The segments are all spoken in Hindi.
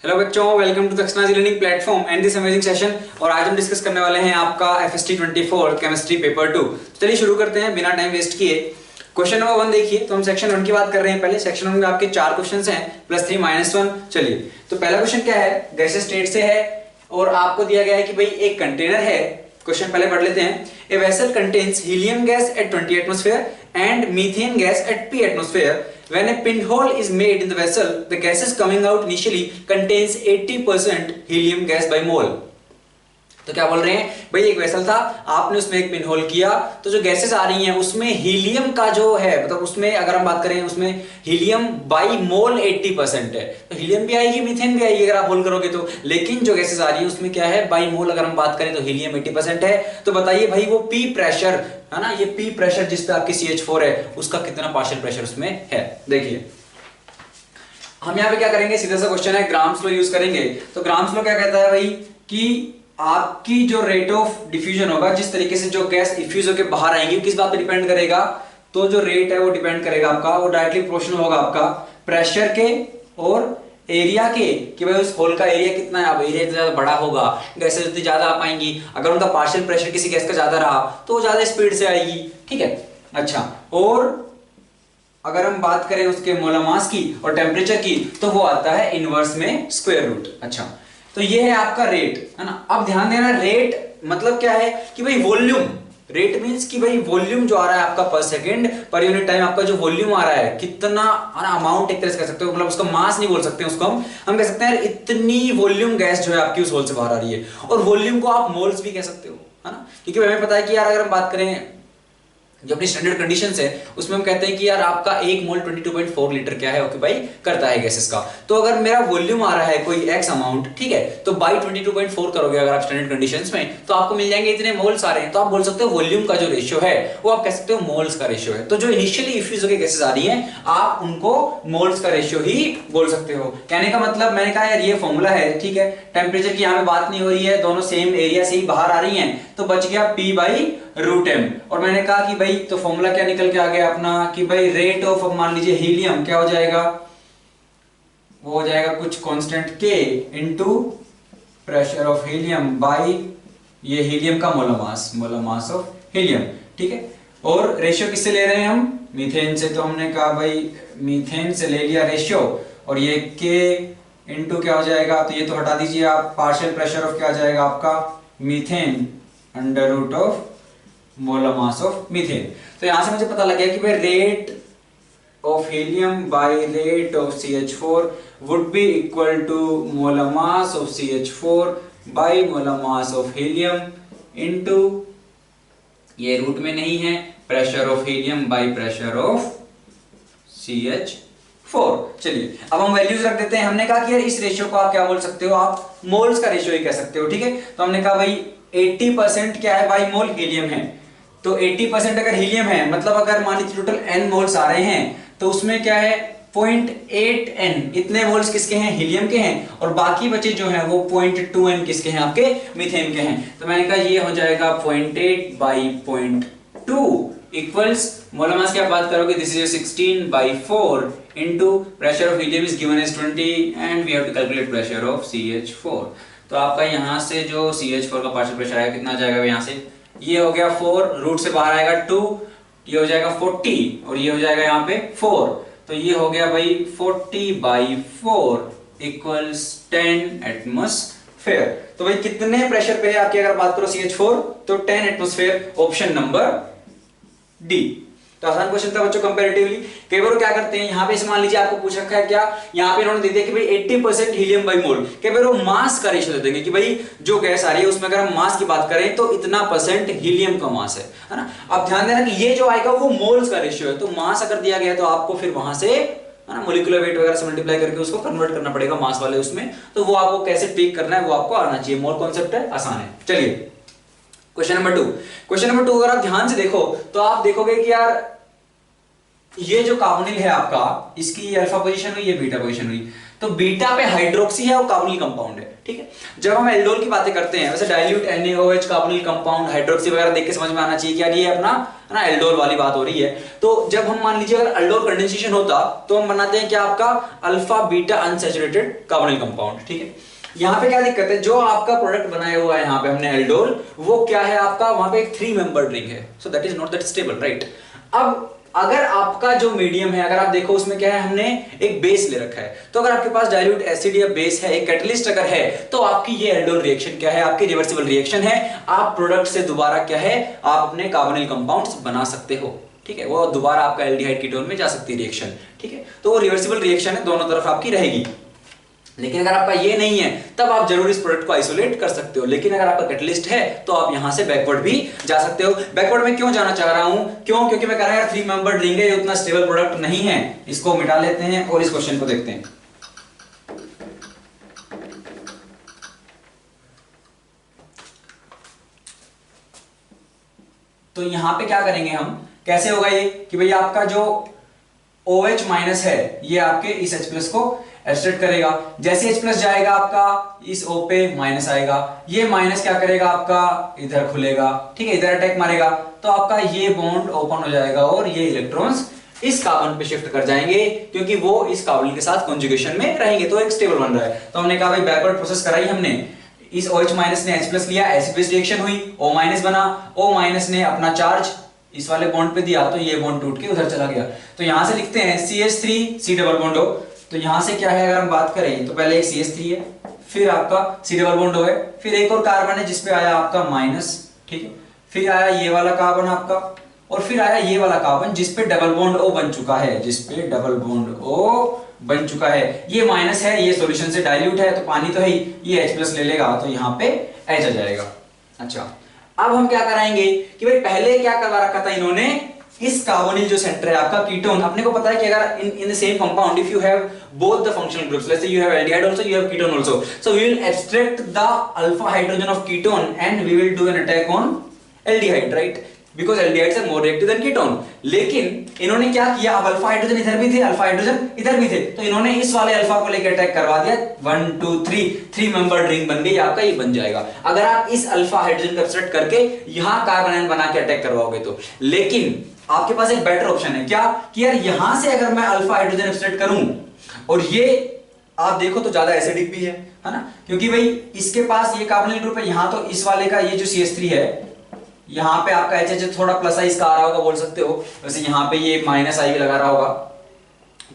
हेलो बच्चों, वेलकम टू दक्षिणा learning platform and this amazing session. और आज हम डिस्कस करने वाले हैं आपका FST 24 केमिस्ट्री पेपर 2। चलिए शुरू करते हैं बिना टाइम वेस्ट किए। क्वेश्चन नंबर 1 देखिए। तो हम सेक्शन 1 की बात कर रहे हैं। पहले सेक्शन 1 में आपके 4 क्वेश्चंस हैं +3 -1। चलिए, तो पहला क्वेश्चन क्या है, गैसेस स्टेट से है और आपको दिया गया है कि भाई एक कंटेनर है। क्वेश्चन पहले पढ़ लेते हैं। A vessel contains helium gas at 20 atmosphere and methane gas at P atmosphere. When a pinhole is made in the vessel, the gases coming out initially contains 80% helium gas by mole. तो क्या बोल रहे हैं भाई, एक वेसल था, आपने उसमें एक पिन होल किया, तो जो गैसेस आ रही हैं उसमें हीलियम का जो है, मतलब उसमें अगर हम बात करें उसमें हीलियम बाई मोल 80% है। तो हीलियम भी आएगी, मीथेन भी आएगी अगर आप होल करोगे तो। लेकिन जो गैसेस आ रही है उसमें क्या है, बाई मोल अगर हम बात करें तो हीलियम 80% है। तो बताइए भाई, वो पी प्रेशर है ना, ये पी प्रेशर जिस पे आपकी CH4 है उसका कितना पार्शियल प्रेशर उसमें है। देखिए हम यहाँ पे क्या करेंगे, सीधा सा क्वेश्चन है, ग्राम्स लो यूज करेंगे। तो ग्राम्स लो क्या कहता है भाई कि आपकी जो रेट ऑफ डिफ्यूजन होगा, जिस तरीके से जो गैस डिफ्यूज होकर बाहर आएंगी, किस बात पे डिपेंड करेगा, तो जो रेट है वो डिपेंड करेगा आपका, वो डायरेक्टली प्रोपोर्शनल होगा आपका प्रेशर के और एरिया के, कि भाई उस होल का एरिया कितना है। अब एरिया इतना ज्यादा बड़ा होगा, गैसेस उतनी ज्यादा आ पाएंगी। अगर उनका पार्शियल प्रेशर किसी गैस का ज्यादा रहा तो वो ज्यादा स्पीड से आएगी, ठीक है। अच्छा, और अगर हम बात करें उसके मोलर मास की और टेम्परेचर की, तो वो आता है इनवर्स में स्क्वायर रूट। अच्छा, तो ये है आपका रेट, है ना। अब ध्यान देना, रेट मतलब क्या है कि भाई वॉल्यूम। रेट मींस कि भाई वॉल्यूम जो आ रहा है आपका पर सेकंड पर यूनिट टाइम, आपका जो वॉल्यूम आ रहा है कितना, अमाउंट एक तरह से कह सकते हो, मतलब उसका मास नहीं बोल सकते उसको, हम कह सकते हैं इतनी वॉल्यूम गैस जो है आपकी उस होल से बाहर आ रही है। और वॉल्यूम को आप मोल्स भी कह सकते हो, है ना, क्योंकि हमें पता है कि यार अगर हम बात करें जो अपनी स्टैंडर्ड कंडीशंस है उसमें हम कहते हैं कि यार आपका 1 मोल 22.4 लीटर क्या है, ऑक्यूपाई करता है गैसेस का। तो अगर मेरा वॉल्यूम आ रहा है कोई एक्स अमाउंट, ठीक है, तो बाई 22.4 करोगे अगर आप स्टैंडर्ड कंडीशंस में, तो आपको मिल जाएंगे इतने मोल्स आ रहे हैं। तो आप बोल सकते हो वॉल्यूम का जो रेशियो है वो आप कह सकते हो मोल्स का रेशियो है। तो जो इनिशियली इफ्यूज होकर गैसेस आ रही हैं आप उनको मोल्स का रेशियो ही बोल सकते हो। कहने का मतलब, मैंने कहा यार ये फॉर्मूला है, ठीक है, टेम्परेचर की यहाँ पे बात नहीं हो रही है, दोनों सेम एरिया से ही बाहर आ रही हैं, तो बच गया P/√m। और मैंने कहा कि भाई तो फॉर्मूला क्या निकल के आ गया अपना कि भाई रेट ऑफ, मान लीजिए हीलियम क्या हो जाएगा, वो हो जाएगा कुछ constant K into pressure of helium by ये हीलियम का मोलर मास ऑफ हीलियम, ठीक है। और रेशियो किससे ले रहे हैं हम, मीथेन से। तो हमने कहा भाई मीथेन से ले लिया रेशियो, और ये K इनटू क्या हो जाएगा, तो ये तो हटा दीजिए आप, पार्शियल प्रेशर ऑफ क्या आ जाएगा आपका methane under root of molar mass of methane. तो यहां से मुझे पता लग गया कि भाई rate of helium by rate of CH4 would be equal to molar mass of CH4 by molar mass of helium into, ये रूट में नहीं है, pressure of helium by pressure of CH4। चलिए अब हम वैल्यूज रख देते हैं। हमने कहा कि यार इस रेशियो को आप क्या बोल सकते हो, आप मोल्स का रेशियो ही कह सकते हो, ठीक है। तो हमने कहा भाई 80% क्या है, बाई मोल हीलियम है। तो 80% अगर हीलियम है, मतलब अगर मान लीजिए टोटल n मोल्स आ रहे हैं, तो उसमें क्या है 0.8n इतने मोल्स किसके हैं, हीलियम के हैं, और बाकी बचे जो हैं वो 0.2n किसके हैं, आपके मीथेन के हैं। तो मैंने कहा ये हो जाएगा 0.8 बाई 0.2 इक्वल्स मोलर मास की आप बात करोगे, this is 16/4 into pressure of helium is given as 20 and we have to calculate pressure of CH4। तो आपका यहां से जो CH4 का पार्शियल प्रेशर आएगा कितना जाएगा, यहां से ये हो गया 4, रूट से बाहर आएगा 2, ये हो जाएगा 40 और ये हो जाएगा यहाँ पे 4। तो ये हो गया भाई 40/4 इक्वल्स 10 एटमॉस्फेयर। तो भाई कितने प्रेशर पे है आपकी अगर बात करो CH4, तो 10 एटमॉस्फेयर, ऑप्शन नंबर डी। तो आसान क्वेश्चन था बच्चों कंपैरेटिवली। कई बार क्या करते हैं यहाँ पे, मान लीजिए आपको पूछ रखा है क्या, यहाँ पे इन्होंने दे दिया कि भाई 80% हीलियम बाई मोल, कई बार वो मास का रेशियो दे देंगे कि भाई जो गैस आ रही है उसमें अगर हम मास की बात करें तो इतना % हीलियम का मास है ना। अब ध्यान देना कि ये जो आएगा वो मोल्स का रेशियो है। तो मास अगर दिया गया तो आपको फिर वहां से, है ना, मोलिकुलर वेट वगैरह से मल्टीप्लाई करके उसको कन्वर्ट करना पड़ेगा मास वाले उसमें। तो वो आपको कैसे ट्रीट करना है वो आपको आना चाहिए। मोल कॉन्सेप्ट है, आसान है। चलिए क्वेश्चन नंबर 2। क्वेश्चन नंबर 2 अगर आप ध्यान से देखो तो आप देखोगे कि यार ये जो कार्बोनिल है आपका, इसकी अल्फा पोजीशन हुई, ये बीटा पोजीशन हुई, तो बीटा पे हाइड्रोक्सी है और कार्बोनिल कंपाउंड है, ठीक है। जब हम एल्डोल की बातें करते हैं, वैसे dilute NaOH carbonyl compound hydroxy वगैरह देख के समझ में आना चाहिए कि यार ये अपना है ना, एल्डोल वाली बात हो रही है। तो जब हम मान लीजिए अगर एल्डोल कंडेंसेशन होता तो हम बनाते हैं क्या, आपका alpha beta unsaturated carbonyl compound, ठीक है। यहाँ पे क्या दिक्कत है, जो आपका प्रोडक्ट बनाया हुआ है यहाँ पे हमने एल्डोल, वो क्या है आपका, वहां पे एक 3 मेंबर्ड रिंग है, so that is not that stable, right. अब अगर आपका जो मीडियम है, अगर आप देखो उसमें क्या है, हमने एक बेस ले रखा है, तो अगर आपके पास डाइल्यूट एसिड या बेस है, एक कैटलिस्ट अगर है, तो आपकी ये एल्डोल रिएक्शन क्या है, आपकी रिवर्सिबल रिएक्शन है। आप प्रोडक्ट से दोबारा क्या है, आप अपने कार्बोनिल कंपाउंड्स बना सकते हो, ठीक है। वो दोबारा आपका एल्डिहाइड कीटोन में जा सकती है रिएक्शन, ठीक है। तो वो रिवर्सिबल रिएक्शन है, दोनों तरफ आपकी रहेगी। लेकिन अगर आपका ये नहीं है, तब आप जरूर इस प्रोडक्ट को आइसोलेट कर सकते हो। लेकिन अगर आपका कैटलिस्ट है, तो आप यहां से बैकवर्ड भी जा सकते हो। बैकवर्ड में क्यों जाना चाह रहा हूं, क्यों, क्योंकि मैं कह रहा हूं यार 3 मेंबर्ड रिंग है, ये उतना स्टेबल प्रोडक्ट नहीं है। इसको मिटा लेते हैं और इस क्वेश्चन को देखते हैं। तो यहां पे क्या करेंगे हम, कैसे होगा ये कि भैया आपका जो OH माइनस है, ये आपके इस H+ को एब्स्ट्रैक्ट करेगा। जैसे H+ जाएगा आपका इस O पे माइनस आएगा, ये माइनस क्या करेगा आपका इधर खुलेगा, ठीक है, इधर अटैक मारेगा, तो आपका ये बॉन्ड ओपन हो जाएगा और ये इलेक्ट्रॉन्स इस कार्बन पे शिफ्ट कर जाएंगे, क्योंकि वो इस कार्बन के साथ कॉन्जुगेशन में रहेंगे, तो एक स्टेबल बन रहा है। तो हमने कहा भाई बैकवर्ड प्रोसेस कराई हमने, इस OH माइनस ने H+ लिया, एसिड बेस रिएक्शन हुई, O माइनस बना, O माइनस ने अपना चार्ज इस वाले बॉन्ड पे दिया, तो ये बॉन्ड टूट के उधर चला गया। तो यहां से लिखते हैं CH3 C double bond O। तो यहां से क्या है, अगर हम बात करें तो पहले एक CH3 है, फिर आपका C डबल बॉन्ड O है, फिर एक और कार्बन है जिसपे आया आपका माइनस, ठीक है, फिर आया ये वाला कार्बन आपका, और फिर आया ये वाला कार्बन जिसपे डबल बॉन्ड O बन चुका है, जिसपे डबल बॉन्ड O बन चुका है। ये माइनस है, ये सॉल्यूशन से डाइल्यूट है, तो पानी तो है ही, ये H+ ले लेगा, तो यहाँ पे H आ जाएगा। अच्छा, अब हम क्या कराएंगे कि भाई पहले क्या करवा रखा था इन्होंने, इस कार्बोनिल जो सेंटर है आपका कीटोन, अपने को पता है कि अगर in the same compound if you have both the functional groups, let's say you have aldehyde also, you have ketone also, so we will abstract the alpha hydrogen of ketone and we will do an attack on aldehyde, right, because aldehydes are more reactive than ketone. लेकिन इन्होंने क्या किया, अब अल्फा हाइड्रोजन इधर भी थे, अल्फा हाइड्रोजन इधर भी थे, तो इन्होंने इस वाले अल्फा को लेकर अटैक करवा दिया, 1 2 3 मेंबर्ड रिंग बन गई आपका, ये बन जाएगा अगर आप इस अल्फा हाइड्रोजन को एब्स्ट्रैक्ट करके यहां कार्बन आयन बना के अटैक करवाओगे तो। लेकिन आपके पास एक बेटर ऑप्शन है, क्या कि यार यहां से अगर मैं अल्फा हाइड्रोजन एब्स्ट्रैक्ट करूं, और ये आप देखो तो ज्यादा एसिडिक भी है ना, क्योंकि भाई इसके पास ये कार्बोनिल ग्रुप है, यहां तो इस वाले का ये जो CH3 है, यहाँ पे आपका HH थोड़ा प्लस आई इसका आ रहा होगा, बोल सकते हो, वैसे यहाँ पे ये माइनस आई भी लगा रहा होगा,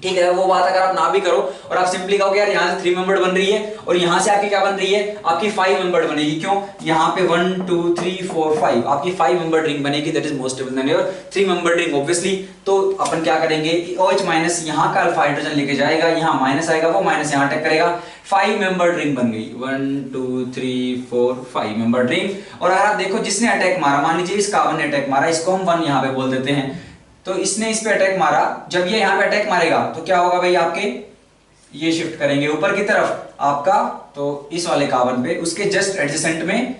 ठीक है। वो बात अगर आप ना भी करो और आप सिंपली कहो कि यार यहाँ से 3 मेंबर्ड बन रही है और यहाँ से आपकी क्या बन रही है, आपकी 5 मेंबर्ड बनेगी। क्यों, यहाँ पे 1 2 3 4 5 आपकी 5 मेंबर्ड रिंग बनेगी, that is most stable then your 3 membered ring obviously. तो अपन क्या करेंगे, OH माइनस यहाँ का अल्फा हाइड्रोजन लेके जाएगा, यहाँ माइनस आएगा, वो माइनस यहाँ अटैक करेगा, 5 मेंबर्ड रिंग बन गई, 1 2 3 4 5 मेंबर्ड रिंग। और अगर आप देखो जिसने अटैक मारा, मान लीजिए इस कार्बन ने अटैक मारा, इसको हम 1 यहाँ पे बोल देते हैं, तो इसने इस पे अटैक मारा, जब ये यहाँ पे अटैक मारेगा तो क्या होगा भाई, आपके ये शिफ्ट करेंगे ऊपर की तरफ आपका, तो इस वाले कार्बन पे उसके जस्ट एडजेसेंट में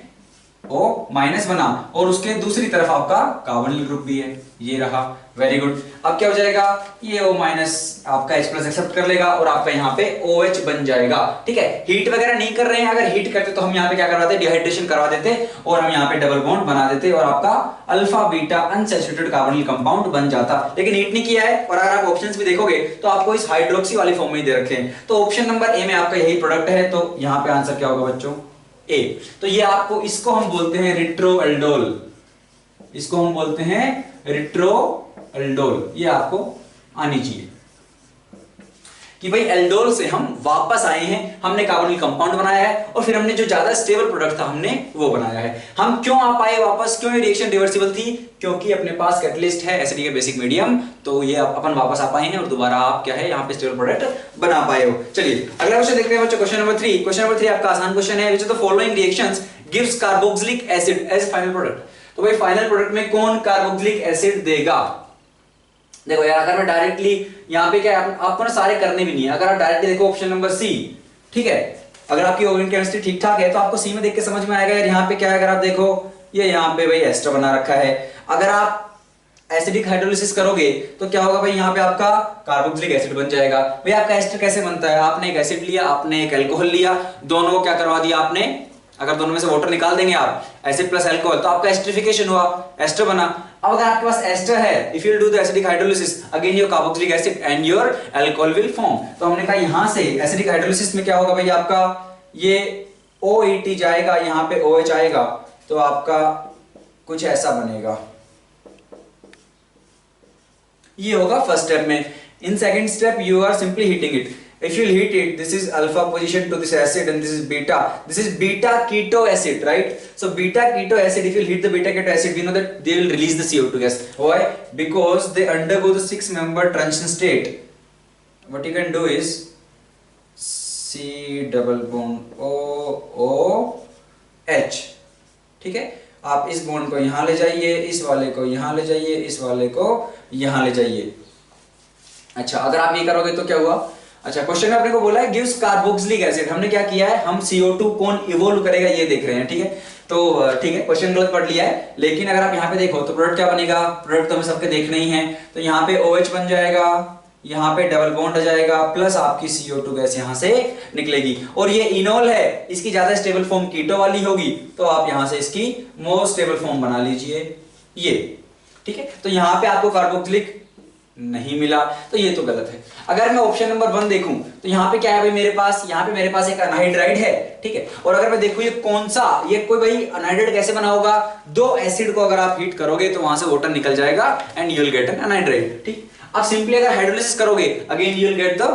O माइनस बना, और उसके दूसरी तरफ आपका कार्बोनिल ग्रुप भी है, ये रहा, वेरी गुड। अब क्या हो जाएगा, ये O माइनस आपका H+ एक्सेप्ट कर लेगा और आपका यहाँ पे OH बन जाएगा, ठीक है। हीट वगैरह नहीं कर रहे हैं, अगर हीट करते तो हम यहाँ पे क्या करवाते, डिहाइड्रेशन करवा देते और हम यहाँ पे डबल बॉन्ड बना देते और आपका alpha beta unsaturated carbonyl compound बन जाता। लेकिन हीट नहीं किया है, और अगर आप ऑप्शंस भी देखोगे तो आपको इस हाइड्रोक्सी वाली फॉर्म में ही दे रखे हैं, तो ऑप्शन नंबर ए में आपका यही प्रोडक्ट है, तो यहाँ पे आंसर क्या होगा बच्चों, ए। तो ये आपको, इसको हम बोलते हैं रिट्रोएल्डोल, इसको हम बोलते हैं रिट्रोएल्डोल, ये आपको आनी चाहिए कि भाई एल्डोल से हम वापस आए हैं, हमने कार्बोनिल कंपाउंड बनाया है और फिर हमने जो ज्यादा स्टेबल प्रोडक्ट था हमने वो बनाया है। हम क्यों आ पाए वापस, क्यों ये रिएक्शन रिवर्सिबल थी, क्योंकि अपने पास कैटलिस्ट है, एसिडिक है, बेसिक मीडियम, तो ये अपन वापस आ पाए हैं और दोबारा आप क्या है यहाँ पे स्टेबल प्रोडक्ट बना पाए हो। चलिए अगला क्वेश्चन देखते हैं बच्चों, क्वेश्चन नंबर 3। क्वेश्चन नंबर 3 आपका आसान क्वेश्चन है, which of the following reactions gives carboxylic acid as final product. तो भाई फाइनल प्रोडक्ट में कौन कार्बोक्सिलिक एसिड देगा। देखो यार, अगर मैं डायरेक्टली यहाँ पे क्या आपको ना सारे करने भी नहीं है, अगर आप डायरेक्टली देखो ऑप्शन नंबर सी, ठीक है, अगर आपकी ऑर्गेनिक केमिस्ट्री ठीक ठाक है तो आपको सी में देख के समझ में आएगा यार यहाँ पे क्या है। अगर आप देखो ये यहाँ पे भाई एस्टर बना रखा है, अगर आप एसिडिक हाइड्रोलिसिस करोगे तो क्या होगा भाई, यहाँ पे आपका कार्बोक्सिलिक एसिड बन जाएगा। भाई आपका एस्टर कैसे बनता है, आपने एक एसिड लिया, आपने एक अल्कोहल लिया, दोनों को क्या करवा दिया आपने अगर दोनों में से वाटर निकाल देंगे आप, एसिड प्लस अल्कोहल, तो आपका एस्टरिफिकेशन हुआ, एस्टर बना। अब अगर आपके पास एस्टर है, if you do the acidic hydrolysis, again your carboxylic acid and your alcohol will form. तो हमने कहा यहां से एसिडिक हाइड्रोलिसिस में क्या होगा भाई, आपका ये OET जाएगा, यहां पे OH आएगा, तो आपका कुछ ऐसा बनेगा, ये होगा फर्स्ट स्टेप में। In second step you are simply heating it. If you heat it, this is alpha position to this acid and this is beta. This is beta keto acid, right? So beta keto acid, if you heat the beta keto acid, we know that they will release the CO2 gas. Why? Because they undergo the 6-member transition state. What you can do is C double bond OH. ठीक है, आप इस बॉन्ड को यहां ले जाइए, इस वाले को यहां ले जाइए, इस वाले को यहां ले जाइए। अच्छा, अगर आप ये करोगे तो क्या हुआ? अच्छा, क्वेश्चन में अपने को बोला है गिव्स कार्बोक्सिलिक एसिड। हमने क्या किया है, हम CO2 कौन इवोल्व करेगा ये देख रहे हैं, ठीक है। तो ठीक है, क्वेश्चन गलत पढ़ लिया है, लेकिन अगर आप यहाँ पे देखो तो प्रोडक्ट क्या बनेगा, प्रोडक्ट तो हमें सबके देखने ही है। तो यहाँ पे OH बन जाएगा, यहाँ पे डबल बॉन्ड आ जाएगा, प्लस आपकी CO2 गैस यहाँ से निकलेगी। और ये इनोल है, इसकी ज्यादा स्टेबल फॉर्म कीटो वाली होगी, तो आप यहाँ से इसकी मोर स्टेबल फॉर्म बना लीजिए ये, ठीक है। तो यहाँ पे आपको कार्बोक्सिलिक नहीं मिला, तो ये तो गलत है। अगर मैं ऑप्शन नंबर 1 देखूं तो यहाँ पे क्या है भाई, मेरे पास यहाँ पे मेरे पास एक अनहाइड्राइड है, ठीक है। और अगर मैं देखूं ये कौन सा, ये कोई भाई अनहाइड्राइड कैसे बना होगा, 2 एसिड को अगर आप हीट करोगे तो वहां से वाटर निकल जाएगा and you will get an anhydride, ठीक। अब सिंपली अगर हाइड्रोलिसिस करोगे, again you will get the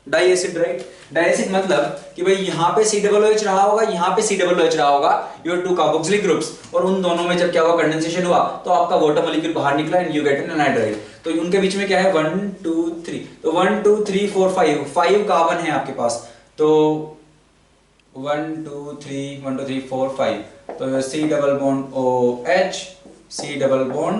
di acid, right. Di acid मतलब कि भाई यहाँ पे COOH रहा होगा, यहाँ पे COOH रहा होगा, योर 2 कार्बोक्सिलिक ग्रुप्स, और उन दोनों में जब क्या हुआ, कंडेंसेशन हुआ, तो आपका वाटर मॉलिक्यूल बाहर निकला and you get an anhydride. तो उनके बीच में क्या है, 1 2 3, तो 1 2 3 4 5 कार्बन है आपके पास, तो 1 2 3 4 5, तो C double bond OH, C double bond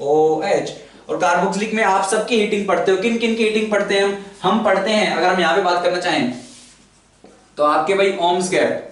OH। और कार्बोक्सिलिक में आप सबकी हीटिंग पढ़ते हो, किन किन की हीटिंग पढ़ते हैं हम पढ़ते हैं, अगर हम यहां पे बात करना चाहें तो आपके भाई ओम्स गैप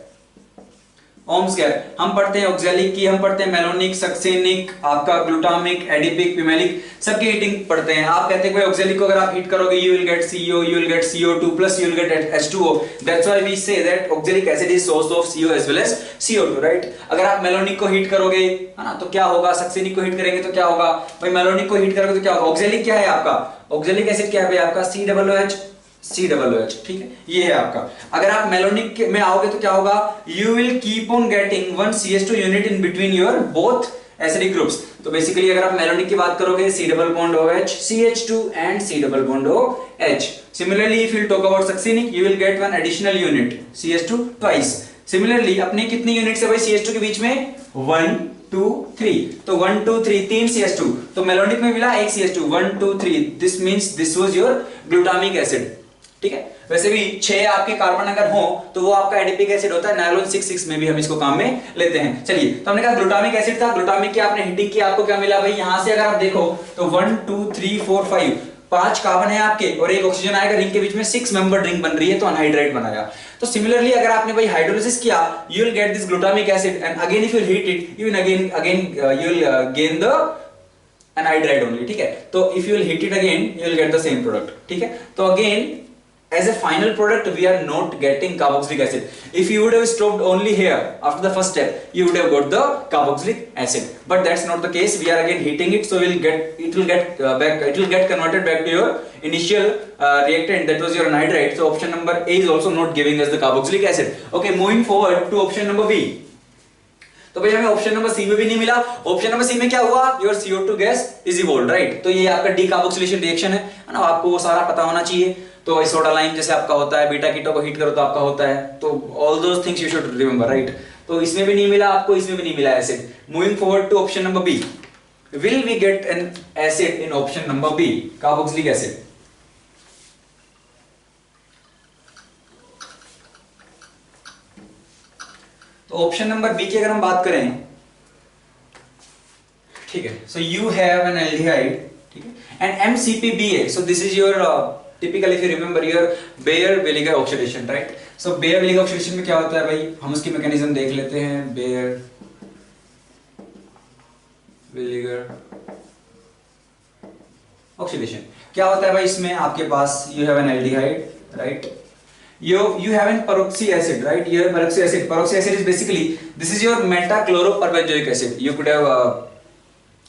हम पढ़ते हैं, ऑक्सैलिक की हम पढ़ते हैं, मेलोनिक, सक्सेनिक, आपका ग्लूटामिक, एडिपिक, पिमेलिक, सबकी हीटिंग पढ़ते हैं। आप कहते हैं भाई ऑक्सैलिक को अगर आप हीट करोगे you will gate CO, you will get CO2 plus you will get H2O. That's why we say that oxalic acid is source of CO as well as CO2, right? अगर आप मेलोनिक को हीट करोगे, है ना, तो क्या होगा, सक्सेनिक को हीट करेंगे तो क्या होगा भाई, मेलोनिक को हीट करोगे तो क्या होगा, ऑक्सैलिक क्या है आपका, ऑक्सैलिक एसिड क्या है भाई आपका, COOH, ठीक है, ये है आपका। अगर आप मेलोनिक में आओगे तो क्या होगा, you will keep on getting 1 CH2 unit in between your both acidic groups। तो बेसिकली अगर आप मेलोनिक की बात करोगे, C double bond OH, CH2 and C double bond OH। Similarly, if you talk about succinic, you will get one additional unit, CH2 twice। Similarly, अपने कितनी यूनिट्स है भाई CH2 के बीच में, 1 2 3, तो 1 2 3 3 CH2, तो मेलोनिक में मिला 1 CH2, 1 2 3, this means this was your glutamic acid, ठीक है। वैसे भी 6 आपके कार्बन अगर हो तो वो आपका एडिपिक एसिड होता है, नायलॉन 6 में भी हम इसको काम में लेते हैं। चलिए, तो हमने कहा ग्लूटामिक एसिड था, ग्लूटामिक की आपने हीटिंग की, आपको क्या मिला भाई, यहां से अगर आप देखो तो 1 2 3 4 5 5 कार्बन है आपके और एक ऑक्सीजन आएगा, रिंग के बीच में 6 मेंबर रिंग बन रही है, तो अनहाइड्राइड बनाया। तो सिमिलरली अगर आपने भाई हाइड्रोलिसिस किया, you will get this glutamic acid and again if you heat it you will again you will gain the anhydride only, ठीक है। तो if you will heat it again you will get the same product, ठीक है। तो again as a final product we are not getting carboxylic acid. If you would have stopped only here after the first step, you would have got the carboxylic acid, but that's not the case. We are again heating it, so it will get converted back to your initial reactant, that was your anhydride. So option number A is also not giving us the carboxylic acid. Okay, moving forward to option number B. तो भाई हमें ऑप्शन नंबर सी में भी नहीं मिला। ऑप्शन नंबर सी में क्या हुआ, your CO2 gas is evolved, right. तो ये आपका डीकार्बोक्सिलेशन रिएक्शन है ना, आपको वो सारा पता होना चाहिए। तो सोडा लाइम जैसे आपका होता है, बीटा कीटो को हीट करो तो आपका होता है, तो all those things you should remember, right. तो इसमें भी नहीं मिला आपको, इसमें भी नहीं मिला acid. Moving forward to option number B, will we get an acid in option number B, carboxylic acid. तो ऑप्शन नंबर बी की अगर हम बात करें, ठीक है, so you have an aldehyde, ठीक है, and MCPBA, so this is your typical, if you remember, your Baeyer विनेगर ऑक्सीडेशन, राइट। सो बेयर विनेगर ऑक्सीडेशन में क्या होता है भाई, हम उसकी मैकेनिज्म देख लेते हैं। बेयर विनेगर ऑक्सीडेशन क्या होता है भाई, इसमें आपके पास you have an aldehyde, right, you have in peroxy acid, right? You have peroxy acid. Peroxy acid is basically, this is your metachloroperbenzoic acid. You could have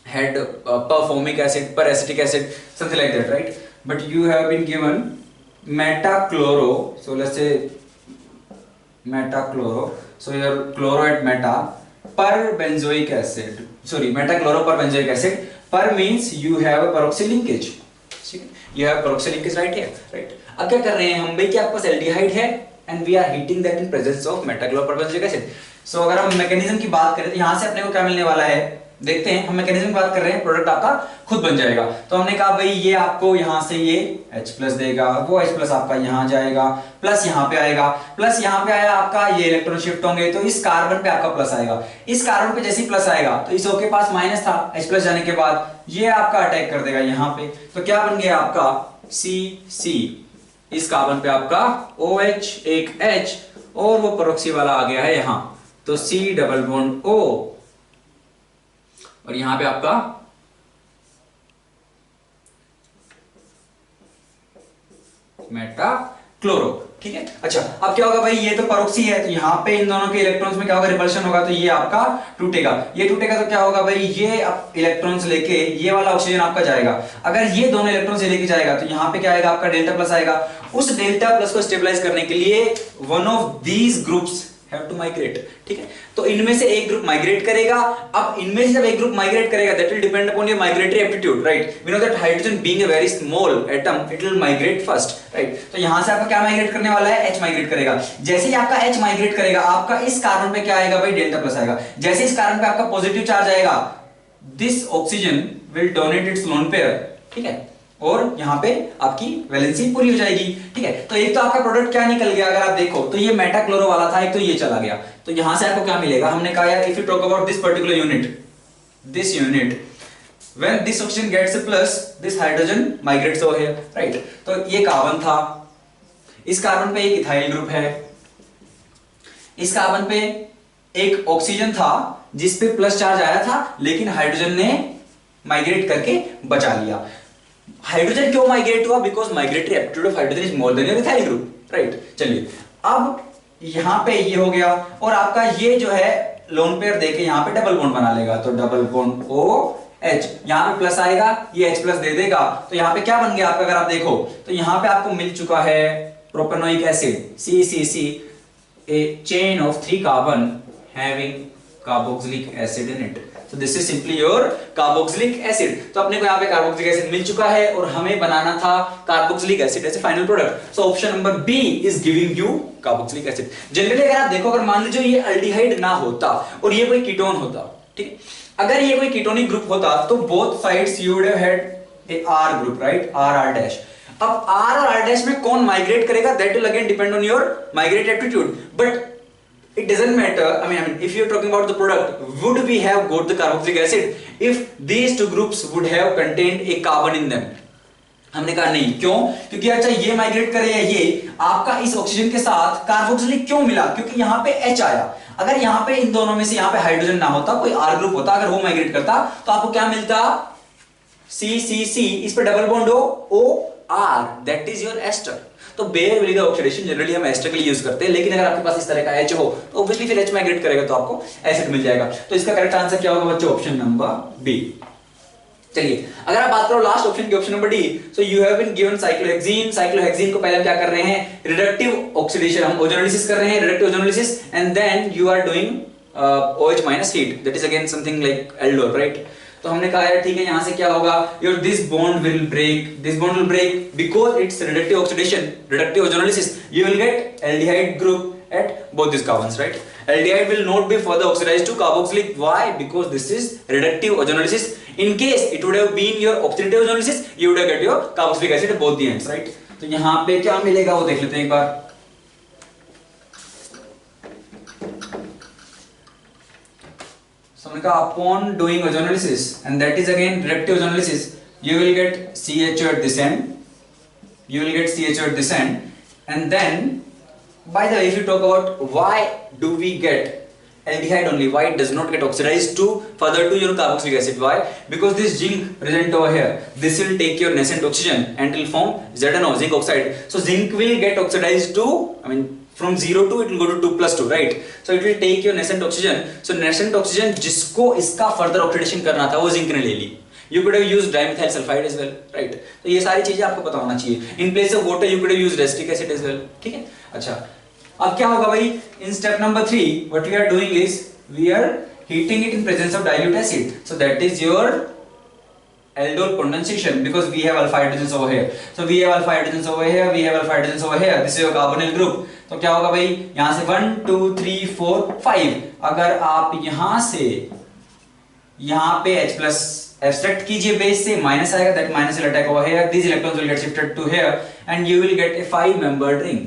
had performic acid, peracetic acid, something like that, right? But you have been given metachloro, so let's say metachloro, so your chloro at meta, perbenzoic acid, sorry, metachloroperbenzoic acid. Per means you have a peroxy linkage, you have peroxy linkage right here, right? अब क्या कर रहे हैं हम भाई कि आपके पास एल्डिहाइड है and we are heating that in presence of metachloroperoxybenzoic acid. So अगर हम मैकेनिज्म की बात करें तो यहां से अपने को क्या मिलने वाला है, देखते हैं. हम मैकेनिज्म की बात कर रहे हैं, प्रोडक्ट आपका खुद बन जाएगा. तो हमने कहा भाई ये आपको यहां से ये H+ देगा, वो H+ आपका यहां जाएगा, प्लस यहां पे आएगा, प्लस यहां पे आया आपका, ये इलेक्ट्रॉन शिफ्ट होंगे तो इस कार्बन पे आपका प्लस आएगा. इस कार्बन पे जैसे ही प्लस आएगा तो इस O के पास माइनस था, H+ जाने के बाद ये आपका अटैक कर देगा यहां पे. तो क्या बन गया आपका CC, इस कार्बन पे आपका OH, एक H, और वो पेरोक्सी वाला आ गया है यहां, तो C डबल बॉन्ड O, और यहां पे आपका मेटाक्लोरो. ठीक है. अच्छा, अब क्या होगा भाई, ये तो पेरोक्सी है तो यहां पे इन दोनों के इलेक्ट्रॉन्स में क्या होगा, रिपल्शन होगा, तो ये आपका टूटेगा. ये टूटेगा तो क्या होगा भाई, ये इलेक्ट्रॉन्स लेके ये वाला ऑक्सीजन आपका जाएगा. अगर ये दोनों इलेक्ट्रॉन्स लेके जाएगा तो यहां पे क्या आएगा आपका डेल्टा प्लस आएगा. उस डेल्टा प्लस को स्टेबलाइज करने के लिए one of these groups have to migrate. ठीक है. तो इनमें से एक ग्रुप माइग्रेट करेगा. अब इनमें से जब एक ग्रुप माइग्रेट करेगा, that will depend upon your migratory aptitude, right? We know that hydrogen being a very small atom, it will migrate first, right? तो यहां से आपका क्या माइग्रेट करने वाला है, H माइग्रेट करेगा. जैसे ही आपका H माइग्रेट करेगा, आपका इस कार्बन पे क्या आएगा भाई, डेल्टा प्लस आएगा. जैसे इस कार्बन पे आपका पॉजिटिव चार्ज आएगा, this oxygen will donate it's lone pair. ठीक है. और यहां पे आपकी वैलेंसी पूरी हो जाएगी. ठीक है. तो एक तो आपका प्रोडक्ट क्या निकल गया, अगर आप देखो तो ये मेटाक्लोरो वाला था, एक तो ये चला गया. तो यहां से आपको क्या मिलेगा, हमने कहा यार, if you talk about this particular unit, this unit, when this oxygen gets a plus, this hydrogen migrates over here, right? तो ये कार्बन था, इस कार्बन पे एक इथाइल ग्रुप है, इस कार्बन पे एक ऑक्सीजन था जिस पे प्लस चार्ज आया था, लेकिन हाइड्रोजन ने माइग्रेट करके बचा लिया. हाइड्रोजन क्यों माइग्रेट हुआ? Because migratory aptitude of hydrogen is more than your ethyl group, right? चलिए, अब यहां पे ये हो गया, और आपका ये जो है लोन पेयर देके यहां पे डबल बॉन्ड बना लेगा, तो डबल बॉन्ड OH, यहां पे प्लस आएगा, ये H+ दे देगा, तो यहां पे क्या बन गया आपका, अगर आप देखो तो यहां पे आपको मिल चुका है propanoic acid CCC, a chain of 3 carbon having carboxylic acid in it. So this is simply your carboxylic acid. तो अपने को यहाँ पे carboxylic acid मिल चुका है और हमें बनाना था carboxylic acid as a final product. So option number B is giving you carboxylic acid. Generally अगर आप देखो, अगर मान लीजिए ये अल्डिहाइड ना होता और ये कोई कीटोन होता, ठीक, अगर ये कोई कीटोनिक ग्रुप होता तो both sides you would have had a R group, right? R dash. अब R और R डैश में कौन माइग्रेट करेगा, that will again depend on your migrate aptitude. But it doesn't matter. I mean, if you're talking about the product, would we have got the carboxylic acid if these two groups would have contained a carbon in them? हमने कहा नहीं. क्यों? क्योंकि अच्छा ये माइग्रेट करे या ये, आपका इस ऑक्सीजन के साथ कार्बोक्सिलिक क्यों मिला? क्योंकि यहाँ पे H आया. अगर यहाँ पे इन दोनों में से यहाँ पे हाइड्रोजन ना होता, कोई R ग्रुप होता, अगर वो माइग्रेट करता तो आपको क्या मिलता, CCC, इस पे डबल बॉन्ड हो OR, that is your ester. तो बेयर विल ऑक्सीडेशन जनरली हम एस्टर के लिए यूज करते हैं, लेकिन अगर आपके पास इस तरह का H हो तो ऑब्वियसली फिर H माइग्रेट करेगा तो आपको एसिड मिल जाएगा. तो इसका करेक्ट आंसर क्या होगा बच्चों? Option number B. चलिए, अगर आप बात करो लास्ट ऑप्शन की, option number D. So you have been given cyclohexene. Cyclohexene को पहले हम क्या कर रहे हैं, रिडक्टिव ऑक्सीडेशन, हम ओजोनोलिसिस कर रहे हैं, reductive ozonolysis, and then you are doing OH minus heat, that is again something like aldol, right? तो हमने कहा यार ठीक है, यहां से क्या होगा, your this bond will break because it's reductive oxidation, reductive ozonolysis, you will get aldehyde group at both these carbons, right? Aldehyde will not be further oxidized to carboxylic. Why? Because this is reductive ozonolysis. In case it would have been your oxidative ozonolysis, you would have get your carboxylic acid at both the ends, right? तो यहाँ पे क्या मिलेगा वो देख लेते हैं एक बार. So हमने कहा upon doing ozonolysis, and that is again reductive ozonolysis, you will get CHO at this end, and then by the way, if you talk about why do we get aldehyde only. Why it does not get oxidized to further to your carboxylic acid? Why? Because this zinc present over here, this will take your nascent oxygen and will form ZNO, zinc oxide. So zinc will get oxidized to, I mean from 0 to it will go to 2 plus 2, right? So it will take your nascent oxygen. So nascent oxygen जिसको इसका further oxidation करना था वो zinc ने ले ली. You could have used dimethyl sulfide as well, right? तो ये सारी चीजें आपको पता होना चाहिए. In place of water you could have used acetic acid as well. ठीक है? अच्छा, अब क्या होगा भाई? In step number 3, what we are doing is we are heating it in presence of dilute acid. So that is your aldol condensation because we have alpha hydrogens over here. So we have alpha hydrogens over here, we have alpha hydrogens over here. This is your carbonyl group. तो क्या होगा भाई? यहाँ से 1, 2, 3, 4, 5. अगर आप यहाँ से यहाँ पे H plus abstract कीजिए बेस से, माइनस आएगा, that minus will attack over here. These electrons will get shifted to here and you will get a 5-membered ring.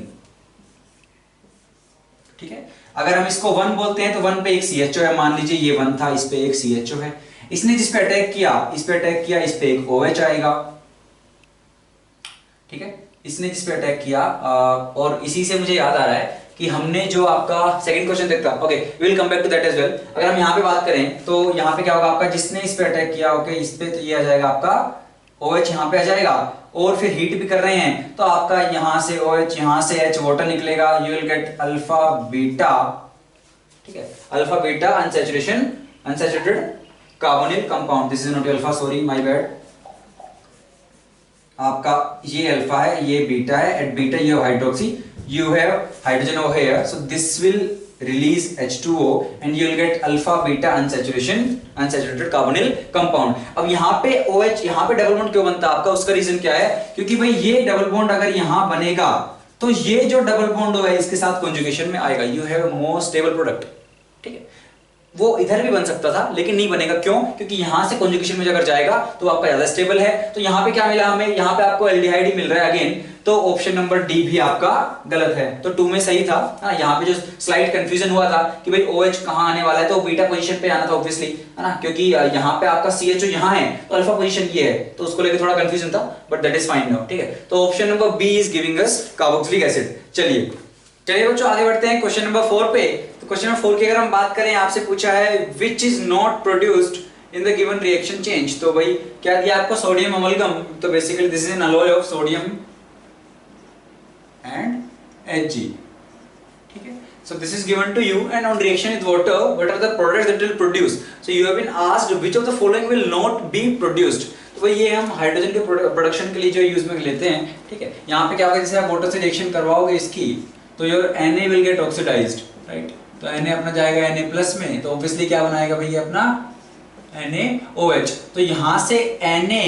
ठीक है? अगर हम इसको 1 बोलते हैं तो 1 पे एक CHO है, मान लीजिए ये 1 था, इस पे एक CHO है. इसने जिस पे अटैक किया, इस पे अटैक किया, इस पे एक OH आएगा. ठीक है? इसने जिस पे अटैक किया और इसी से मुझे याद आ रहा है कि हमने जो आपका सेकंड क्वेश्चन देखा, okay we will come back to that as well. अगर हम यहाँ पे बात करें तो यहाँ पे क्या होगा आपका, जिसने इस पे अटैक किया, ओके इस पे, तो ये आ जाएगा आपका OH यहाँ पे आ जाएगा और फिर हीट भी कर रहे हैं तो आपका यहाँ से OH, यहाँ से H वाटर निकलेगा. You will get alpha beta. ठीक है? Alpha beta unsaturated carbonyl compound. This is not alpha, sorry my bad. आपका ये अल्फा है, ये बीटा है. At beta you have hydroxy, you have hydrogen over here, so this will release H2O and you will get alpha beta unsaturated carbonyl compound. अब यहाँ पे OH, यहाँ पे डबल बॉन्ड क्यों बनता है आपका? उसका रीजन क्या है? क्योंकि भाई ये डबल बॉन्ड अगर यहाँ बनेगा तो ये जो डबल बॉन्ड है इसके साथ कॉन्जुगेशन में आएगा. You have more stable product. ठीक है? वो इधर भी बन सकता था लेकिन नहीं बनेगा. क्यों? क्योंकि यहां से कॉन्जुगेशन में अगर जाएगा तो आपका ज्यादा स्टेबल है. तो यहाँ पे क्या मिला हमें? यहाँ पे आपको एल्डिहाइड ही मिल रहा है अगेन. तो ऑप्शन नंबर डी भी आपका गलत है. तो 2 में सही था. यहाँ पे जो स्लाइड कंफ्यूजन हुआ था कि भाई OH कहाँ आने वाला है, तो बीटा पोजीशन पे आना था ऑब्वियसली, है ना, क्योंकि यहाँ पे आपका CHO यहाँ है तो अल्फा पोजीशन ये है, तो उसको लेके थोड़ा कंफ्यूजन था, but that is fine now. ठीक है? तो option number B is giving us carboxylic acid. चलिए बच्चों आगे बढ़ते हैं क्वेश्चन नंबर 4 पे. तो क्वेश्चन नंबर 4 की अगर हम बात करें, आपसे पूछा है which is not produced in the given reaction change. तो भाई क्या दिया आपको? Sodium amalgam. तो basically this is an alloy of sodium and Hg. ठीक है? So this is given to you and on reaction with water, what are the products that will produce? So you have been asked which of the following will not be produced. तो भाई ये हम हाइड्रोजन के प्रोडक्शन के लिए जो यूज में लेते हैं. ठीक है? यहाँ पे क्या होगा, जैसे आप वाटर से रिएक्शन करवाओगे इसकी तो your Na will get oxidized, right? तो Na अपना जाएगा Na प्लस में, तो ऑब्वियसली क्या बनाएगा भैया अपना NaOH. तो यहाँ से Na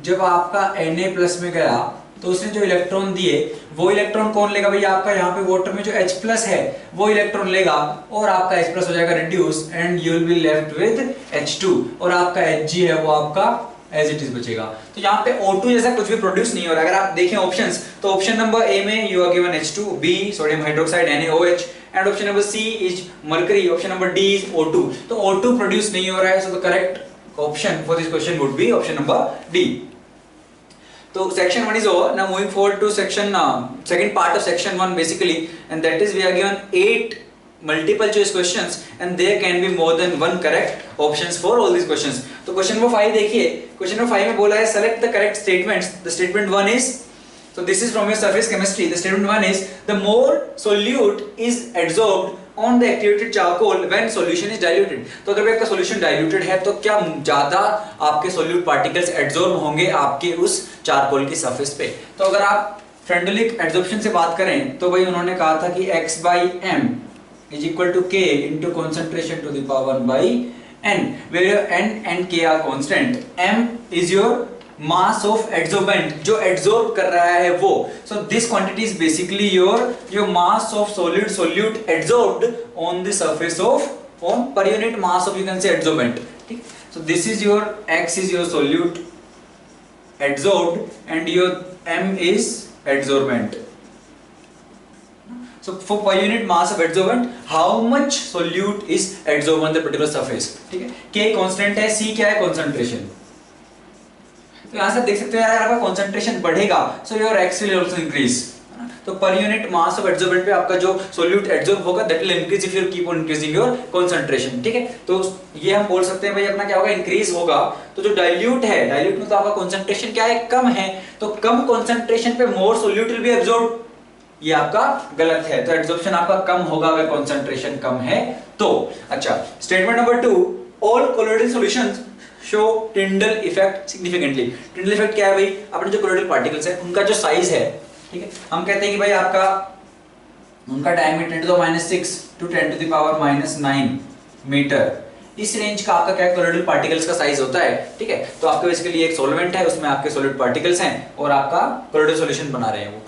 जब आपका Na प्लस में गया तो उसने जो इलेक्ट्रॉन दिए वो इलेक्ट्रॉन कौन लेगा भैया? आपका यहाँ पे वाटर में जो H प्लस है वो इलेक्ट्रॉन लेगा और आपका H प्लस हो जाएगा reduce and you will be left with H2 और आपका Hg है वो आपका एज इट इज बचेगा. तो यहाँ पे O2 जैसा कुछ भी प्रोड्यूस नहीं हो रहा. अगर आप देखें ऑप्शंस तो ऑप्शन नंबर ए में you are given H2, B sodium hydroxide NaOH and option number C is mercury, option number D is O2. तो O2 प्रोड्यूस नहीं हो रहा है, so the correct option for this question would be option number D. So section 1 is over. Now moving forward to section second part of section 1 basically, and that is we are given 8 multiple choice questions and there can be more than one correct options for all these questions. तो question number 5 देखिए. question number 5 में बोला है select the correct statements. The statement 1 is, so this is from your surface chemistry. The statement 1 is the more solute is adsorbed on the activated charcoal when solution is diluted. तो अगर आपका solution diluted है तो क्या ज्यादा आपके solute particles adsorb होंगे आपके उस charcoal की surface पे. तो अगर आप फ्रेंडलिक एड्सॉर्प्शन से बात करें तो भाई उन्होंने कहा था कि x by m is equal to k into concentration to the power 1 by n, where your n and k are constant. m is your mass of adsorbent, जो adsorb कर रहा है वो. So this quantity is basically your mass of solute adsorbed on the surface of, on per unit mass of you can say adsorbent. ठीक? So this is your x is your solute adsorbed and your m is adsorbent. So for per unit mass of adsorbent, how much solute is adsorbed on the particular surface. ठीक है? K constant है, C क्या है? concentration. तो यहाँ से देख सकते हो यार आपका concentration बढ़ेगा, so your x will also increase. तो पर यूनिट मास ऑफ एडसोर्बेंट पे आपका जो सोल्यूट एडसॉर्ब होगा that will increase if you keep on increasing your concentration, ठीक है। तो ये हम बोल सकते हैं भाई अपना क्या होगा, इंक्रीज होगा। तो जो डाइल्यूट है, डाइल्यूट में तो आपका कंसंट्रेशन क्या है, कम है, तो कम कंसंट्रेशन पे मोर सोल्यूट विल बी एब्सॉर्ब्ड, ये आपका गलत है। तो एब्जॉर्प्शन आपका कम होगा अगर कंसंट्रेशन कम है तो। अच्छा, statement number 2, all colloidal solutions show Tyndall effect significantly. Tyndall effect क्या है भाई, अपने जो कोलोइडल पार्टिकल्स है उनका जो साइज है, ठीक है, हम कहते हैं कि भाई आपका उनका diameter 10 to the -6 to 10 to the power -9 metre, इस रेंज का आपका क्या कोलोइडल पार्टिकल्स का साइज होता है, ठीक है। तो आपके बेसिकली एक सॉल्वेंट है, उसमें आपके सॉलिड पार्टिकल्स हैं और आपका कोलोइडल सॉल्यूशन बना रहे हैं वो,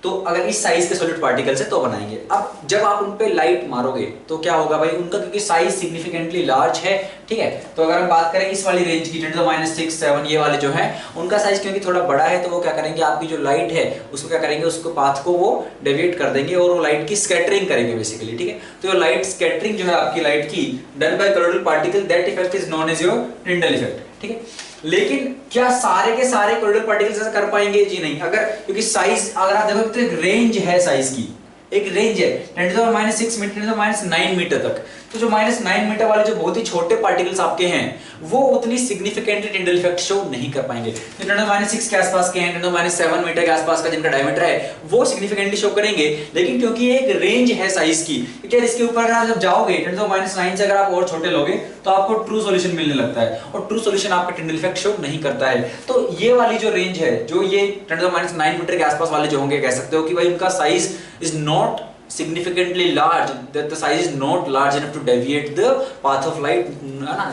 तो अगर इस साइज के सॉलिड पार्टिकल्स है तो बनाएंगे। अब जब आप उन पे लाइट मारोगे तो क्या होगा भाई, उनका क्योंकि साइज सिग्निफिकेंटली लार्ज है, ठीक है। तो अगर हम बात करें इस वाली रेंज की 10 to the -6, 7 ये वाले जो हैं उनका साइज क्योंकि थोड़ा बड़ा है, तो वो क्या करेंगे, आपकी जो लाइट है उसको क्या करेंगे, उसको पाथ को वो डेविएट कर देंगे और वो लाइट की स्कैटरिंग करेंगे बेसिकली, ठीक है। तो ये लाइट स्कैटरिंग जो है आपकी लाइट की done by colloidal particle, that effect is known as your Tyndall effect, ठीक है। लेकिन क्या सारे के सारे कोलोइडल पार्टिकल्स ऐसा कर पाएंगे, जी नहीं। अगर क्योंकि साइज अगर आप देखो तो एक रेंज है साइज की, एक रेंज है 10 to the -6 metre 10 to the -9 metre तक। तो जो -9 मीटर वाले जो बहुत ही छोटे पार्टिकल्स आपके हैं वो उतनी सिग्निफिकेंटली टिंडल इफेक्ट शो नहीं कर पाएंगे। तो 10 to the -6 के आसपास के हैं, 10 to the -7 मीटर के आसपास का जिनका डायमीटर है वो सिग्निफिकेंटली शो करेंगे। लेकिन क्योंकि एक रेंज है साइज की, क्योंकि इसके ऊपर अगर आप जब जाओगे 10 to the -9 से अगर आप और छोटे लोगे तो आपको ट्रू सॉल्यूशन मिलने लगता है, और ट्रू सॉल्यूशन आपका टिंडल इफेक्ट शो नहीं करता है। तो ये वाली जो रेंज है, जो ये 10 to the -9 मीटर के आसपास वाले जो होंगे, कह सकते हो कि भाई उनका size is not significantly large, that the size is not large enough to deviate the path of light,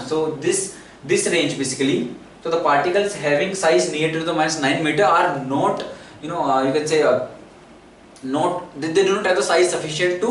so this range basically, so the particles having size near to the -9 meter are not, you can say they do not have the size sufficient to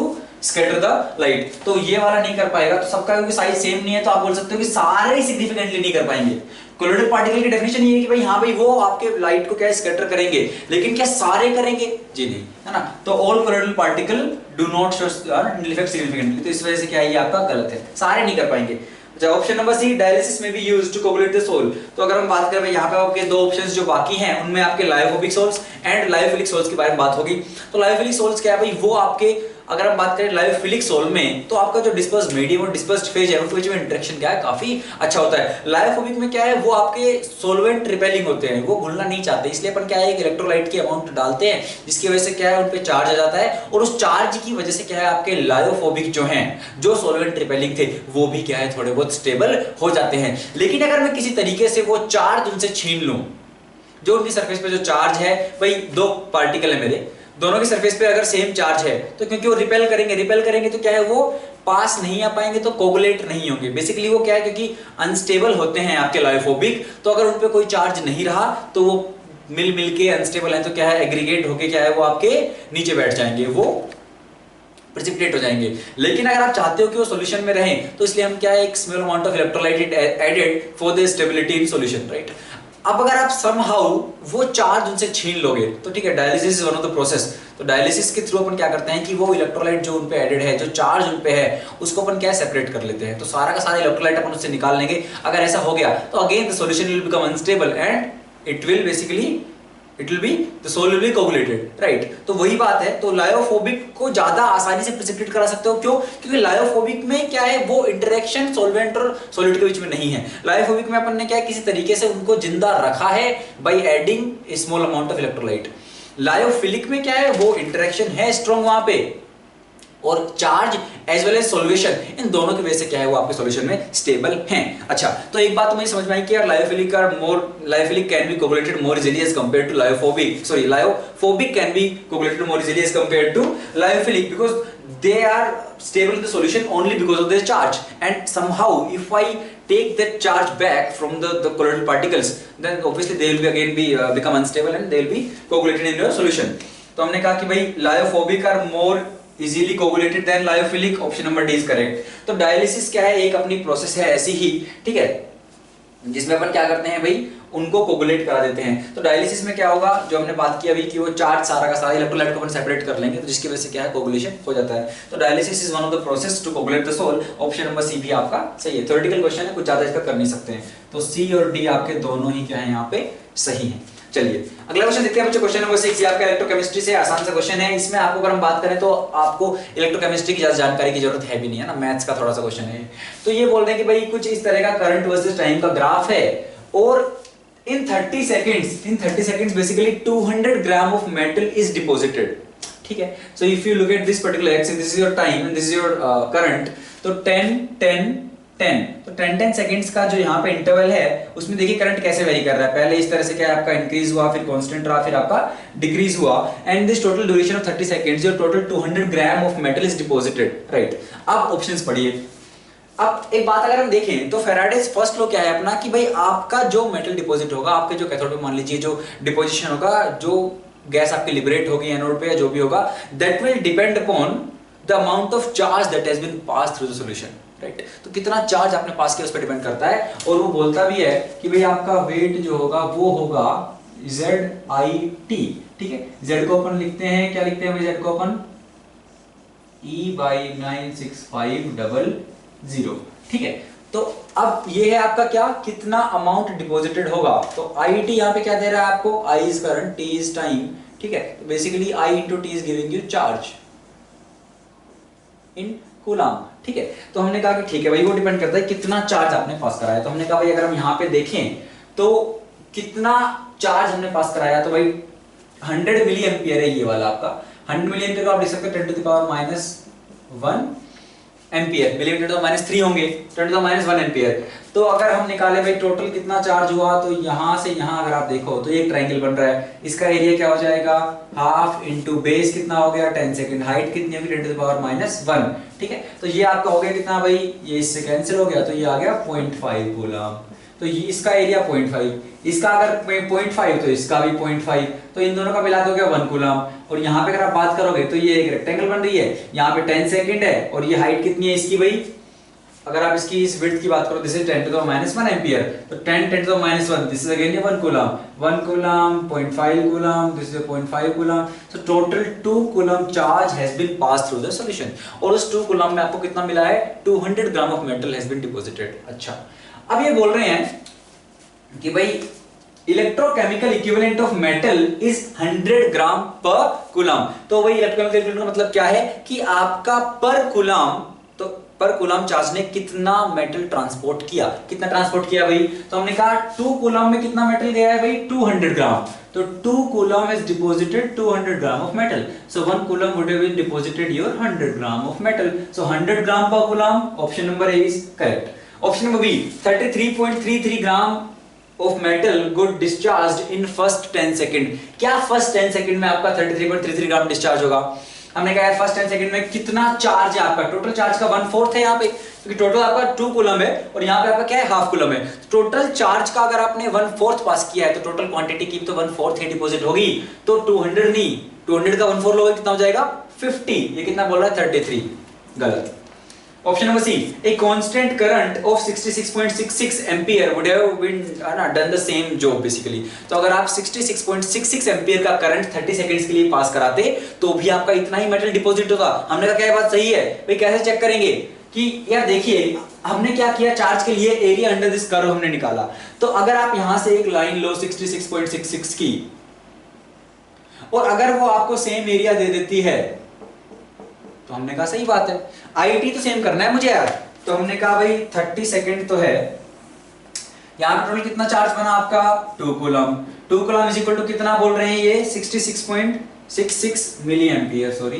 scatter the light। तो ये वाला नहीं कर पाएगा। तो सबका क्योंकि साइज सेम नहीं है तो आप बोल सकते हो कि सारे सिग्निफिकेंटली नहीं कर पाएंगे। कोलोइडल पार्टिकल की डेफिनेशन ये है कि भाई हाँ भाई वो आपके लाइट को क्या स्कैटर करेंगे, लेकिन क्या सारे करेंगे, जी नहीं, है ना। तो all colloidal particle do not show Tyndall effect significantly, तो इस वजह से क्या है, ये आपका गलत है, सारे नहीं कर पाएंगे। अच्छा, ऑप्शन नंबर सी, डायलिसिस में be used to coagulate the sol. तो अगर हम बात करें यहाँ पे आपके दो ऑप्शंस जो बाकी हैं उनमें आपके lyophobic sols and lyophilic sols के बारे में बात होगी। तो लायोफिलिक सोल्स क्या है भाई, वो आपके अगर हम बात करें लायोफिलिक सोल में तो आपका जो डिस्पर्स्ड मीडियम और डिस्पर्स्ड फेज है उनके बीच में इंटरेक्शन क्या है, काफी अच्छा होता है। लायोफोबिक में क्या है, वो आपके सोलवेंट रिपेलिंग होते हैं, वो घुलना नहीं चाहते, इसलिए अपन क्या है एक इलेक्ट्रोलाइट की अमाउंट डालते हैं जिसकी वजह से क्या है उन पे चार्ज आ जाता है, और उस चार्ज की वजह से क्या है आपके लायोफोबिक जो हैं, जो सोलवेंट रिपेलिंग थे, वो भी क्या है थोड़े बहुत स्टेबल हो जाते हैं। लेकिन अगर मैं किसी तरीके से वो चार्ज उनसे छीन लूं, जो उनकी सरफेस पे जो चार्ज है, भाई दो पार्टिकल है मेरे, दोनों की सरफेस पे अगर सेम चार्ज है तो क्योंकि वो रिपेल करेंगे तो क्या है वो पास नहीं आ पाएंगे, तो कोगुलेट नहीं होंगे। बेसिकली वो क्या है, क्योंकि अनस्टेबल होते हैं आपके लायोफोबिक, तो अगर उन पे कोई चार्ज नहीं रहा तो वो मिल के अनस्टेबल है, तो क्या है एग्रीगेट होके क्या है वो आपके नीचे बैठ जाएंगे, वो प्रेसिपिटेट हो जाएंगे। लेकिन अगर आप चाहते हो कि वो सॉल्यूशन में रहें तो इसलिए हम क्या है एक small amount of electrolyte added for the stability in solution, right. अब अगर आप समहाउ वो चार्ज उनसे छीन लोगे तो ठीक है, dialysis is one of the process. तो डायलिसिस के थ्रू अपन क्या करते हैं कि वो इलेक्ट्रोलाइट जो उन पे एडेड है, जो चार्ज उन पे है, उसको अपन क्या सेपरेट कर लेते हैं। तो सारा का सारा इलेक्ट्रोलाइट अपन उससे निकाल लेंगे। अगर ऐसा हो गया तो again the solution will become unstable and it will be the sol will be coagulated, right. तो वही बात है। तो लायोफोबिक को ज्यादा आसानी से प्रेसिपिटेट करा सकते हो, क्यों? क्योंकि लायोफोबिक में क्या है वो इंटरेक्शन सॉल्वेंट और सॉलिड के बीच में नहीं है। लायोफोबिक में अपन ने क्या है किसी तरीके से उनको जिंदा रखा है by adding A small amount of electrolyte. Lyophilic में क्या है वो इंटरेक्शन है स्ट्रॉन्ग वहां पे, और charge as well as solvation, इन दोनों की वजह से क्या है वो आपके सॉल्यूशन में स्टेबल हैं। अच्छा, तो एक बात तो मुझे समझ में आई कि यार lyophilic can be coagulated more easily as compared to lyophobic can be coagulated more easily as compared to lyophilic because they are stable in the solution only because of their charge, and somehow if I take that charge back from the colloidal particles, then obviously they will be again become unstable and they will be coagulated in your solution. तो हमने कहा कि भाई lyophobic are more easily coagulated than lyophilic, option number D is correct. तो डायलिसिस क्या है, एक अपनी प्रोसेस है ऐसी ही, ठीक है, जिसमें अपन क्या करते हैं भाई उनको कोगुलेट करा देते हैं। तो डायलिसिस में क्या होगा, जो हमने बात की अभी कि वो चार्ज सारा का सारा इलेक्ट्रोलाइट को अपन सेपरेट कर लेंगे, तो जिसकी वजह से क्या है कोगुलेशन हो जाता है। तो dialysis is one of the process to coagulate the sol. Option number C भी आपका सही है। थ्योरेटिकल क्वेश्चन है, कुछ ज्यादा इसका कर नहीं सकते हैं। तो सी और डी आपके दोनों ही क्या है यहाँ पे सही है। चलिए अगला क्वेश्चन देखते हैं बच्चों। क्वेश्चन नंबर 6 ये आपका इलेक्ट्रोकेमिस्ट्री से आसान सा क्वेश्चन है। इसमें आपको अगर हम बात करें तो आपको इलेक्ट्रोकेमिस्ट्री की ज्यादा जानकारी की जरूरत है भी नहीं है ना, मैथ्स का थोड़ा सा क्वेश्चन है। तो ये बोल रहे हैं कि भाई कुछ इस तरह का करंट वर्सेस टाइम का ग्राफ है और इन 30 seconds basically 200 gram of metal is deposited. ठीक है, so if you look at this particular axis, this is your time and this is your current, तो 10 तो 10 सेकंड्स का जो यहाँ पे इंटरवल है उसमें देखिए करंट कैसे वेरी कर रहा है। पहले इस तरह से क्या है आपका इंक्रीज हुआ, फिर कांस्टेंट रहा, फिर आपका डिक्रीज हुआ and this total duration of 30 seconds your total 200 gram of metal is deposited, right. अब ऑप्शंस पढ़िए। अब एक बात अगर हम देखें तो फेराडेज फर्स्ट लॉ क्या है अपना कि भाई आपका जो मेटल डिपॉजिट होगा आपके जो कैथोड पे मान लीजिए जो डिपोजिशन होगा, जो गैस आपकी लिबरेट होगी एनोड पे या जो भी होगा, that will depend upon the amount of charge that has been passed through the solution, right. तो कितना चार्ज आपने पास किया उस पर डिपेंड करता है। और वो बोलता भी है कि भाई आपका वेट जो होगा वो होगा ZIT, ठीक है। Z को अपन लिखते हैं, क्या लिखते हैं भाई, Z को अपन E/96500, ठीक है। तो अब ये है आपका क्या, कितना अमाउंट डिपॉजिटेड होगा। तो IT यहाँ पे क्या दे रहा है आपको, I is current, T is time, ठीक है। तो basically I into T is giving you charge in coulomb, ठीक है। तो हमने कहा कि ठीक है भाई वो डिपेंड करता है कितना चार्ज आपने पास कराया। तो हमने कहा भाई अगर हम यहाँ पे देखें तो कितना चार्ज हमने पास कराया, तो भाई 100 मिली एम्पियर है ये वाला आपका। 100 मिली एम्पियर को आप लिख सकते हैं 10 to the power -1 ampere, millimetre तो -3 होंगे, 10 टू द -1 एम्पियर। तो अगर हम निकाले भाई टोटल कितना चार्ज हुआ, तो यहां से यहां अगर आप देखो तो एक ट्रायंगल बन रहा है, इसका एरिया क्या हो जाएगा, हाफ इंटू बेस कितना हो गया 10 सेकंड, हाइट कितनी होगी 10 टू द पावर -1, ठीक है। तो ये आपका हो गया कितना भाई, ये इससे कैंसिल हो गया, तो ये आ गया 0.5 कूलम। तो ये इसका एरिया 0.5, इसका अगर 0.5 तो इसका भी 0.5, तो इन दोनों का मिला तो हो गया 1 कूलम। और यहाँ पे अगर आप बात करोगे तो ये एक रेक्टेंगल बन रही है, यहाँ पे 10 सेकंड है और ये हाइट कितनी है इसकी भाई, अगर आप इसकी इस विड्थ की बात करो, this is 10 to the -1 ampere, तो 10 to the -1, this is again 1 coulomb, 1 coulomb 0.5 coulomb, this is 0.5 coulomb. So total 2 coulomb charge has been passed through the solution. और उस 2 कूलम में आपको कितना मिला है, 200 gram of metal has been deposited. अच्छा, अब ये बोल रहे हैं कि भाई electrochemical equivalent of metal is 100 gram per coulomb. तो वही इलेक्ट्रोकेमिकल इक्विवेलेंट का मतलब क्या है कि आपका पर कूलम, तो पर कूलम चार्ज ने कितना मेटल ट्रांसपोर्ट किया, कितना ट्रांसपोर्ट किया भाई। तो हमने कहा 2 कूलम में कितना मेटल गया है भाई, 200 ग्राम। तो 2 coulomb has deposited 200 gram of metal, so 1 coulomb would have been deposited your 100 gram of metal. So 100 gram per coulomb, option number A is correct. Option number B, 33.33 gram of metal got discharged in first 10 second. क्या फर्स्ट 10 सेकंड में आपका 33.33 ग्राम डिस्चार्ज होगा। हमने कहा फर्स्ट 10 सेकंड में कितना चार्ज है आपका, टोटल चार्ज का 1/4 है यहाँ पे, क्योंकि टोटल आपका 2 कूलम है और यहाँ पे आपका क्या है, हाफ कूलम है। टोटल चार्ज का अगर आपने 1/4 पास किया है तो टोटल क्वांटिटी की तो 1/4 ही डिपॉजिट होगी। तो 200 नहीं, 200 का 1/4 लोगे कितना हो जाएगा 50। ये कितना बोल रहा है 33, गलत। Option number C, a constant current of 66.66 ampere would have been done the same job basically. तो अगर आप 66.66 एम्पियर का करंट 30 सेकंड्स के लिए पास कराते तो भी आपका इतना ही मेटल डिपॉजिट होता। हमने कहा क्या बात सही है भाई, कैसे चेक करेंगे कि यार देखिए हमने क्या किया, चार्ज के लिए एरिया अंडर दिस कर्व हमने निकाला। तो अगर आप यहां से एक लाइन लो 66.66 की और अगर वो आपको सेम एरिया दे देती है तो हमने कहा सही बात है, आईटी तो सेम करना है मुझे यार। तो हमने कहा भाई 30 सेकंड तो है, यहां पर टोटल कितना चार्ज बना आपका 2 coulomb. 2 coulomb is equal to कितना बोल रहे हैं ये 66.66 मिली एम्पियर, सॉरी।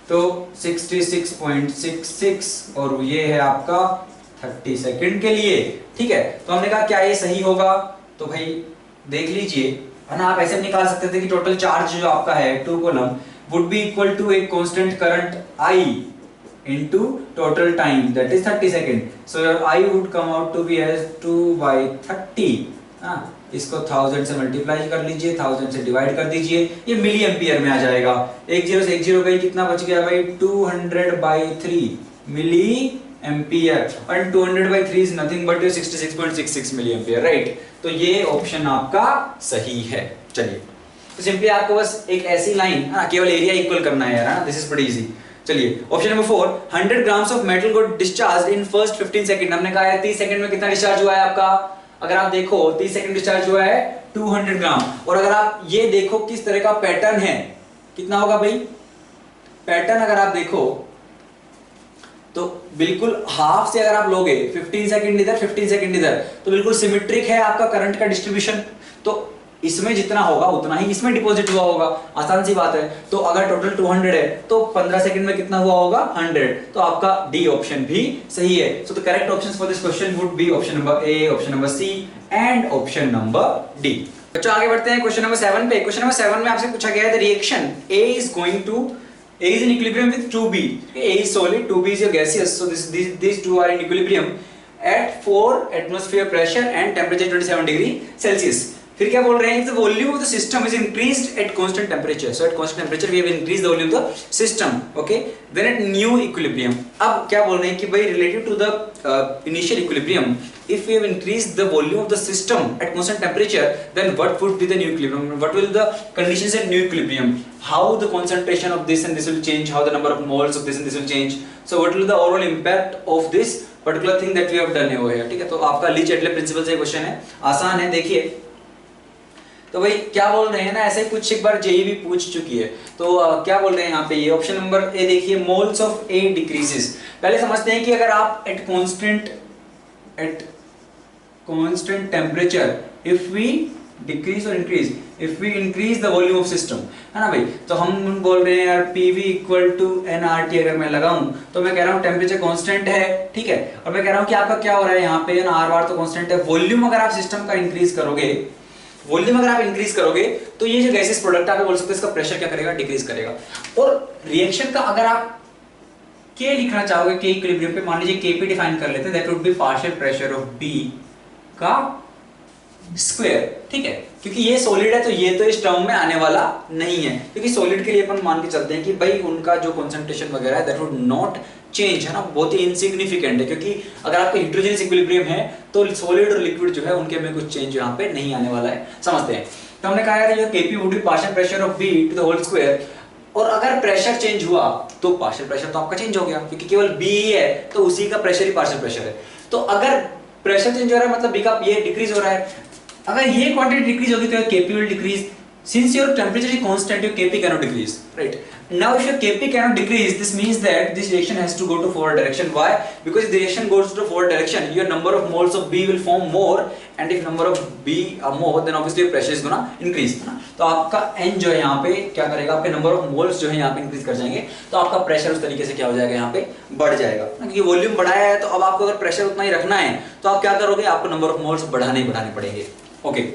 तो 66.66 और ये है आपका 30 सेकंड के लिए, ठीक है। तो हमने कहा क्या ये सही होगा, तो भाई देख लीजिए, है ना। आप ऐसे निकाल सकते थे कि टोटल चार्ज जो आपका है 2 coulomb would be equal to a constant current I into total time, that is 30 second. So your I would come out to be as 2/30। इसको 1000 से मल्टीप्लाई कर लीजिए, 1000 से डिवाइड कर दीजिए, ये मिली एम्पियर में आ जाएगा। एक जीरो से एक जीरो गई, कितना बच गया भाई 200/3 मिली एम्पियर। और 200/3 is nothing but 66.66 milliampere, right. तो ये ऑप्शन आपका सही है। चलिए, तो सिंपली आपको बस एक ऐसी लाइन, केवल एरिया इक्वल करना है यार, दिस इज प्रीटी इजी। चलिए, option number 4, 100 grams of metal got discharged in first 15 second. हमने कहा है 30 सेकंड में कितना डिस्चार्ज हुआ है आपका, अगर आप देखो 30 सेकंड डिस्चार्ज हुआ है 200 ग्राम। और अगर आप ये देखो किस तरह का पैटर्न है, कितना होगा भाई पैटर्न, अगर आप देखो तो बिल्कुल हाफ से अगर आप लोगे 15 सेकंड इधर 15 सेकंड इधर, तो बिल्कुल सिमेट्रिक है आपका करंट का डिस्ट्रीब्यूशन। तो इसमें जितना होगा उतना ही इसमें डिपॉजिट हुआ होगा, आसान सी बात है। तो अगर टोटल 200 है तो 15 सेकंड में कितना हुआ होगा 100, तो आपका डी ऑप्शन भी सही है। So the correct options for this question would be option number A, option number C and option number D. बच्चों आगे बढ़ते हैं क्वेश्चन नंबर 7 पे। क्वेश्चन नंबर 7 में आपसे पूछा गया है the reaction A is in equilibrium with 2B. A is solid, 2B is your gaseous. So these two are in equilibrium at 4 atmosphere pressure and temperature 27 degree Celsius. फिर क्या बोल रहे हैं, the volume of the system is increased at constant temperature. So at constant temperature we have increased the volume of the system. Okay. Then at new equilibrium. अब क्या बोल रहे हैं कि भाई relative to the initial equilibrium, if we have increased the volume of the system at constant temperature, then what would be the new equilibrium? What will the conditions at new equilibrium? How the concentration of this and this will change? How the number of moles of this and this will change? So what will the overall impact of this particular thing that we have done over here? ठीक है, तो आपका ली चैटले प्रिंसिपल से क्वेश्चन है, आसान है। देखिए तो भाई क्या बोल रहे हैं ना, ऐसे कुछ एक बार जेई भी पूछ चुकी है। तो क्या बोल रहे हैं यहाँ पे, ये ऑप्शन नंबर ए देखिए, मोल्स ऑफ ए डिक्रीजेस। पहले समझते हैं कि अगर आप at constant temperature if we decrease और increase, if we increase the volume of system, है ना भाई, तो हम बोल रहे हैं यार पीवी इक्वल टू एनआरटी अगर मैं लगाऊं तो मैं कह रहा हूं टेम्परेचर कांस्टेंट है, ठीक है, और मैं कह रहा हूं कि आपका क्या हो रहा है यहाँ पे ना, आर बार तो कांस्टेंट है। वॉल्यूम अगर आप सिस्टम का इंक्रीज करोगे, वॉल्यूम अगर आप इंक्रीज करोगे तो ये जो गैसेस प्रोडक्ट आप बोल सकते हैं इसका प्रेशर क्या करेगा, डिक्रीज करेगा। और रिएक्शन का अगर आप के लिखना चाहोगे के इक्विलिब्रियम पे, मान लीजिए केपी डिफाइन कर लेते हैं, that would be partial pressure of B का स्क्वायर, ठीक है, क्योंकि ये सॉलिड है तो ये तो इस टर्म में आने वाला नहीं है, क्योंकि सॉलिड के लिए अपन मान के चलते हैं कि भाई उनका जो कंसंट्रेशन वगैरह है दैट वुड नॉट चेंज, है ना, बहुत ही इनसिग्निफिकेंट है, क्योंकि अगर आपका हाइड्रोजन इक्विलिब्रियम है तो सॉलिड और लिक्विड जो है उनके में कुछ चेंज यहाँ पे नहीं आने वाला है, समझते हैं। तो हमने कहा यार ये K P would be partial pressure of B to the whole square, और अगर प्रेशर चेंज हुआ तो पार्शियल प्रेशर तो आपका चेंज हो गया, क्योंकि केवल बी ही है तो उसी का प्रेशर ही पार्शियल प्रेशर है। तो अगर प्रेशर चेंज हो रहा है मतलब बी का ये डिक्रीज हो रहा है, अगर ये क्वांटिटी डिक्रीज होगी तो KP will decrease. Since your temperature is constant, your Kp cannot decrease, right? Now, if your Kp cannot decrease, this means that this reaction has to go to forward direction. Why? Because if the reaction goes to forward direction, your number of moles of B will form more, and if number of B are more, then obviously your pressure is gonna increase, है ना? तो आपका N जो है यहाँ पे क्या करेगा, आपके number of moles जो है यहाँ पे increase कर जाएंगे, तो आपका pressure उस तरीके से क्या हो जाएगा, यहाँ पे बढ़ जाएगा, क्योंकि वॉल्यूम बढ़ाया है, तो अब आपको अगर pressure उतना ही रखना है, तो आप क्या करोगे, आपको number of moles बढ़ाने पड़ेंगे, ओके।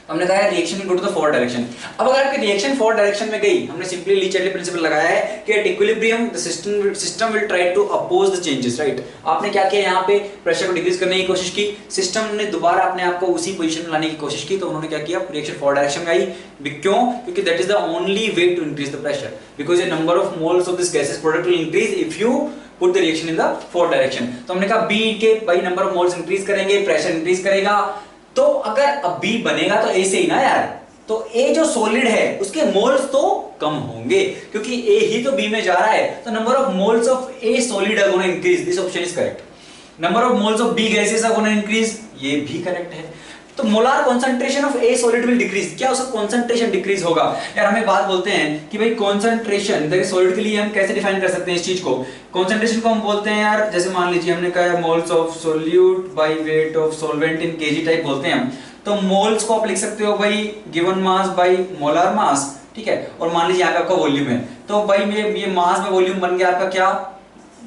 हमने कहा है reaction will go to the forward direction. अब अगर आपकी रिएक्शन फॉरवर्ड डायरेक्शन में गई, हमने सिंपली ली चैटले प्रिंसिपल लगाया है कि at equilibrium the system will try to oppose the changes, right. आपने क्या किया, यहाँ पे प्रेशर को डिक्रीज करने की कोशिश की, सिस्टम ने दोबारा अपने आप को उसी पोजीशन में लाने की कोशिश की, तो उन्होंने क्या किया, रिएक्शन फॉरवर्ड डायरेक्शन में आई। क्यों? क्योंकि that is the only way to increase the pressure, because the number of moles of this gases product will increase if you put the reaction in the forward direction. तो हमने कहा बी के भाई नंबर ऑफ मोल्स इंक्रीज करेंगे, प्रेशर इंक्रीज करेगा, तो अगर अब B बनेगा तो A से ही ना यार, तो A जो सॉलिड है उसके मोल्स तो कम होंगे, क्योंकि A ही तो B में जा रहा है, तो number of moles of A solid are gonna increase, this option is correct. Number of moles of B gases are gonna increase, ये भी करेक्ट है। तो molar concentration of A solid will decrease, क्या उसका कंसंट्रेशन डिक्रीज होगा। यार हमें बात बोलते हैं कि भाई कंसंट्रेशन देखिए सॉलिड के लिए हम कैसे डिफाइन कर सकते हैं इस चीज को, कंसंट्रेशन को हम बोलते हैं यार, जैसे मान लीजिए हमने कहा moles of solute by weight of solvent in KG type बोलते हैं हम, तो मोल्स को आप लिख सकते हो भाई given mass by molar mass, ठीक है, और मान लीजिए यहाँ पे आपका वॉल्यूम है, तो भाई ये मास में वॉल्यूम बन गया आपका क्या,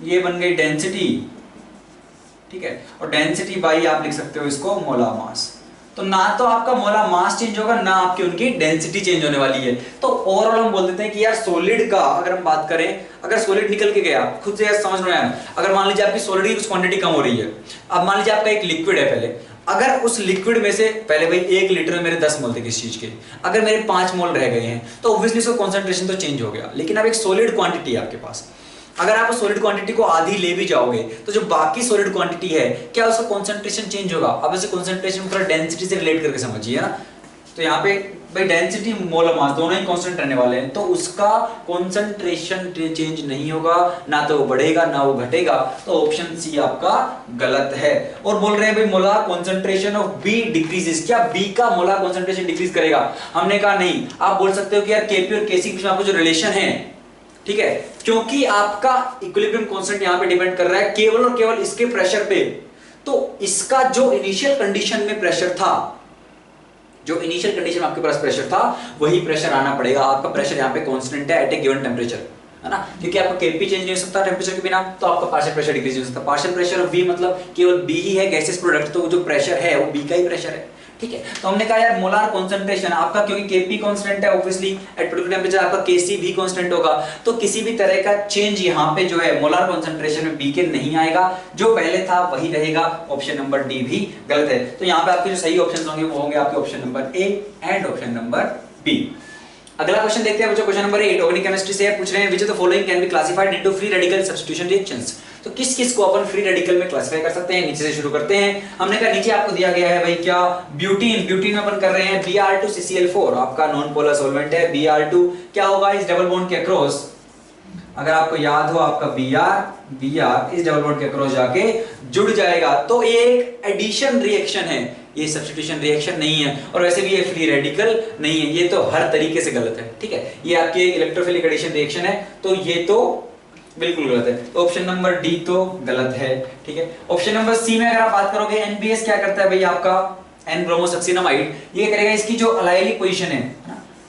ये बन गई डेंसिटी, ठीक है, और डेंसिटी बाई आप लिख सकते हो इसको मोलार मास। तो ना तो आपका मोलार मास चेंज होगा, ना आपकी उनकी डेंसिटी चेंज होने वाली है। तो ओवरऑल हम बोल देते हैं कि यार सॉलिड का अगर हम बात करें, अगर सॉलिड निकल के गया, खुद से यार समझ में आया, अगर मान लीजिए आपकी सॉलिड की कुछ क्वांटिटी कम हो रही है, अब मान लीजिए आपका एक लिक्विड है, पहले अगर उस लिक्विड में से पहले भाई 1 लीटर में मेरे 10 मोल थे किस चीज के, अगर मेरे 5 मोल रह गए हैं तो ऑब्वियसली उसका कंसंट्रेशन तो चेंज हो गया। लेकिन अब एक सॉलिड क्वांटिटी है आपके पास, अगर आप सॉलिड क्वांटिटी को आधी ले भी जाओगे तो जो बाकी सॉलिड क्वांटिटी है क्या उसका कंसंट्रेशन चेंज होगा। अब इसे कंसंट्रेशन पूरा डेंसिटी से रिलेट करके समझिए ना, तो यहाँ पे भाई डेंसिटी मोलर मास दोनों ही कांस्टेंट रहने वाले हैं, तो उसका कंसंट्रेशन चेंज नहीं होगा, ना तो वो बढ़ेगा ना वो घटेगा, तो ऑप्शन सी आपका गलत है। और बोल रहे हैं भाई molar concentration of B decreases, क्या बी का मोलर कंसंट्रेशन डिक्रीज करेगा? हमने कहा नहीं। आप बोल सकते हो कि यार केपी और केसी के बीच में आपको जो रिलेशन है, ठीक है, क्योंकि आपका इक्विलिब्रियम कांस्टेंट यहां पे डिपेंड कर रहा है केवल और केवल इसके प्रेशर पे, तो इसका जो इनिशियल कंडीशन में प्रेशर था, जो इनिशियल कंडीशन में आपके पास प्रेशर था, वही प्रेशर आना पड़ेगा। आपका प्रेशर यहाँ पे कांस्टेंट है एट ए गिवन टेंपरेचर, है ना, क्योंकि आपका केपी चेंज नहीं हो सकता टेंपरेचर के बिना, तो आपका पार्शियल प्रेशर डिक्रीज हो सकता है। पार्शियल प्रेशर ऑफ बी मतलब केवल बी ही है गैसेस प्रोडक्ट, तो जो प्रेशर है वो बी का ही प्रेशर है, ठीक है। तो हमने कहा यार मोलार कंसंट्रेशन आपका, क्योंकि केपी कांस्टेंट है ऑब्वियसली एट पर्टिकुलर टेंपरेचर, आपका केसी भी कांस्टेंट होगा, तो किसी भी तरह का चेंज यहाँ पे जो है मोलार कंसंट्रेशन में बी के नहीं आएगा, जो पहले था वही रहेगा। ऑप्शन नंबर डी भी गलत है। तो यहाँ पे आपके जो सही ऑप्शन होंगे वो होंगे आपके option number A and option number B. अगला क्वेश्चन देखते हैं बच्चों, क्वेश्चन नंबर 8 ऑर्गेनिक केमिस्ट्री से पूछ रहे हैं which of the following can be classified into free radical substitution reactions. तो किस किस को अपन फ्री रेडिकल में क्लासिफाई कर सकते हैं? नीचे से शुरू करते हैं। हमने कहा नीचे आपको दिया गया है भाई क्या, ब्यूटीन। ब्यूटीन में अपन कर रहे हैं Br2CCl4, आपका नॉन पोलर सॉल्वेंट है। Br2 क्या होगा इस डबल बॉन्ड के अक्रॉस, अगर आपको याद हो आपका Br इस डबल बॉन्ड के अक्रॉस जाके जुड़ जाएगा, तो ये एक एडिशन रिएक्शन है, ये सब्स्टिट्यूशन रिएक्शन नहीं है, और वैसे भी ये फ्री रेडिकल नहीं है, ये तो हर तरीके से गलत है, ठीक है। ये आपकी एक इलेक्ट्रोफिलिक एडिशन रिएक्शन है, तो ये तो बिल्कुल गलत है। तो ऑप्शन नंबर डी तो गलत है, ठीक है। ऑप्शन नंबर सी में अगर आप बात करोगे, NBS क्या करता है भाई आपका, एन ब्रोमोसक्सिनामाइड, ये करेगा इसकी जो अलाइलिक पोजीशन है,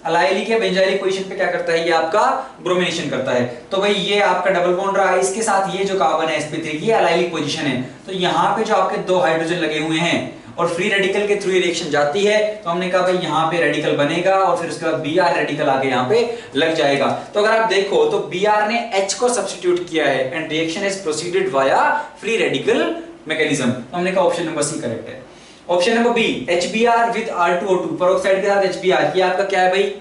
अलाइलिक या बेंजाइलिक पोजीशन पे क्या करता है, ये आपका ब्रोमिनेशन करता है। तो भाई ये आपका डबल बॉन्ड रहा, इसके साथ ये जो कार्बन है sp3, ये अलाइलिक पोजीशन है, तो यहाँ पे जो आपके दो हाइड्रोजन लगे हुए हैं और फ्री रेडिकल के थ्रू रिएक्शन जाती है, तो हमने कहा भाई यहाँ पे रेडिकल बनेगा और फिर उसके बाद Br रेडिकल आके यहाँ पे लग जाएगा। तो अगर आप देखो तो Br ने H को सब्स्टिट्यूट किया है and reaction is proceeded via free radical mechanism, तो हमने कहा ऑप्शन नंबर सी करेक्ट है। Option number B, HBr with R2O2, peroxide के साथ HBr, ये आपका क्या है भाई,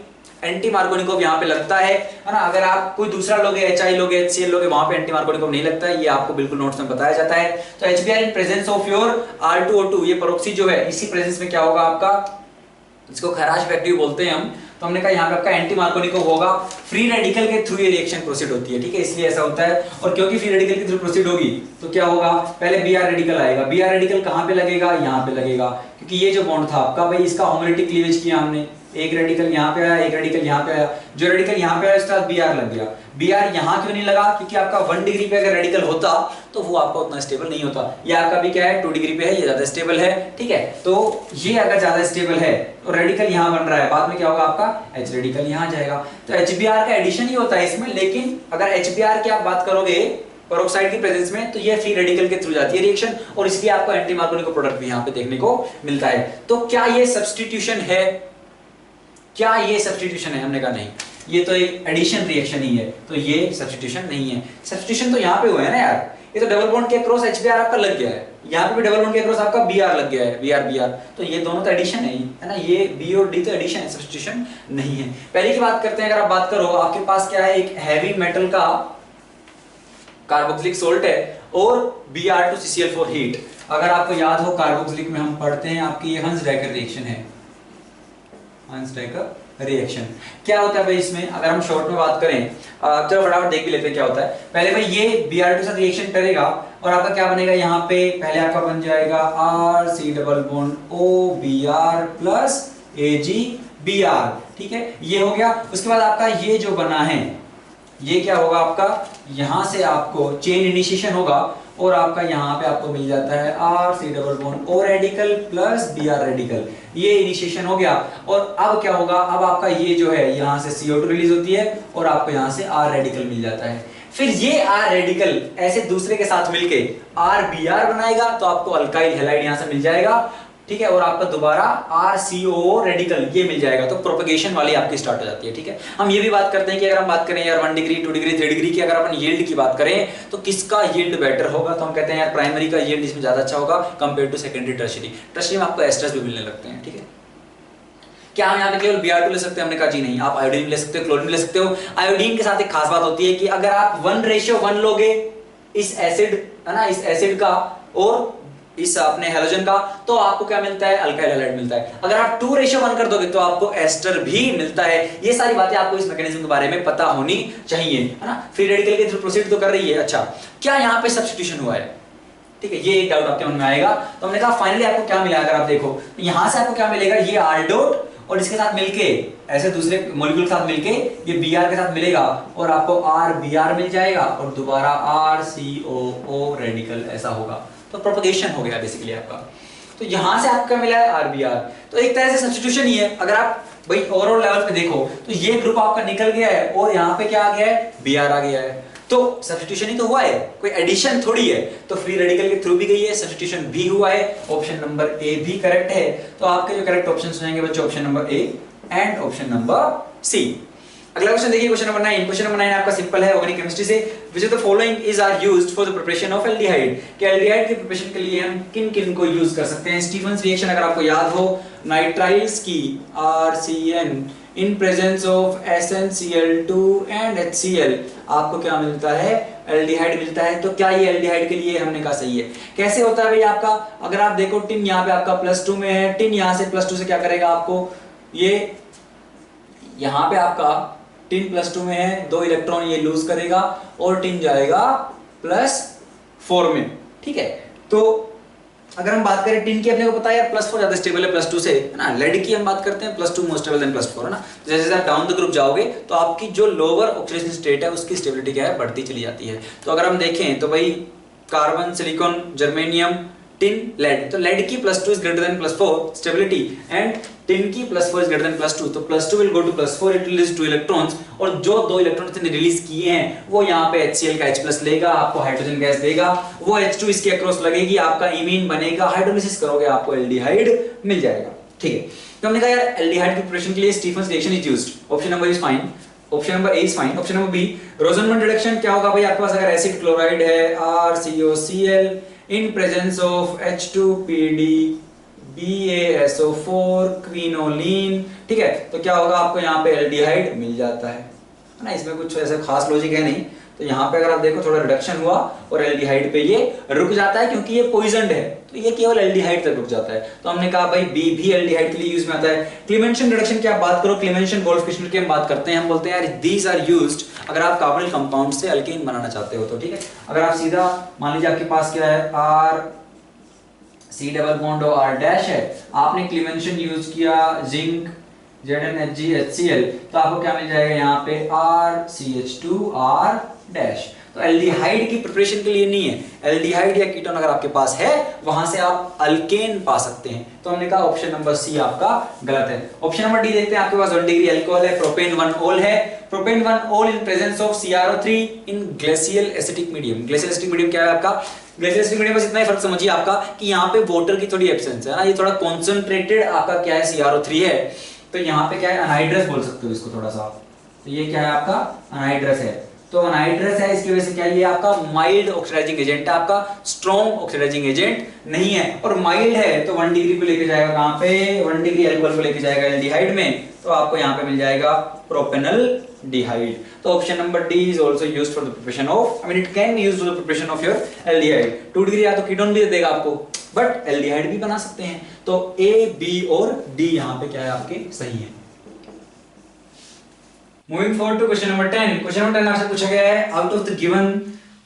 एंटी मार्कोनिकोव यहाँ पे लगता है ना। अगर आप कोई दूसरा लोगे, HI लोगे, HCl लोगे, वहां पे एंटी मार्कोनिकोव नहीं लगता है, ये आपको बिल्कुल नोट्स में बताया जाता है। तो HBr in presence of your R2O2, ये पेरोक्सी जो है इसी प्रेजेंस में क्या होगा आपका, इसको खराश इफेक्टिव बोलते हैं हम। तो हमने कहा यहाँ पे आपका एंटी मार्कोनिकोव होगा, फ्री रेडिकल के थ्रू ये रिएक्शन प्रोसीड होती है, ठीक है, इसलिए ऐसा होता है। और क्योंकि फ्री रेडिकल के थ्रू प्रोसीड होगी तो क्या होगा, पहले Br रेडिकल आएगा, Br रेडिकल कहाँ पे लगेगा, यहाँ पे लगेगा, क्योंकि ये जो बॉन्ड था आपका भाई इसका होमोलिटिक क्लीवेज किया हमने, एक रेडिकल यहाँ पे आया, एक रेडिकल यहाँ पे आया, जो रेडिकल यहाँ पे आया उसके बाद Br लग गया। Br यहाँ क्यों नहीं लगा, क्योंकि आपका 1 डिग्री पे अगर रेडिकल होता तो वो आपका उतना स्टेबल नहीं होता, ये आपका भी क्या है 2 डिग्री पे है, ये ज्यादा स्टेबल है, ठीक है। तो ये अगर ज्यादा स्टेबल है तो रेडिकल यहाँ बन रहा है, बाद में क्या होगा आपका H रेडिकल यहाँ जाएगा, तो HBr का एडिशन ही होता है इसमें। लेकिन अगर HBr की आप बात करोगे पेरोक्साइड की प्रेजेंस में, तो ये फ्री रेडिकल के थ्रू जाती है रिएक्शन, और इसलिए आपको एंटी मार्कोनिकोव प्रोडक्ट भी यहाँ पे देखने को मिलता है। तो क्या ये सब्स्टिट्यूशन है, क्या ये सब्स्टिट्यूशन है? हमने कहा नहीं, ये तो एक एडिशन रिएक्शन ही है, तो ये सब्स्टिट्यूशन नहीं है। सब्स्टिट्यूशन तो यहाँ पे हुआ है ना यार, ये तो डबल बॉन्ड के अक्रॉस HBr आपका लग गया है, यहाँ पे भी डबल बॉन्ड के अक्रॉस आपका Br लग गया है, Br, तो ये दोनों तो एडिशन है ना, ये B और D तो एडिशन है, सब्स्टिट्यूशन नहीं है। पहले की बात करते हैं, अगर आप बात करो आपके पास क्या है, एक हैवी मेटल का कार्बोक्सिलिक सोल्ट है और Br2CCl4 हीट। अगर आपको याद हो कार्बोक्सिलिक में हम पढ़ते हैं आपकी ये हंस-डाइकर रिएक्शन है, हंस-डाइकर रिएक्शन क्या होता है भाई इसमें, अगर हम शॉर्ट में बात करें, चलो फटाफट देख भी लेते हैं क्या होता है। पहले भाई ये Br2 के साथ रिएक्शन करेगा और आपका क्या बनेगा, यहाँ पे पहले आपका बन जाएगा RC double bond OBr plus AgBr, ठीक है, ये हो गया। उसके बाद आपका ये जो बना है ये क्या होगा आपका, यहां से आपको चेन इनिशिएशन होगा और आपका यहाँ पे आपको मिल जाता है RC double bond O radical plus Br radical, ये इनिशिएशन हो गया। और अब क्या होगा, अब आपका ये जो है यहाँ से CO2 रिलीज होती है और आपको यहाँ से R रेडिकल मिल जाता है। फिर ये R रेडिकल ऐसे दूसरे के साथ मिलके RBr बनाएगा, तो आपको अल्काइल हैलाइड यहाँ से मिल जाएगा, ठीक है, और आपका दोबारा RCOO रेडिकल ये मिल जाएगा, तो प्रोपगेशन वाली आपकी स्टार्ट हो जाती है, ठीक है। हम ये भी बात करते हैं कि अगर हम बात करें यार 1 डिग्री 2 डिग्री 3 डिग्री की अगर अपन यील्ड की बात करें तो किसका यील्ड बेटर होगा, तो हम कहते हैं यार प्राइमरी का यील्ड इसमें ज्यादा अच्छा होगा compare to secondary tertiary. Tertiary में आपको एस्टर्स भी मिलने लगते हैं, ठीक है। क्या हम यहाँ पे केवल Br2 ले सकते हैं, हमने कहा जी नहीं, आप आयोडीन ले सकते हो, क्लोरीन ले सकते हो। आयोडीन के साथ एक खास बात होती है कि अगर आप 1:1 लोगे इस एसिड है ना, इस एसिड का और इस अपने हेलोजन का, तो आपको क्या मिलता है, अल्काइल हैलाइड मिलता है। अगर आप 2:1 कर दोगे तो आपको एस्टर भी मिलता है। ये सारी बातें आपको इस मैकेनिज्म के बारे में पता होनी चाहिए, है ना। फ्री रेडिकल के थ्रू प्रोसीड तो कर रही है। अच्छा, क्या यहाँ पे सब्स्टिट्यूशन हुआ है, ठीक है, ये एक डाउट आपके मन में आएगा। तो हमने कहा फाइनली आपको क्या मिला, अगर आप देखो यहां से आपको क्या मिलेगा, ये आर डॉट और इसके साथ मिलके ऐसे दूसरे मॉलिक्यूल के साथ मिलके ये Br के साथ मिलेगा और आपको RBr मिल जाएगा और दोबारा RCOO रेडिकल ऐसा होगा। तो प्रोपगेशन हो गया बेसिकली आपका। तो यहां से आपका मिला है RBr, तो एक तरह से सब्स्टिट्यूशन ही है। अगर आप भाई ओवरऑल लेवल पे देखो तो ये ग्रुप आपका निकल गया है और यहाँ पे क्या आ गया है, Br आ गया है। तो सब्स्टिट्यूशन ही तो हुआ है, कोई एडिशन थोड़ी है। तो फ्री रेडिकल के थ्रू भी गई है, सब्स्टिट्यूशन भी हुआ है। ऑप्शन नंबर ए भी करेक्ट है। तो आपके जो करेक्ट ऑप्शंस होंगे बच्चों, option number A and option number C. अगला क्वेश्चन देखिए, क्वेश्चन नंबर 9। क्वेश्चन नंबर 9 आपका सिंपल है, ऑर्गेनिक केमिस्ट्री से। Which of the following is are used for the preparation of aldehyde. कि एल्डिहाइड के प्रिपरेशन के लिए हम किन किन को यूज कर सकते हैं। स्टीफन्स रिएक्शन अगर आपको याद हो, नाइट्राइल्स की RCN in presence of SnCl2 and HCl आपको क्या मिलता है, एल्डिहाइड मिलता है। तो क्या ये एल्डिहाइड के लिए, हमने कहा सही है। कैसे होता है भाई आपका, अगर आप देखो टिन यहाँ पे आपका +2 में है, टिन यहाँ से +2 से क्या करेगा आपको, ये यहाँ पे आपका टिन +2 में है, 2 इलेक्ट्रॉन ये लूज करेगा और टिन जाएगा +4 में, ठीक है। तो अगर हम बात करें टिन की, अपने को पता है यार +4 ज्यादा स्टेबल है +2 से, है ना। लेड की हम बात करते हैं +2 मोर स्टेबल देन +4, है ना। जैसे जैसे आप डाउन द ग्रुप जाओगे तो आपकी जो लोअर ऑक्सीडेशन स्टेट है उसकी स्टेबिलिटी क्या है, बढ़ती चली जाती है। तो अगर हम देखें तो भाई carbon, silicon, germanium, tin, lead, तो लेड की +2 is greater than +4 stability and tin की +4 इज ग्रेटर देन +2। तो +2 will go to +4, it will release 2 electrons और जो 2 इलेक्ट्रॉन्स इसने रिलीज किए हैं वो यहाँ पे HCl का H+ लेगा, आपको हाइड्रोजन गैस देगा, वो H2 इसके अक्रॉस लगेगी, आपका इमीन बनेगा, हाइड्रोलिसिस करोगे आपको एल्डिहाइड मिल जाएगा, ठीक है। तो हमने कहा यार एल्डिहाइड की प्रिपरेशन के लिए Stephen's reaction is used. Option number is fine, option number A is fine. Option number B, Rosenmund reduction क्या होगा भाई आपके पास, अगर एसिड क्लोराइड है RCOCl in presence of H2PD BaSO4 quinoline, ठीक है। तो क्या होगा, आपको यहाँ पे एल्डिहाइड मिल जाता है ना। इसमें कुछ ऐसा खास लॉजिक है नहीं। तो यहाँ पे अगर आप देखो थोड़ा रिडक्शन हुआ और एल्डिहाइड पे ये रुक जाता है क्योंकि ये पॉइजनड है, तो ये केवल एल्डिहाइड तक रुक जाता है। तो हमने कहा भाई बी भी एल्डिहाइड के लिए यूज में आता है। क्लीमेंशन रिडक्शन की आप बात करो, क्लीमेंशन वोल्फ-किशनर की हम बात करते हैं, हम बोलते हैं यार दीज आर यूज्ड अगर आप कार्बोनिल कंपाउंड से अल्केन बनाना चाहते हो तो, ठीक है। अगर आप सीधा मान लीजिए आपके पास क्या है R C डबल बॉन्ड और R डैश है, आपने क्लीमेंशन यूज किया जिंक ZnHgHCl, तो आपको क्या मिल जाएगा यहाँ पे RCH2R डैश। तो एल्डिहाइड की प्रिपरेशन के लिए नहीं है, एल्डिहाइड या कीटोन अगर आपके पास है वहां से आप अल्केन पा सकते हैं। तो हमने कहा ऑप्शन नंबर सी आपका गलत है। ऑप्शन नंबर डी देखते हैं, आपके पास 1 डिग्री अल्कोहल है, प्रोपेन 1 ओल है, प्रोपेन 1 ओल इन presence of CrO3 in glacial acetic medium. Glacial acetic medium क्या है आपका, ग्लेशियल एसिटिक मीडियम बस इतना ही फर्क समझिए आपका कि यहाँ पे वाटर की थोड़ी एब्सेंस है ना, ये थोड़ा कॉन्सेंट्रेटेड आपका क्या है CrO3 है। तो यहाँ पे क्या है, अनहाइड्रस बोल सकते हो इसको थोड़ा सा। तो ये क्या है आपका, अनहाइड्रस है। तो अनहाइड्रस है, इसकी वजह से क्या ये आपका माइल्ड ऑक्सीडाइजिंग एजेंट है, आपका स्ट्रॉन्ग ऑक्सीडाइजिंग एजेंट नहीं है। और माइल्ड है तो 1 डिग्री को लेके जाएगा कहां पे, 1 डिग्री अल्कोहल को लेके जाएगा एल्डिहाइड में, तो आपको यहाँ पे मिल जाएगा प्रोपेनल डिहाइड। तो option number D is also used for the preparation of, I mean it can be used for the preparation of your aldehyde. 2 degree या तो कीटोन भी देगा आपको, बट एल्डिहाइड भी बना सकते हैं। तो ए, बी और डी यहाँ पे क्या है आपके सही है। Moving forward to question number 10. Question number 10 आपसे पूछा गया है out of the given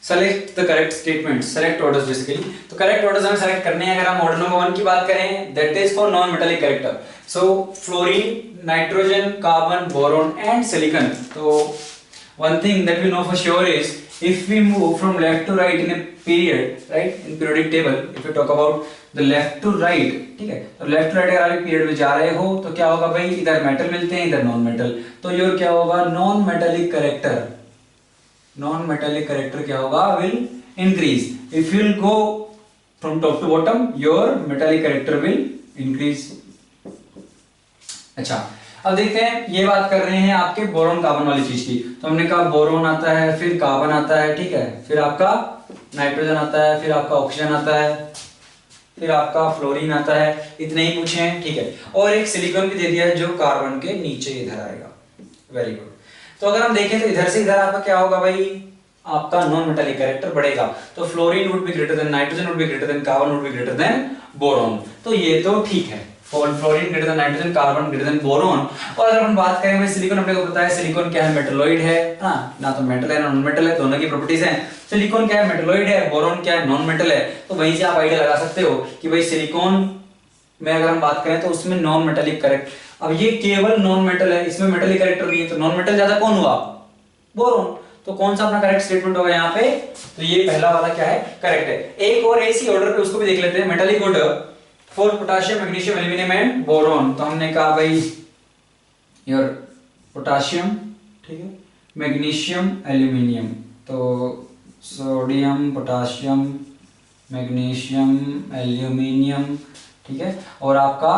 select the correct statements, select orders basically. तो correct orders हमें select करने हैं। अगर हम order number 1 की बात करें, that is for non-metallic character. So fluorine, nitrogen, carbon, boron and silicon. तो one thing that we know for sure is if we move from left to right in a period, right, in periodic table, if we talk about the left to right, ठीक है, तो लेफ्ट टू राइट अगर आप पीरियड में जा रहे हो तो क्या होगा भाई, इधर मेटल मिलते हैं इधर नॉन मेटल, तो योर क्या होगा, non metallic character, non metallic character क्या होगा, will increase. If you will go from top to bottom your metallic character will increase. अच्छा, अब देखते हैं, ये बात कर रहे हैं आपके बोरोन कार्बन वाली चीज की। तो हमने कहा बोरोन आता है, फिर कार्बन आता है, ठीक है, फिर आपका नाइट्रोजन आता है, फिर आपका ऑक्सीजन आता है, फिर आपका फ्लोरीन आता है, इतने ही पूछे हैं, ठीक है। और एक सिलिकॉन भी दे दिया है जो कार्बन के नीचे इधर आएगा। Very good. तो अगर हम देखें तो इधर से इधर आपका क्या होगा भाई, आपका नॉन मेटालिक कैरेक्टर बढ़ेगा। तो fluorine would be greater then nitrogen, would be greater then carbon, would be greater then boron. तो ये तो ठीक है, fluorine greater than nitrogen, carbon greater than boron. और अगर हम बात करें भाई सिलिकॉन, अपने को पता है सिलिकॉन क्या है, मेटलॉइड है, हाँ ना, तो मेटल है ना नॉन मेटल है, दोनों की प्रॉपर्टीज हैं। सिलिकॉन क्या है, मेटलॉइड है, बोरॉन क्या है, नॉन मेटल है। तो वहीं से आप आइडिया लगा सकते हो कि भाई सिलिकॉन में अगर हम बात करें तो उसमें नॉन मेटालिक करेक्ट, अब ये केवल नॉन मेटल है, इसमें मेटालिक कैरेक्टर भी है, तो नॉन मेटल ज्यादा कौन हुआ, बोरॉन। तो कौन सा अपना करेक्ट स्टेटमेंट होगा यहाँ पे, तो ये पहला वाला क्या है, करेक्ट है। एक और ऐसी ऑर्डर पे उसको भी देख लेते हैं, metallic order for potassium, magnesium, aluminium and boron. तो हमने कहा भाई योर पोटेशियम, ठीक है, मैग्नीशियम, एल्यूमिनियम, तो सोडियम, पोटेशियम, मैग्नीशियम, एल्यूमिनियम, ठीक है, और आपका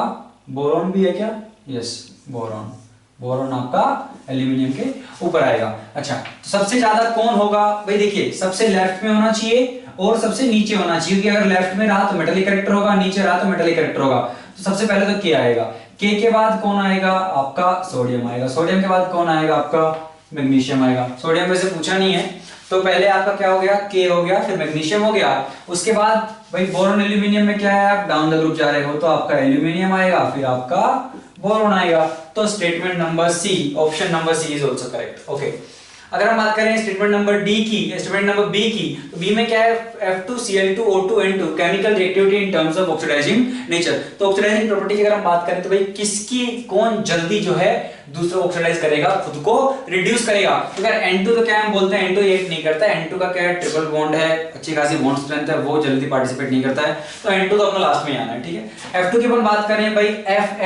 बोरॉन भी है क्या, यस बोरॉन, बोरॉन आपका एल्यूमिनियम के ऊपर आएगा। अच्छा, तो सबसे ज्यादा कौन होगा भाई, देखिए सबसे लेफ्ट में होना चाहिए और सबसे नीचे होना चाहिए, क्योंकि अगर लेफ्ट में रहा तो मेटालिक कैरेक्टर होगा, नीचे रहा तो मेटालिक कैरेक्टर होगा। तो सबसे पहले तो के आएगा, के बाद कौन आएगा, आपका सोडियम आएगा, सोडियम के बाद कौन आएगा, आपका मैग्नीशियम आएगा। सोडियम में से पूछा नहीं है, तो पहले आपका क्या हो गया, के हो गया, फिर मैग्नीशियम हो गया, उसके बाद भाई बोरॉन एल्यूमिनियम में क्या है, आप डाउन द ग्रुप जा रहे हो, तो आपका एल्यूमिनियम आएगा, फिर आपका बोरॉन आएगा। तो statement number C, option number C is also correct. Okay, अगर हम बात करें स्टेटमेंट नंबर डी की, स्टेटमेंट नंबर बी की, तो बी में क्या है, F2Cl2O2N2 chemical reactivity in terms of oxidising nature. तो ऑक्सीडाइजिंग प्रॉपर्टी की अगर हम बात करें तो भाई किसकी, कौन जल्दी जो है दूसरा ऑक्सीडाइज करेगा, खुद को रिड्यूस करेगा। तो अगर N2 तो क्या हम बोलते हैं, N2 रिएक्ट नहीं करता है, N2 का क्या है, ट्रिपल बॉन्ड है, अच्छी खासी बॉन्ड स्ट्रेंथ है, वो जल्दी पार्टिसिपेट नहीं करता है, तो N2 तो अपना लास्ट में आना है, ठीक है। F2 की अपन बात करें भाई,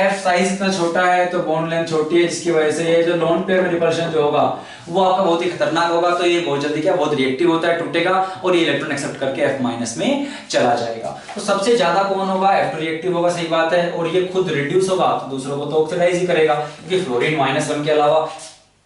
F साइज इतना छोटा है तो बॉन्ड लेंथ छोटी है, जिसकी वजह से ये जो लोन पेयर में रिपल्शन जो होगा वो आपका बहुत ही खतरनाक होगा, तो ये बहुत जल्दी क्या, बहुत रिएक्टिव होता है, टूटेगा और ये इलेक्ट्रॉन एक्सेप्ट करके F- में चला जाएगा। तो सबसे ज्यादा कौन होगा, F2 रिएक्टिव होगा, सही बात है, और ये खुद रिड्यूस होगा तो दूसरों को तो ऑक्सीडाइज ही करेगा, क्योंकि फ्लोरीन -1 के अलावा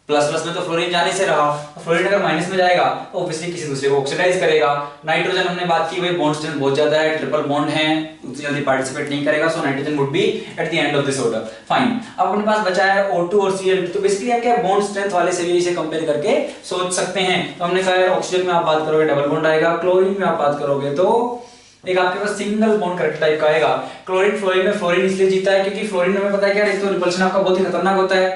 प्लस प्लस में तो फ्लोरीन जाने से रहा, फ्लोरीन अगर माइनस में जाएगा तो ऑब्वियसली किसी दूसरे को ऑक्सीडाइज करेगा। नाइट्रोजन हमने बात की भाई, बॉन्ड स्ट्रेंथ बहुत ज्यादा है, ट्रिपल बॉन्ड है, उतनी जल्दी पार्टिसिपेट नहीं करेगा, so nitrogen would B at the end of this order. Fine, अब अपने पास बचा है O2 और Cl, तो बेसिकली हम क्या बॉन्ड स्ट्रेंथ वाले से भी इसे कंपेयर करके सोच सकते हैं। तो हमने कहा यार ऑक्सीजन में आप बात करोगे डबल बॉन्ड आएगा, क्लोरीन में आप बात करोगे तो एक आपके पास सिंगल बॉन्ड करेक्ट टाइप का आएगा। क्लोरीन फ्लोरीन में फ्लोरीन इसलिए जीता है क्योंकि फ्लोरीन में पता है क्या, एक तो रिपल्शन आपका बहुत ही खतरनाक होता है,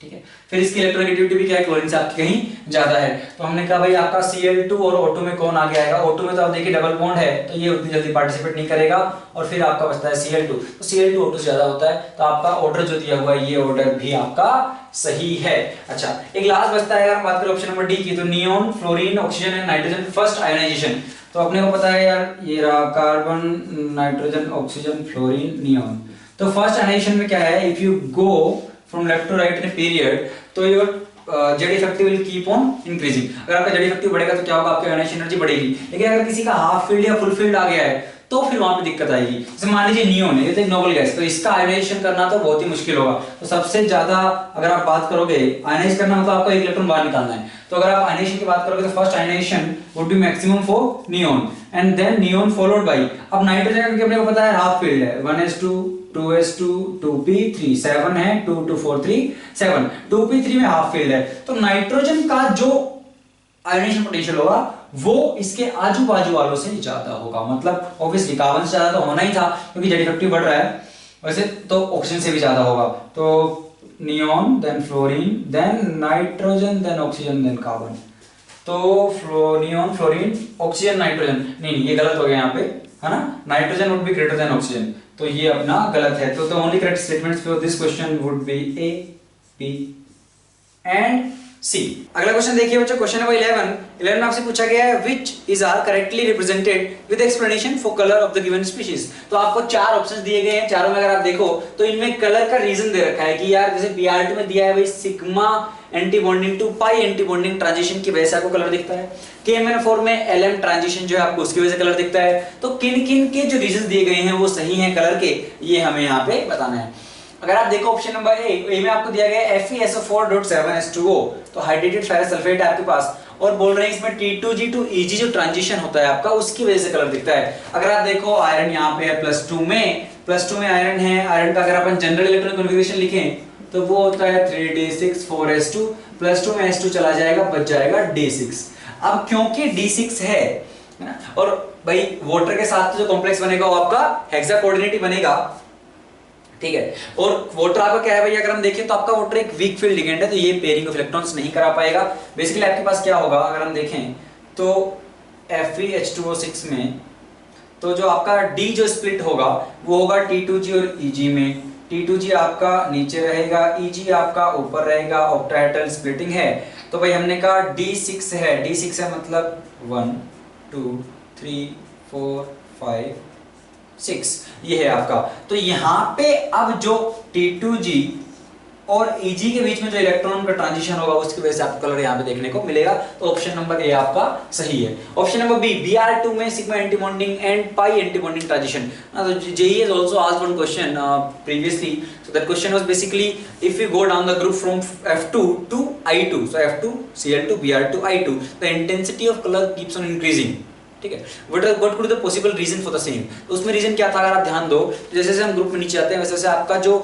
ठीक है, फिर इसकी इलेक्ट्रोनेगेटिविटी भी क्या है, क्लोरीन से आपकी कहीं ज्यादा है। तो हमने कहा भाई आपका Cl2 और O2 में कौन आगे आएगा, O2 में तो आप देखिए डबल बॉन्ड है तो ये उतनी जल्दी पार्टिसिपेट नहीं करेगा, और फिर आपका बचता है Cl2, तो Cl2 O2 से ज्यादा होता है, तो आपका ऑर्डर जो दिया हुआ है ये ऑर्डर भी आपका सही है। अच्छा, एक लास्ट बचता है, अगर हम बात करें ऑप्शन नंबर डी की, तो neon, fluorine, oxygen and nitrogen first ionisation. तो अपने को पता है यार, ये रहा carbon, nitrogen, oxygen, fluorine, neon. तो फर्स्ट आयोनाइजेशन में क्या है, if you go from left to right in period, तो your Z effective will keep on increasing. अगर आपका जेड इफेक्टिव बढ़ेगा तो क्या होगा, आपकी आयोनाइजेशन एनर्जी बढ़ेगी। लेकिन अगर किसी का हाफ फील्ड या फुल फील्ड आ गया है तो फिर वहां पे दिक्कत आएगी। जैसे मान लीजिए नियोन है, ये तो एक नोबल गैस, तो इसका आयोनाइजेशन करना तो बहुत ही मुश्किल होगा। तो सबसे ज्यादा अगर आप बात करोगे आयोनाइज करना, मतलब आपको एक इलेक्ट्रॉन बाहर निकालना है, तो अगर आप आयोनाइजेशन की बात करोगे तो first ionisation would be maximum for neon and then neon followed by, अब नाइट्रोजन क्योंकि अपने को पता है हाफ फील्ड है, 1s2 2s2 2p3 7 है, 2 2 4 3 7, 2p3 में हाफ फील्ड है, तो नाइट्रोजन का जो आयोनाइजेशन पोटेंशियल होगा वो इसके आजू बाजू वालों से ज्यादा होगा। मतलब ऑब्वियसली कार्बन से ज्यादा तो होना ही था क्योंकि जेड इफेक्टिव बढ़ रहा है, वैसे तो ऑक्सीजन से भी ज्यादा होगा। तो neon then fluorine then nitrogen then oxygen then carbon, तो नियोन फ्लोरीन ऑक्सीजन नाइट्रोजन, नहीं ये गलत हो गया यहाँ पे, है ना, nitrogen would be greater than oxygen, तो ये अपना गलत है। तो only correct statements for this question would be A, B and C. अगला क्वेश्चन देखिए बच्चों, क्वेश्चन नंबर 11 में आपसे पूछा गया है which is are correctly represented with explanation for colour of the given species. तो आपको चार ऑप्शंस दिए गए हैं, चारों में अगर आप देखो तो इनमें कलर का रीजन दे रखा है कि यार जैसे Br2 में दिया है भाई sigma anti bonding to pi anti bonding transition की वजह से आपको कलर दिखता है, KMnO4 में LM ट्रांजिशन जो है आपको उसकी वजह से कलर दिखता है। तो किन किन के जो रीजन दिए गए हैं वो सही हैं कलर के, ये हमें यहाँ पे बताना है। अगर आप देखो ऑप्शन नंबर ए में आपको दिया गया है FeSO4.7H2O, तो हाइड्रेटेड फेरस सल्फेट है आपके पास, और बोल रहे हैं इसमें T2G2Eg जो ट्रांजिशन होता है आपका उसकी वजह से कलर दिखता है। अगर आप देखो आयरन यहाँ पे है +2 में आयरन है, आयरन का अगर अपन जनरल इलेक्ट्रॉनिक कॉन्फ़िगरेशन लिखें तो वो होता है 3d6 4s2, +2 में H2 चला जाएगा, बच जाएगा D6। अब क्योंकि D6 है ना, और भाई वाटर के साथ जो कॉम्प्लेक्स बनेगा वो आपका हेक्सा कोऑर्डिनेट ही बनेगा, ठीक है। और वाटर आपका क्या है भाई, अगर हम देखें तो आपका वाटर एक वीक फील्ड लिगेंड है, तो ये पेयरिंग ऑफ इलेक्ट्रॉन्स नहीं करा पाएगा। बेसिकली आपके पास क्या होगा, अगर हम देखें तो Fe2H2O6 में तो जो आपका D जो स्प्लिट होगा वो होगा T2G और EG में। T2G आपका नीचे रहेगा, EG आपका ऊपर रहेगा, ऑक्टाहेड्रल स्प्लिटिंग है। तो भाई हमने कहा D6 है, D6 है मतलब 1 2 3 4 5 6, ये है आपका। तो यहाँ पे अब जो T2G और EG के बीच में जो इलेक्ट्रॉन का ट्रांजिशन होगा उसकी वजह से आपको कलर यहाँ पे देखने को मिलेगा। तो ऑप्शन नंबर ए आपका सही है। ऑप्शन नंबर बी, Br2 में sigma anti bonding and pi anti bonding transition. तो JEE has also asked one question previously. So that question was basically if we go down the group from F2 to I2, so F2 Cl2 Br2 I2, the intensity of color keeps on increasing, ठीक है। What could be the possible reason for the same? तो उसमें रीजन क्या था, अगर आप ध्यान दो, जैसे जैसे हम ग्रुप में नीचे आते हैं वैसे वैसे आपका जो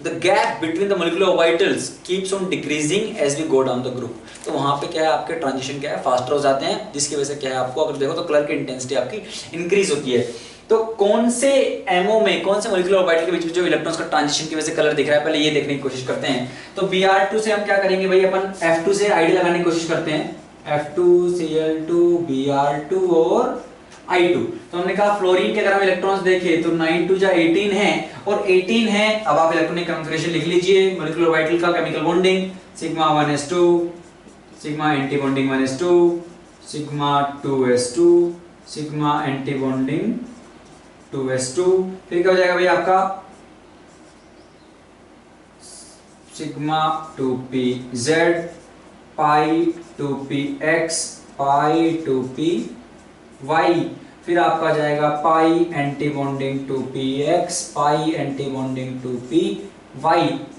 the gap between the molecular orbitals keeps on decreasing as we go down the group। तो वहां पे क्या है, आपके ट्रांजिशन क्या है, फास्टर हो जाते हैं, जिसकी वजह से क्या है, आपको अगर देखो तो कलर की इंटेंसिटी आपकी इंक्रीज होती है। तो कौन से एमओ में, कौन से मोलिकुलर ऑर्बिटल के बीच में जो इलेक्ट्रॉन्स का ट्रांजिशन की वजह से कलर दिख रहा है, पहले ये देखने की कोशिश करते हैं। तो Br2 से हम क्या करेंगे भाई, अपन F2 से आईडी लगाने की कोशिश करते हैं, F2 Cl2 Br2 और I2। तो हमने कहा फ्लोरीन के अगर हम इलेक्ट्रॉन्स देखें तो 9 2 18 है, और 18 है। अब आप इलेक्ट्रॉनिक कॉन्फ़िगरेशन लिख लीजिए मोलिकुलर ऑर्बिटल का, chemical bonding sigma 1s2, sigma anti bonding 1s2, sigma 2s2, sigma anti bonding 2s2। फिर क्या हो जाएगा भाई आपका सिग्मा 2pz, पाई 2px, पाई 2py। फिर आपका जाएगा पाई एंटी बॉन्डिंग 2px, पाई एंटी बॉन्डिंग 2py,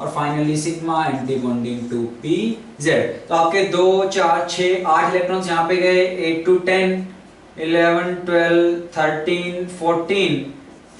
और finally sigma anti bonding 2pz। तो आपके 2 4 6 8 इलेक्ट्रॉन्स यहाँ पे गए, 8 to 10 11 12 13 14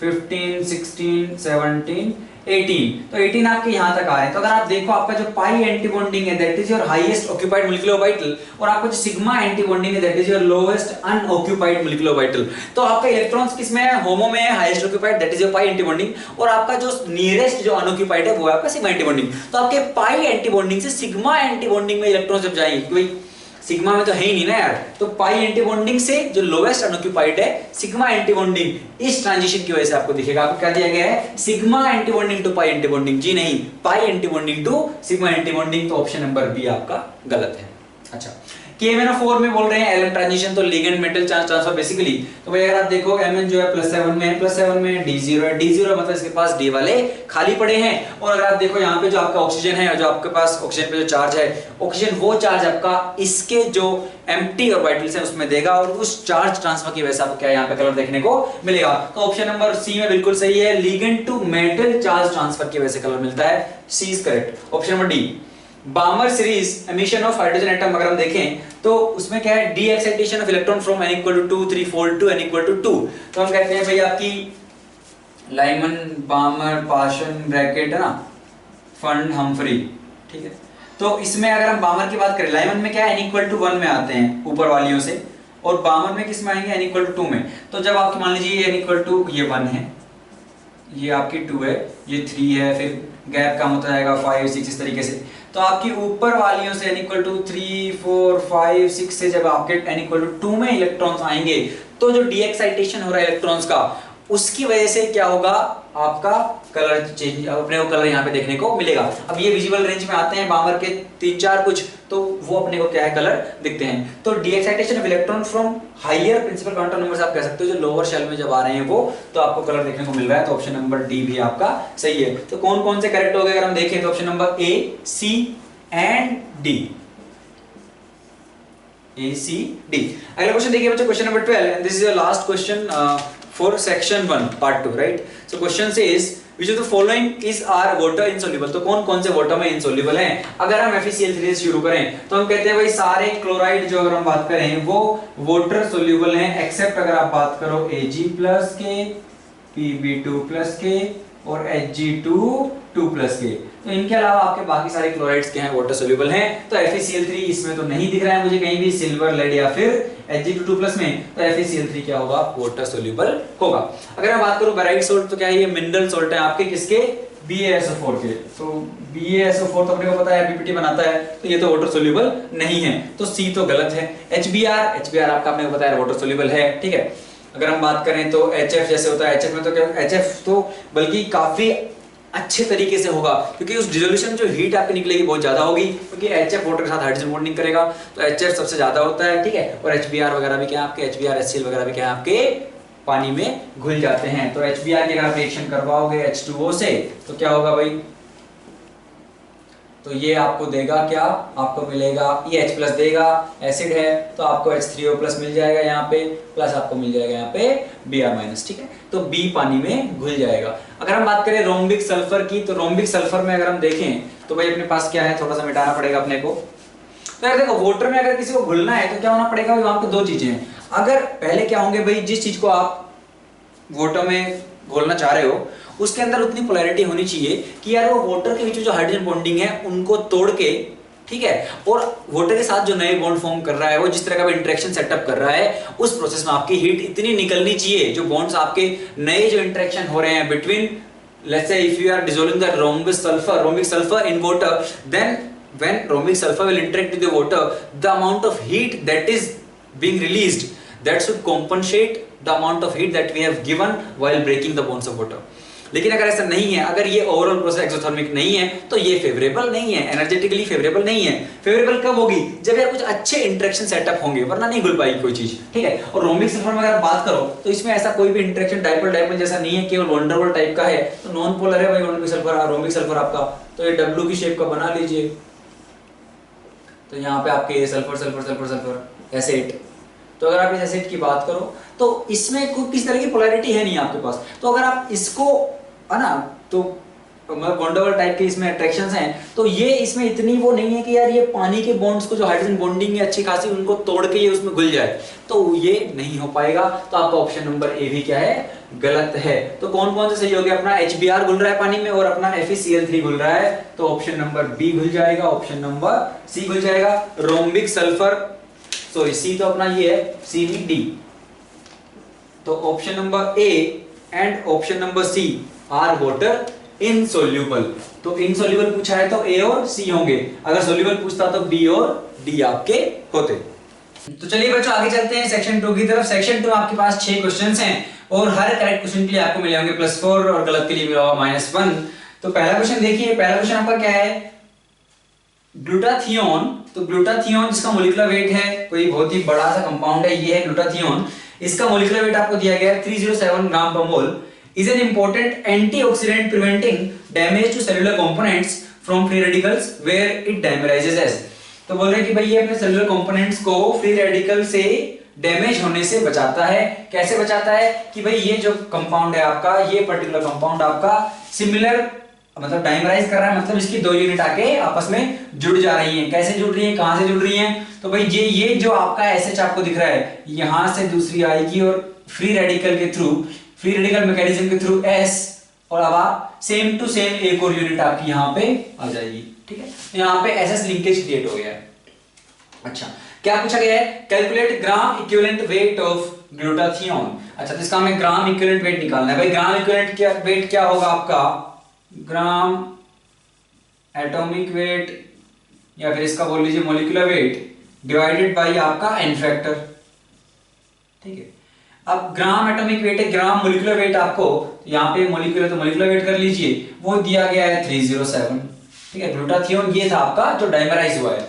15 16 17 18। तो 18 आपके यहाँ तक आ रहे हैं। तो अगर आप देखो आपका जो पाई एंटी बॉन्डिंग है that is your highest occupied molecular orbital, और आपका जो सिग्मा एंटी बॉन्डिंग है that is your lowest unoccupied molecular orbital. तो आपका इलेक्ट्रॉन्स किसमें है, होमो में है, highest occupied that is your pi anti bonding, और आपका जो नियरेस्ट जो अनऑक्यूपाइड है वो है आपका सिग्मा एंटी बॉन्डिंग। तो आपके पाई एंटी बॉन्डिंग से सिग्मा एंटी बॉन्डिंग में इलेक्ट्रॉन जब जाएंगे, क्योंकि सिग्मा में तो है ही नहीं ना यार, तो पाई एंटी बॉन्डिंग से जो लोएस्ट अनऑक्यूपाइड है सिग्मा एंटी बॉन्डिंग, इस ट्रांजिशन की वजह से आपको दिखेगा। आपको क्या दिया गया है, sigma anti bonding to pi anti bonding, जी नहीं, pi anti bonding to sigma anti bonding. तो ऑप्शन नंबर बी आपका गलत है। अच्छा, KMnO4 में बोल रहे हैं एलन ट्रांजिशन, तो ligand metal charge transfer basically. तो भाई अगर आप देखो Mn जो है +7 में है, +7 में D0 है, D0 मतलब इसके पास D वाले खाली पड़े हैं। और अगर आप देखो यहाँ पे जो आपका ऑक्सीजन है, जो आपके पास ऑक्सीजन पे जो चार्ज है, ऑक्सीजन वो चार्ज आपका इसके जो एम्प्टी ऑर्बिटल्स है उसमें देगा, और उस चार्ज ट्रांसफर की वजह से आपको क्या यहाँ पे कलर देखने को मिलेगा। तो ऑप्शन नंबर सी में बिल्कुल सही है, ligand to metal charge transfer की वजह से कलर मिलता है, C is correct. Option number D, Balmer series emission of hydrogen atom अगर हम देखें तो उसमें क्या है, D excitation of electron from n = 2 3 4 to n = 2। तो हम कहते हैं भाई आपकी लाइमन, बामर, पाशन, ब्रैकेट है ना, फंड, हम्फ्री, ठीक है। तो इसमें अगर हम बामर की बात करें, लाइमन में क्या है, n = 1 में आते हैं ऊपर वालियों से, और बामर में किस में आएंगे, n = 2 में। तो जब आपकी मान लीजिए n = 2, ये 1 है, ये आपकी 2 है, ये 3 है, फिर गैप कम होता जाएगा 5 6 इस तरीके से। तो आपकी ऊपर वालियों से n = 3 4 5 6 से जब आपके n = 2 में इलेक्ट्रॉन्स आएंगे, तो जो डी एक्साइटेशन हो रहा है इलेक्ट्रॉन्स का, उसकी वजह से क्या होगा, आपका कलर चेंज, अपने को कलर यहाँ पे देखने को मिलेगा। अब ये विजिबल रेंज में आते हैं बामर के 3 4 कुछ, तो वो अपने को क्या है, कलर दिखते हैं। तो the excitation of electron from higher principal quantum numbers आप कह सकते हो, जो लोअर शेल में जब आ रहे हैं वो, तो आपको कलर देखने को मिल रहा है। तो ऑप्शन नंबर डी भी आपका सही है। तो कौन कौन से करेक्ट हो गए अगर हम देखें तो option number A, C and D, A C D. अगला क्वेश्चन देखिए बच्चों, question number 12, and this is your last question for section 1 part 2, right. So question says which of the following is are water insoluble। तो कौन कौन से वाटर में insoluble हैं। अगर हम FeCl3 से शुरू करें तो हम कहते हैं भाई सारे क्लोराइड जो अगर हम बात करें वो वाटर सोल्यूबल हैं, एक्सेप्ट अगर आप बात करो Ag+ के, Pb2+ के और Hg2 2+ के। तो इनके अलावा आपके बाकी सारे क्लोराइड्स के हैं वाटर सोल्यूबल हैं। तो FeCl3 इसमें तो नहीं दिख रहा है मुझे कहीं भी, सिल्वर, लेड या फिर Hg2+ में, तो FeCl3 क्या होगा, वाटर सोल्यूबल होगा। अगर मैं बात करूं बेराइट सोल्ट, तो क्या है, ये मिनरल सोल्ट है आपके, किसके, BaSO4 के। तो BaSO4 तो अपने को पता है PPT बनाता है, तो ये तो वाटर सोल्यूबल नहीं है, तो C तो गलत है। HBr आपका अपने को पता है वाटर सोल्यूबल है, ठीक है। अगर हम बात करें तो HF जैसे होता है, HF में तो क्या, HF तो बल्कि काफी अच्छे तरीके से होगा, क्योंकि उस डिसोल्यूशन जो हीट आपकी निकलेगी बहुत ज्यादा होगी, क्योंकि HF वाटर के साथ हाइड्रोजन बॉन्डिंग करेगा, तो HF सबसे ज्यादा होता है, ठीक है। और HBr वगैरह भी क्या है आपके, HBr HCl वगैरह भी क्या है आपके, पानी में घुल जाते हैं। तो HBr की अगर आप रिएक्शन करवाओगे H2O से, तो क्या होगा भाई, तो ये आपको देगा क्या, आपको मिलेगा ये H+ देगा, एसिड है तो आपको H3O+ मिल जाएगा यहाँ पे, प्लस आपको मिल जाएगा यहाँ पे Br-, ठीक है। तो B पानी में घुल जाएगा। अगर हम बात करें रोम्बिक सल्फर की, तो रोम्बिक सल्फर में अगर हम देखें तो भाई अपने पास क्या है, थोड़ा सा मिटाना पड़ेगा अपने को। तो यार देखो, वाटर में अगर किसी को घुलना है तो क्या होना पड़ेगा, वहां पे दो चीजें हैं। अगर पहले क्या होंगे भाई, जिस चीज को आप वाटर में घोलना चाह रहे हो उसके अंदर उतनी पोलैरिटी होनी चाहिए कि यार वो वाटर के बीच में जो हाइड्रोजन बॉन्डिंग है उनको तोड़ के, ठीक है, और वाटर के साथ जो नए बॉन्ड फॉर्म कर रहा है, वो जिस तरह का भी इंटरेक्शन सेटअप कर रहा है, उस प्रोसेस में आपकी हीट इतनी निकलनी चाहिए, जो बॉन्ड्स आपके नए जो इंटरेक्शन हो रहे हैं between, let's say if you are dissolving the rhombic sulphur in water, then when rhombic sulfur will interact with the water, the amount of heat that is being released, that should compensate the amount of heat that we have given while breaking the bonds of water. लेकिन अगर ऐसा नहीं है, अगर ये ओवरऑल प्रोसेस एक्सोथर्मिक नहीं है, तो ये फेवरेबल नहीं है, एनर्जेटिकली फेवरेबल नहीं है। फेवरेबल कब होगी, जब यार कुछ अच्छे इंटरेक्शन सेटअप होंगे, वरना नहीं घुल पाएगी कोई चीज, ठीक है। और रोम्बिक सल्फर में अगर बात करो तो इसमें ऐसा कोई भी इंटरेक्शन डाइपोल जैसा नहीं है, केवल वंडरवॉल टाइप का है, तो नॉन पोलर है भाई रोम्बिक सल्फर आपका। तो ये W की शेप का बना लीजिए, तो यहाँ पे आपके सल्फर एसिड। तो अगर आप इस एसिड की बात करो तो इसमें कोई किसी तरह की पोलैरिटी है नहीं आपके पास, तो अगर आप इसको, है ना, तो बॉन्डोवल टाइप के इसमें अट्रैक्शंस हैं, तो ये इसमें इतनी वो नहीं है कि यार ये पानी के बॉन्ड्स को जो हाइड्रोजन बॉन्डिंग है अच्छी खासी, उनको तोड़ के ये उसमें घुल जाए, तो ये नहीं हो पाएगा। तो आपका ऑप्शन नंबर ए भी क्या है, गलत है। तो कौन कौन से सही हो गया, अपना HBr घुल रहा है पानी में और अपना FeCl3 घुल रहा है, तो ऑप्शन नंबर बी घुल जाएगा, ऑप्शन नंबर सी घुल जाएगा। रोम्बिक सल्फर, सॉरी सी तो अपना ये है, सी नहीं डी, तो option number A and option number C are water insoluble. तो इनसोल्यूबल पूछा है तो ए और सी होंगे, अगर सोल्यूबल पूछता तो बी और डी आपके होते। तो चलिए बच्चों आगे चलते हैं सेक्शन 2 की तरफ। सेक्शन 2 आपके पास 6 क्वेश्चंस हैं और हर करेक्ट क्वेश्चन के लिए आपको मिले होंगे +4 और गलत के लिए मिला होगा -1। तो पहला क्वेश्चन देखिए, पहला क्वेश्चन आपका क्या है, ग्लूटाथियोन। तो ग्लूटाथियोन जिसका मोलिकुलर वेट है, कोई बहुत ही बड़ा सा कंपाउंड है, ये है ग्लूटाथियोन। इसका मोलिकुलर वेट आपको दिया गया है 307 ग्राम पर मोल। is an important antioxidant preventing damage to cellular components from free radicals where it dimerizes as। तो बोल रहे हैं कि भाई ये अपने सेलुलर कंपोनेंट्स को फ्री रेडिकल से डैमेज होने से बचाता है। कैसे बचाता है कि भाई ये जो कंपाउंड है आपका, ये पर्टिकुलर कंपाउंड आपका सिमिलर मतलब डाइमराइज कर रहा है, मतलब इसकी 2 यूनिट आके आपस में जुड़ जा रही हैं। कैसे जुड़ रही हैं, कहां से जुड़ रही हैं, तो भाई ये जो आपका SH आपको दिख रहा है, यहां से दूसरी आएगी और फ्री रेडिकल के थ्रू, फ्री रेडिकल मैकेनिज्म के थ्रू S, और अब आप सेम टू सेम एक और यूनिट आपकी यहाँ पे आ जाएगी, ठीक है। यहाँ पे SS लिंकेज क्रिएट हो गया है। अच्छा, क्या पूछा गया है, calculate gram equivalent weight of glutathione. अच्छा, तो इसका हमें ग्राम इक्विवेलेंट वेट निकालना है। भाई ग्राम इक्विवेलेंट वेट क्या होगा आपका, ग्राम एटॉमिक वेट या फिर इसका बोल लीजिए मोलिकुलर वेट डिवाइडेड बाय आपका n फैक्टर, ठीक है। अब ग्राम एटॉमिक वेट है, ग्राम मोलिकुलर वेट आपको यहाँ पे मोलिकुलर, तो मोलिकुलर वेट कर लीजिए, वो दिया गया है 307, ठीक है। ग्लूटाथियोन ये था आपका जो डाइमराइज हुआ है।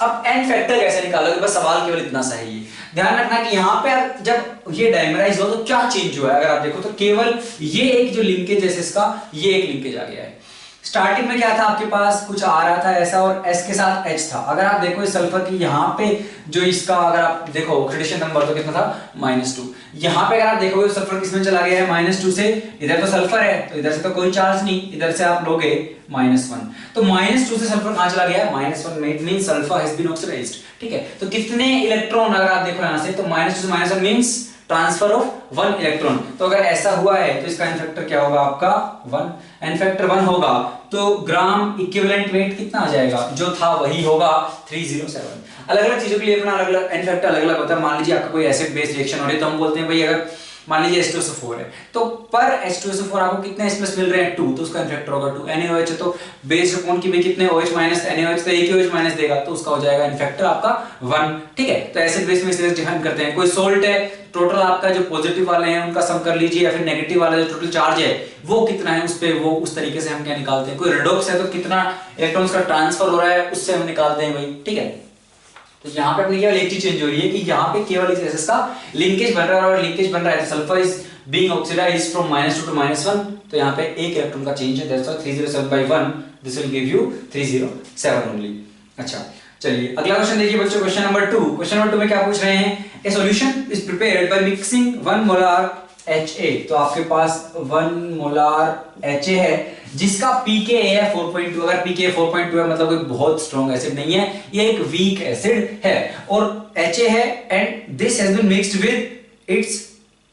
अब n फैक्टर कैसे निकालोगे, बस सवाल केवल इतना सा है। ध्यान रखना कि यहाँ पे जब ये डाइमराइज हो तो क्या चेंज हुआ है, अगर आप देखो तो केवल ये एक जो लिंकेज है इसका, ये एक लिंकेज आ गया है। स्टार्टिंग में क्या था आपके पास, कुछ आ रहा था ऐसा और S के साथ H था। अगर आप देखो इस सल्फर की यहाँ पे जो इसका, अगर आप देखो ऑक्सीडेशन नंबर तो कितना था, -2। यहाँ पे अगर आप देखोगे तो सल्फर किसमें चला गया है, -2 से, इधर तो सल्फर है तो इधर से तो कोई चार्ज नहीं, इधर से आप लोगे -1, तो -2 से सल्फर कहाँ चला गया है, -1 में, it means sulphur has been oxidised, ठीक है। तो कितने इलेक्ट्रॉन, अगर आप देखो यहाँ से तो -2 से -1 मींस ट्रांसफर ऑफ 1 इलेक्ट्रॉन। तो अगर ऐसा हुआ है तो इसका एन फैक्टर क्या होगा आपका 1। एन फैक्टर 1 होगा तो ग्राम इक्विवेलेंट वेट कितना आ जाएगा, जो था वही होगा 307। अलग अलग चीजों के लिए अपना अलग अलग एन फैक्टर अलग अलग होता है। मान लीजिए आपका कोई एसिड बेस रिएक्शन हो रही है तो हम बोलते हैं भाई अगर मान लीजिए H2SO4 है तो पर H2SO4 आपको कितने H+ मिल रहे हैं 2, तो उसका एन फैक्टर होगा 2। NaOH है तो बेस कौन की भी कितने OH माइनस NaOH तो एक ही OH माइनस देगा तो उसका हो जाएगा एन फैक्टर आपका 1। ठीक है, तो एसिड बेस में इस तरह से डिफाइन करते हैं। कोई सोल्ट है, टोटल आपका जो पॉजिटिव वाले हैं उनका सम कर लीजिए, या फिर नेगेटिव वाला जो टोटल चार्ज है वो कितना है उस पे, वो उस तरीके से हम क्या निकालते हैं। कोई रेडॉक्स है तो कितना इलेक्ट्रॉन्स का ट्रांसफर हो रहा है उससे हम निकालते हैं भाई। ठीक है, तो यहाँ पे अपनी केवल एक चीज चेंज हो रही है कि यहाँ पे केवल इस एसिड का लिंकेज बन रहा है, और लिंकेज बन रहा है तो sulphur is being oxidised from -2 to -1, तो यहाँ पे एक इलेक्ट्रॉन का चेंज है, that's why 307/1 this will give you 307 only. अच्छा चलिए अगला क्वेश्चन देखिए बच्चों, क्वेश्चन नंबर 2। क्वेश्चन नंबर 2 में क्या पूछ रहे हैं, ए solution is prepared by mixing 1 molar HA। तो आपके पास 1 मोलार HA है जिसका pKa है 4.2। अगर pKa 4.2 है मतलब कोई बहुत स्ट्रॉन्ग एसिड नहीं है, ये एक वीक एसिड है, और HA है and this has been mixed with its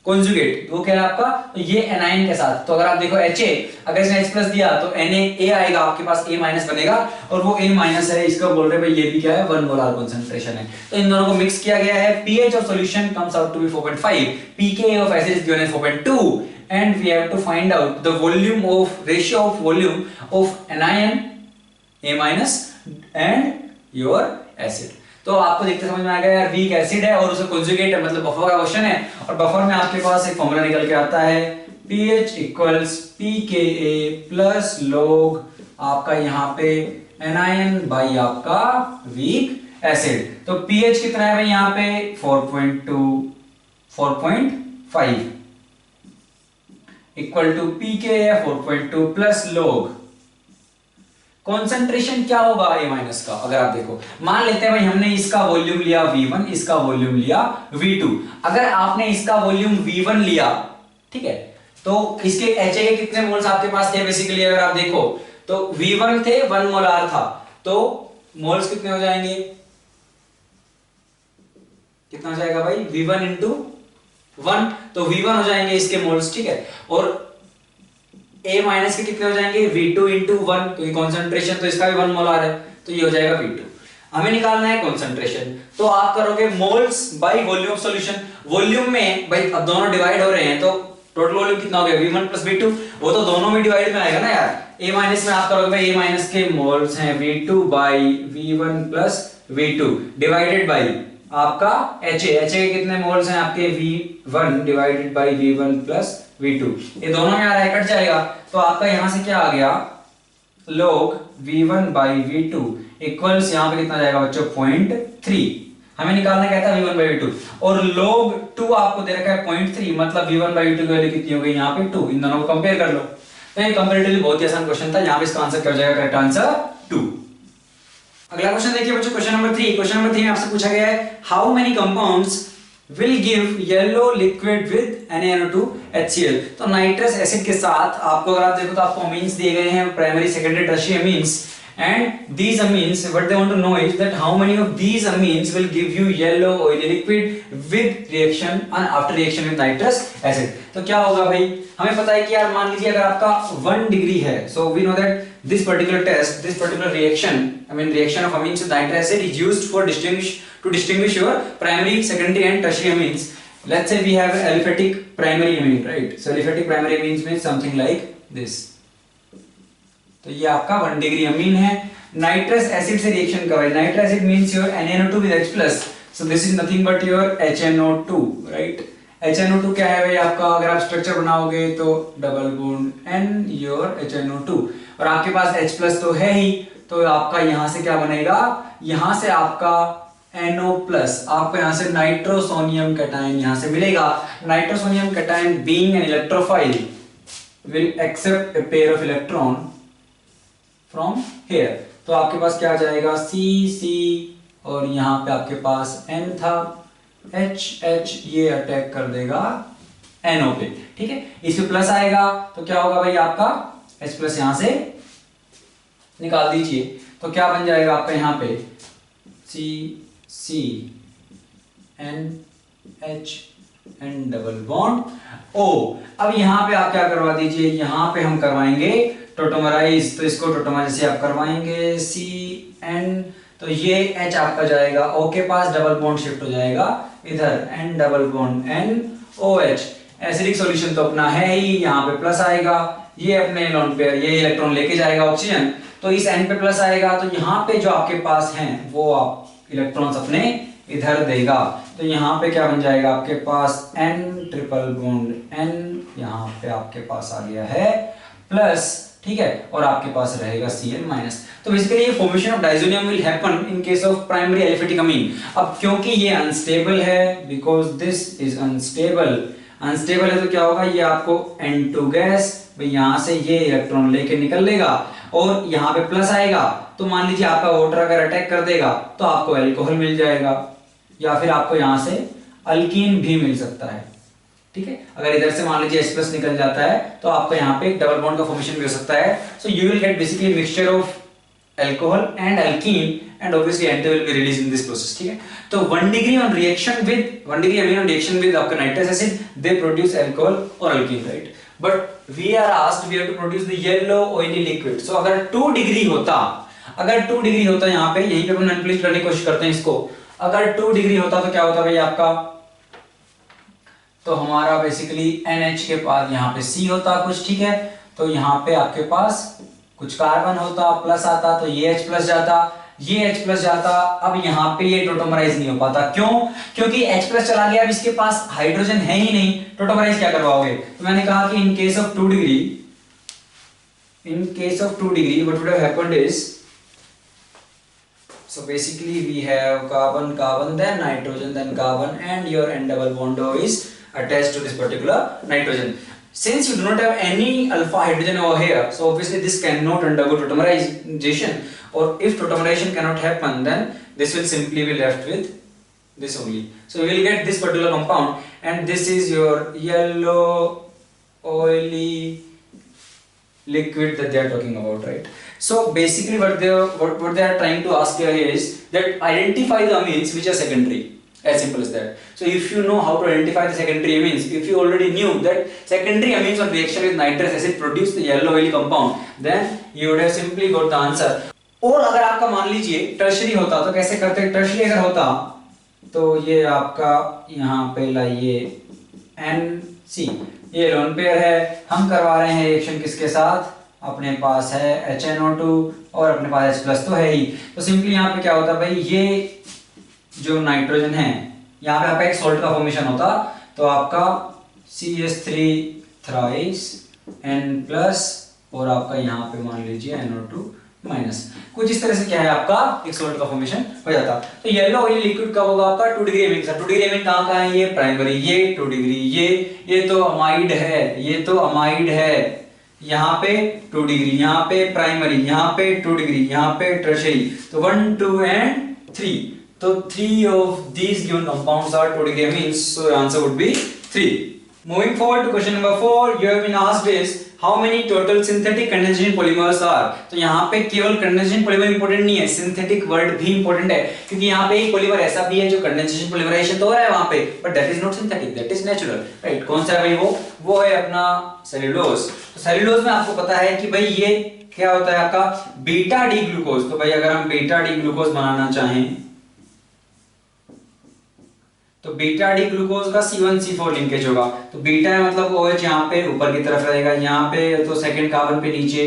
conjugate. वो क्या है आपका, तो ये एनायन के साथ। तो अगर आप देखो HA अगर इसने H+ दिया तो Na आएगा, आपके पास A- बनेगा, और वो A- है, इसका बोल रहे भाई ये भी क्या है 1 मोलार कंसंट्रेशन है। तो इन दोनों को मिक्स किया गया है, pH of solution comes out to be 4.5, pKa of acid is given as 4.2, and we have to find out the volume of ratio of volume of anion A- and your acid। तो आपको देखते समझ में आ गया यार, वीक एसिड है और उसका कॉन्जुगेट है मतलब बफर का क्वेश्चन है, और बफर में आपके पास एक फॉर्मूला निकल के आता है pH equals pKa plus log आपका यहाँ पे anion बाई आपका वीक एसिड। तो pH कितना है भाई यहाँ पे 4.2 4.5 equal to pKa 4.2 plus log concentration क्या होगा A- का। अगर आप देखो मान लेते हैं भाई हमने इसका वॉल्यूम लिया V1, इसका वॉल्यूम लिया V2। अगर आपने इसका वॉल्यूम V1 लिया, ठीक है, तो इसके HA के कितने मोल्स आपके पास थे बेसिकली, अगर आप देखो तो V1 थे 1 मोलार था, तो मोल्स कितने हो जाएंगे, कितना हो जाएगा भाई V1 into 1, तो V1 हो जाएंगे इसके मोल्स। ठीक है, और A- के कितने हो जाएंगे V2 into 1, क्योंकि कॉन्सेंट्रेशन तो इसका भी 1 मोलार है, तो ये हो जाएगा V2। हमें निकालना है कॉन्सेंट्रेशन, तो आप करोगे moles by volume solution. Volume में भाई अब दोनों डिवाइड हो रहे हैं तो टोटल वॉल्यूम कितना हो गया V1 प्लस V2, वो तो दोनों में डिवाइड में आएगा ना यार। A- में आप करोगे भाई A- के मोल्स हैं V2 by V1 plus V2 divided by आपका HA के कितने मोल्स हैं आपके V1 divided by V1 plus V2, ये दोनों में आ रहा है, कट जाएगा, तो आपका यहां से क्या आ गया log V1 by V2 equals यहां पे कितना जाएगा बच्चों 0.3। हमें निकालना क्या था V1 बाई V2, और log 2 आपको दे रखा है 0.3, मतलब V1 बाई V2 की वैल्यू कितनी हो गई यहाँ पे 2। इन दोनों को कंपेयर कर लो, तो ये कंपैरेटिवली बहुत ही आसान क्वेश्चन था, यहाँ पे इसका आंसर क्या हो जाएगा, करेक्ट आंसर 2। अगला क्वेश्चन देखिए बच्चों, क्वेश्चन नंबर 3। क्वेश्चन नंबर 3 में आपसे पूछा गया है how many compounds will give yellow liquid with NaNO2 HCl। तो नाइट्रस एसिड के साथ आपको अगर आप देखो तो आपको अमीन्स दिए गए हैं, primary secondary tertiary amines, and these amines what they want to know is that how many of these amines will give you yellow oily liquid with reaction and after reaction with nitrous acid। तो क्या होगा भाई, हमें पता है कि यार मान लीजिए अगर आपका 1 डिग्री है, so we know that this particular test, this particular reaction, I mean reaction of amines with nitric acid is used for to distinguish your primary, secondary and tertiary amines। Let's say we have aliphatic primary amine, right? So aliphatic primary amines means something like this। तो ये आपका 1 डिग्री अमीन है, नाइट्रस एसिड से रिएक्शन कर रहा है। Nitrous acid means your NaNO2 with H+, so this is nothing but your HNO2, right? HNO2 क्या है भाई आपका, अगर आप स्ट्रक्चर बनाओगे तो double bond N your HNO2, और आपके पास H+ तो है ही, तो आपका यहां से क्या बनेगा, यहां से आपका NO+, आपको यहां से नाइट्रोसोनियम कैटायन यहां से मिलेगा। Nitrosonium cation being an electrophile will accept a pair of electron from here, तो आपके पास क्या आ जाएगा C और यहाँ पे आपके पास N था, H ये अटैक कर देगा NO पे, ठीक है, इस पे प्लस आएगा तो क्या होगा भाई आपका H+ यहां से निकाल दीजिए, तो क्या बन जाएगा आपका यहाँ पे C N H N double bond O. अब यहाँ पे आप क्या करवा दीजिए, यहाँ पे हम करवाएंगे टोटोमराइज, तो इसको टोटोमराइज से आप करवाएंगे सी एन, तो ये H आपका जाएगा O के पास, डबल बॉन्ड शिफ्ट हो जाएगा इधर, N double bond N OH। Acidic solution तो अपना है ही, यहाँ पे प्लस आएगा, ये अपने लोन पेयर ये इलेक्ट्रॉन लेके जाएगा ऑक्सीजन, तो इस N पे प्लस आएगा, तो यहाँ पे जो आपके पास हैं वो आप इलेक्ट्रॉन्स अपने इधर देगा, तो यहाँ पे क्या बन जाएगा आपके पास N ट्रिपल बॉन्ड N, यहाँ पे आपके पास आ गया है प्लस, ठीक है, और आपके पास रहेगा Cl माइनस। तो बेसिकली ये formation of diazonium will happen in case of primary aliphatic अमीन। अब क्योंकि ये अनस्टेबल है, because this is unstable, unstable है तो क्या होगा, ये आपको N2 गैस, भाई यहां से ये इलेक्ट्रॉन लेके निकल लेगा और यहाँ पे प्लस आएगा, तो मान लीजिए आपका वाटर अगर अटैक कर देगा तो आपको अल्कोहल मिल जाएगा, या फिर आपको यहाँ से अल्कीन भी मिल सकता है, ठीक है। अगर इधर से मान लीजिए H+ निकल जाता है तो आपको यहाँ पे एक डबल बॉन्ड का फॉर्मेशन भी हो सकता है। So you will gate basically mixture of alcohol and alkene, and obviously N2 will be released in this process, ठीक है। तो 1 degree on reaction with 1 degree amine on reaction with आपका nitrous acid, they produce alcohol or alkene, right? But we are asked, we have to produce the yellow oily liquid. So अगर 2 degree होता, अगर 2 डिग्री होता यहाँ पे, यहीं पे अपन मैनिपुलेट करने की कोशिश करते हैं इसको, अगर 2 डिग्री होता तो क्या होता भाई आपका, तो हमारा बेसिकली NH के बाद यहाँ पे C होता कुछ, ठीक है, तो यहाँ पे आपके पास कुछ कार्बन होता, प्लस आता, तो ये H+ जाता, ये H+ जाता। अब यहाँ पे ये टोटोमराइज नहीं हो पाता, क्यों? क्योंकि H+ चला गया, अब इसके पास हाइड्रोजन है ही नहीं, टोटोमराइज क्या करवाओगे? तो मैंने कहा कि in case of 2 degree, in case of 2 degree what would have happened is, so basically we have carbon carbon then nitrogen then carbon, and your N double bond O is attached to this particular nitrogen. Since you do not have any alpha hydrogen over here, so obviously this cannot undergo tautomerization, or if tautomerization cannot happen, then this will simply be left with this only. So we will get this particular compound, and this is your yellow oily liquid that they are talking about, right? So basically what they are trying to ask here is that identify the amines which are secondary, as simple as that. So if you know how to identify the secondary amines, if you already knew that secondary amines on reaction with nitrous acid produce the yellow oily compound, then you would have simply got the answer. और अगर आपका मान लीजिए टर्शरी होता तो कैसे करते? टर्शरी अगर होता तो ये आपका यहाँ पे लाइए NC, ये लोन पेयर है, हम करवा रहे हैं रिएक्शन किसके साथ? अपने पास है HNO2 और अपने पास H+ तो है ही, तो सिंपली यहाँ पे क्या होता भाई, ये जो नाइट्रोजन है यहाँ पे आपका एक सॉल्ट का फॉर्मेशन होता, तो आपका CH3 थ्राइस N+ और आपका यहाँ पे मान लीजिए NO2 माइनस, कुछ इस तरह से क्या है आपका एक सॉल्ट का फॉर्मेशन हो जाता। तो येलो ऑयल लिक्विड कब होगा आपका? 2 डिग्री एमिन। 2 डिग्री एमिन कहाँ है? ये प्राइमरी, ये 2 डिग्री, ये तो अमाइड है, ये तो अमाइड है, यहाँ पे 2 डिग्री, यहाँ पे प्राइमरी, यहाँ पे 2 डिग्री, यहाँ पे टर्शियरी, तो 1 2 and 3, तो 3 of these given compounds are 2 degree amines, so the answer would be 3. Moving forward to question number 4, you have been asked is how many total synthetic condensation polymers are. तो यहाँ पे केवल condensation polymer important नहीं है, synthetic word भी important है, क्योंकि यहाँ पे एक polymer ऐसा भी है जो condensation polymerization तो हो रहा है वहाँ पे, but that is not synthetic, that is natural, right? कौन सा है भाई? वो है अपना सेल्यूलोज। तो सेल्यूलोज में आपको पता है कि भाई ये क्या होता है आपका बीटा डी ग्लूकोज। तो भाई अगर हम बीटा डी ग्लूकोज बनाना चाहें तो बीटा डी ग्लूकोज का C1C4 लिंकेज होगा, तो बीटा है मतलब OH यहाँ पे ऊपर की तरफ रहेगा, यहाँ पे तो सेकंड कार्बन पे नीचे,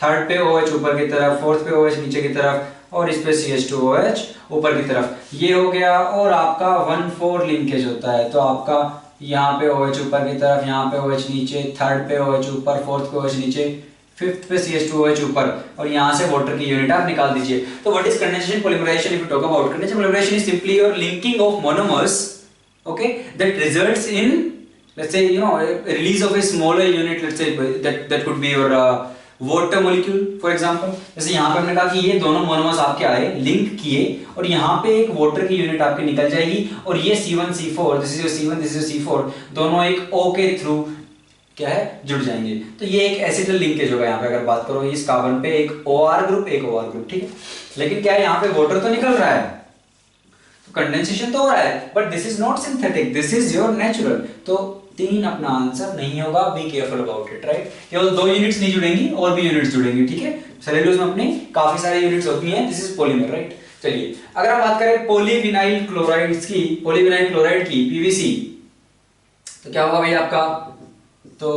थर्ड पे OH ऊपर की तरफ, फोर्थ पे OH नीचे की तरफ, और इस पे CH2OH ऊपर की तरफ, ये हो गया। और आपका 1,4 लिंकेज होता है, तो आपका यहाँ पे OH ऊपर की तरफ, यहाँ पे OH नीचे, थर्ड पे OH ऊपर, फोर्थ पे OH नीचे, फिफ्थ पे CH2OH ऊपर, और यहाँ से वाटर की यूनिट आप निकाल दीजिए। तो what is condensation polymerisation? If you talk about condensation polymerisation is simply your linking of monomers, okay, that results in, let's say, you know, release of a smaller unit, let's say that could be your water molecule for example। जैसे यहाँ पे हमने कहा कि ये दोनों मोनोमर्स आपके आए, लिंक किए, और यहाँ पे एक वाटर की यूनिट आपकी निकल जाएगी, और ये C1C4, this is your C1, this is your C4, दोनों एक O के थ्रू क्या है जुड़ जाएंगे। तो ये एक एसिडल लिंकेज होगा। यहाँ पे अगर बात करो इस कार्बन पे एक OR ग्रुप, एक OR ग्रुप, ठीक है, लेकिन क्या है यहाँ पे वाटर तो निकल रहा है, कंडेंसेशन तो हो रहा है but this is not synthetic, this is your natural. तो 3 अपना आंसर नहीं होगा, be careful about it, right. केवल 2 यूनिट्स नहीं जुड़ेंगी और भी यूनिट्स जुड़ेंगी, ठीक है। सेल्यूलोज में अपने काफी सारे यूनिट्स होती हैं, दिस इज पॉलीमर, राइट। चलिए अगर हम बात करें पॉलीविनाइल क्लोराइड्स की, पॉलीविनाइल क्लोराइड की, पीवीसी, तो क्या होगा भाई आपका, तो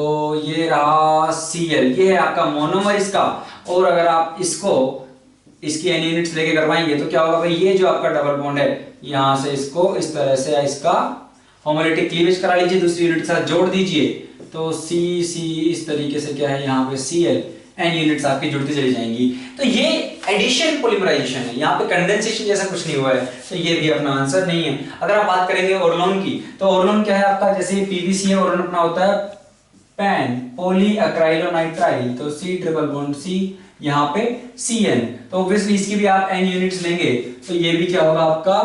ये रहा Cl, ये है आपका मोनोमर इसका। और अगर आप इसको इसकी एन यूनिट्स लेके करवाएंगे तो क्या होगा भाई, ये जो आपका डबल बॉन्ड है यहां से इसको इस तरह से इसका होमोलिटिक क्लीवेज करा लीजिए, दूसरी यूनिट के साथ जोड़ दीजिए, तो सी इस तरीके से क्या है यहाँ पे Cl, एन यूनिट्स आपकी जुड़ती चली जाएंगी। तो ये एडिशन पॉलीमराइजेशन है, यहाँ पे कंडेंसेशन जैसा कुछ नहीं हुआ है, तो ये भी अपना आंसर नहीं है। अगर आप बात करेंगे ओरलोन की, तो ओरलोन क्या है आपका, जैसे पीवीसी है, ओरलोन अपना होता है पैन पॉली अक्राइलोनाइट्राइल, तो C ट्रिपल बॉन्ड C, यहाँ पे Cn, तो ऑब्वियसली इसकी भी आप n यूनिट्स लेंगे तो ये भी क्या होगा आपका,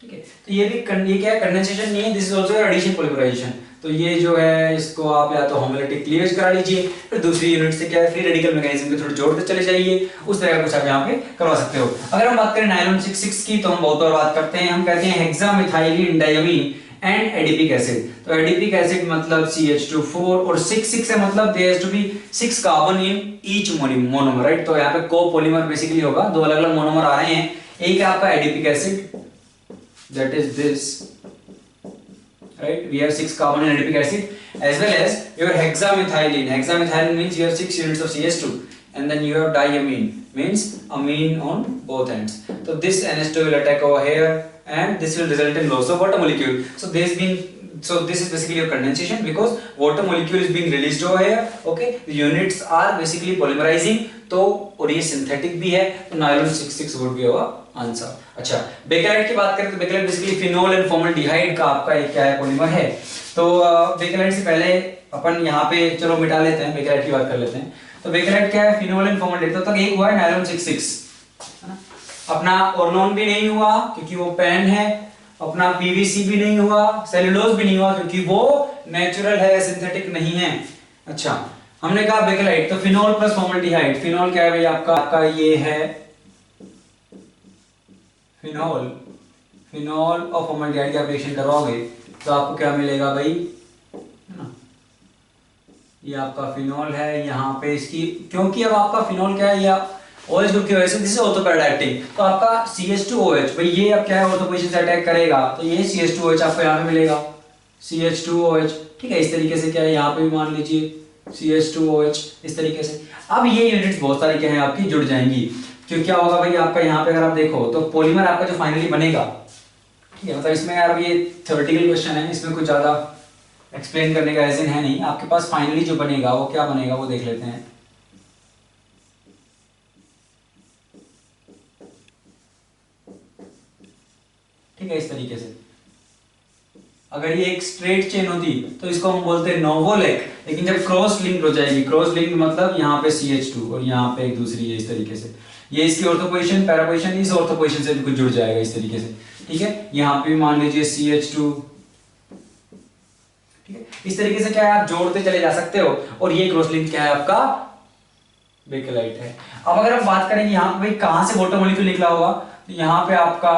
ठीक है। तो ये भी ये क्या है, कंडेंसेशन नहीं है, this is also addition polymerisation. तो ये जो है इसको आप या तो होमोलिटिक क्लीवेज करा लीजिए, फिर दूसरी यूनिट से क्या है फ्री रेडिकल मैकेनिज्म के थोड़े जोड़ते चले जाइए, उस तरह का कुछ आप यहाँ पे करवा सकते हो। अगर हम बात करें नायलॉन 6 की, तो हम बहुत बार बात करते हैं, हम कहते हैं hexamethylene diamine and adipic acid. तो एडिपिक एसिड मतलब CH2 4 और 6 है मतलब there has to be 6 carbon in each monomer, right. तो यहाँ पे कोपॉलीमर बेसिकली होगा, 2 अलग अलग मोनोमर आ रहे हैं। एक है आपका adipic acid, that is this, right, we have 6 carbon in adipic acid, as well as your hexamethylene. Hexamethylene means you have 6 units of CH2, and then you have diamine, means amine on both ends. So this NH2 will attack over here and this will result in loss of water molecule. So this is basically your condensation because water molecule is being released over here, okay. The units are basically polymerizing, तो और ये सिंथेटिक भी है, तो nylon 6 would be our answer. अच्छा, बेकेलाइट की बात करें तो bakelite basically phenol and formaldehyde का आपका एक क्या है, पॉलीमर है। तो बेकेलाइट से पहले अपन यहाँ पे चलो मिटा लेते हैं, बेकेलाइट की बात कर लेते हैं। तो बेकेलाइट क्या है, फिनोल एंड फॉर्मल्डिहाइड। तो तक एक हुआ है नायलॉन 6 है ना, अपना ओरलोन भी नहीं हुआ क्योंकि वो पेन है, अपना पीवीसी भी नहीं हुआ, सेल्यूलोज भी नहीं हुआ क्योंकि वो नेचुरल है, सिंथेटिक नहीं है। अच्छा, हमने कहा बेकेलाइट, तो फिनोल प्लस फॉर्मल्डिहाइड। फिनोल क्या है भाई आपका ये है फिनोल और फॉर्मल्डिहाइड का रिएक्शन करवाओगे तो आपको क्या मिलेगा भाई, है ना, ये आपका फिनोल है, यहाँ पे इसकी, क्योंकि अब आपका फिनोल क्या है, या OH ग्रुप की वजह से this is ortho para acting, तो आपका CH2OH भाई ये अब क्या है, ऑर्थो पोजीशन से अटैक करेगा, तो ये CH2OH आपको यहाँ पे मिलेगा, CH2OH, ठीक है। इस तरीके से क्या है, यहाँ पे भी मान लीजिए CH2OH, इस तरीके से। अब ये यूनिट्स बहुत सारी क्या है आपकी जुड़ जाएंगी, क्योंकि क्या होगा भाई आपका यहाँ पे अगर आप देखो तो पॉलीमर आपका जो फाइनली बनेगा, ठीक है, मतलब इसमें यार ये थ्योरेटिकल क्वेश्चन है, इसमें कुछ ज्यादा एक्सप्लेन करने का रीजन है नहीं, आपके पास फाइनली जो बनेगा वो क्या बनेगा वो देख लेते हैं। ठीक है, इस तरीके से अगर ये एक स्ट्रेट चेन होती तो इसको हम बोलते हैं नोवोलेक, लेकिन जब क्रॉस लिंक हो जाएगी, क्रॉस लिंक मतलब यहाँ पे CH2 और यहाँ पे एक दूसरी है, इस तरीके से ये इसकी ऑर्थो पोजीशन, पैरा पोजीशन इस ऑर्थो पोजीशन से भी कुछ जुड़ जाएगा इस तरीके से, ठीक है। यहाँ पे भी मान लीजिए CH2, ठीक है। इस तरीके से क्या है आप जोड़ते चले जा सकते हो, और ये क्रॉस लिंक क्या है आपका बेकेलाइट है। अब अगर हम बात करेंगे यहाँ पे कहां से वाटर मॉलिक्यूल निकला होगा, तो यहाँ पे आपका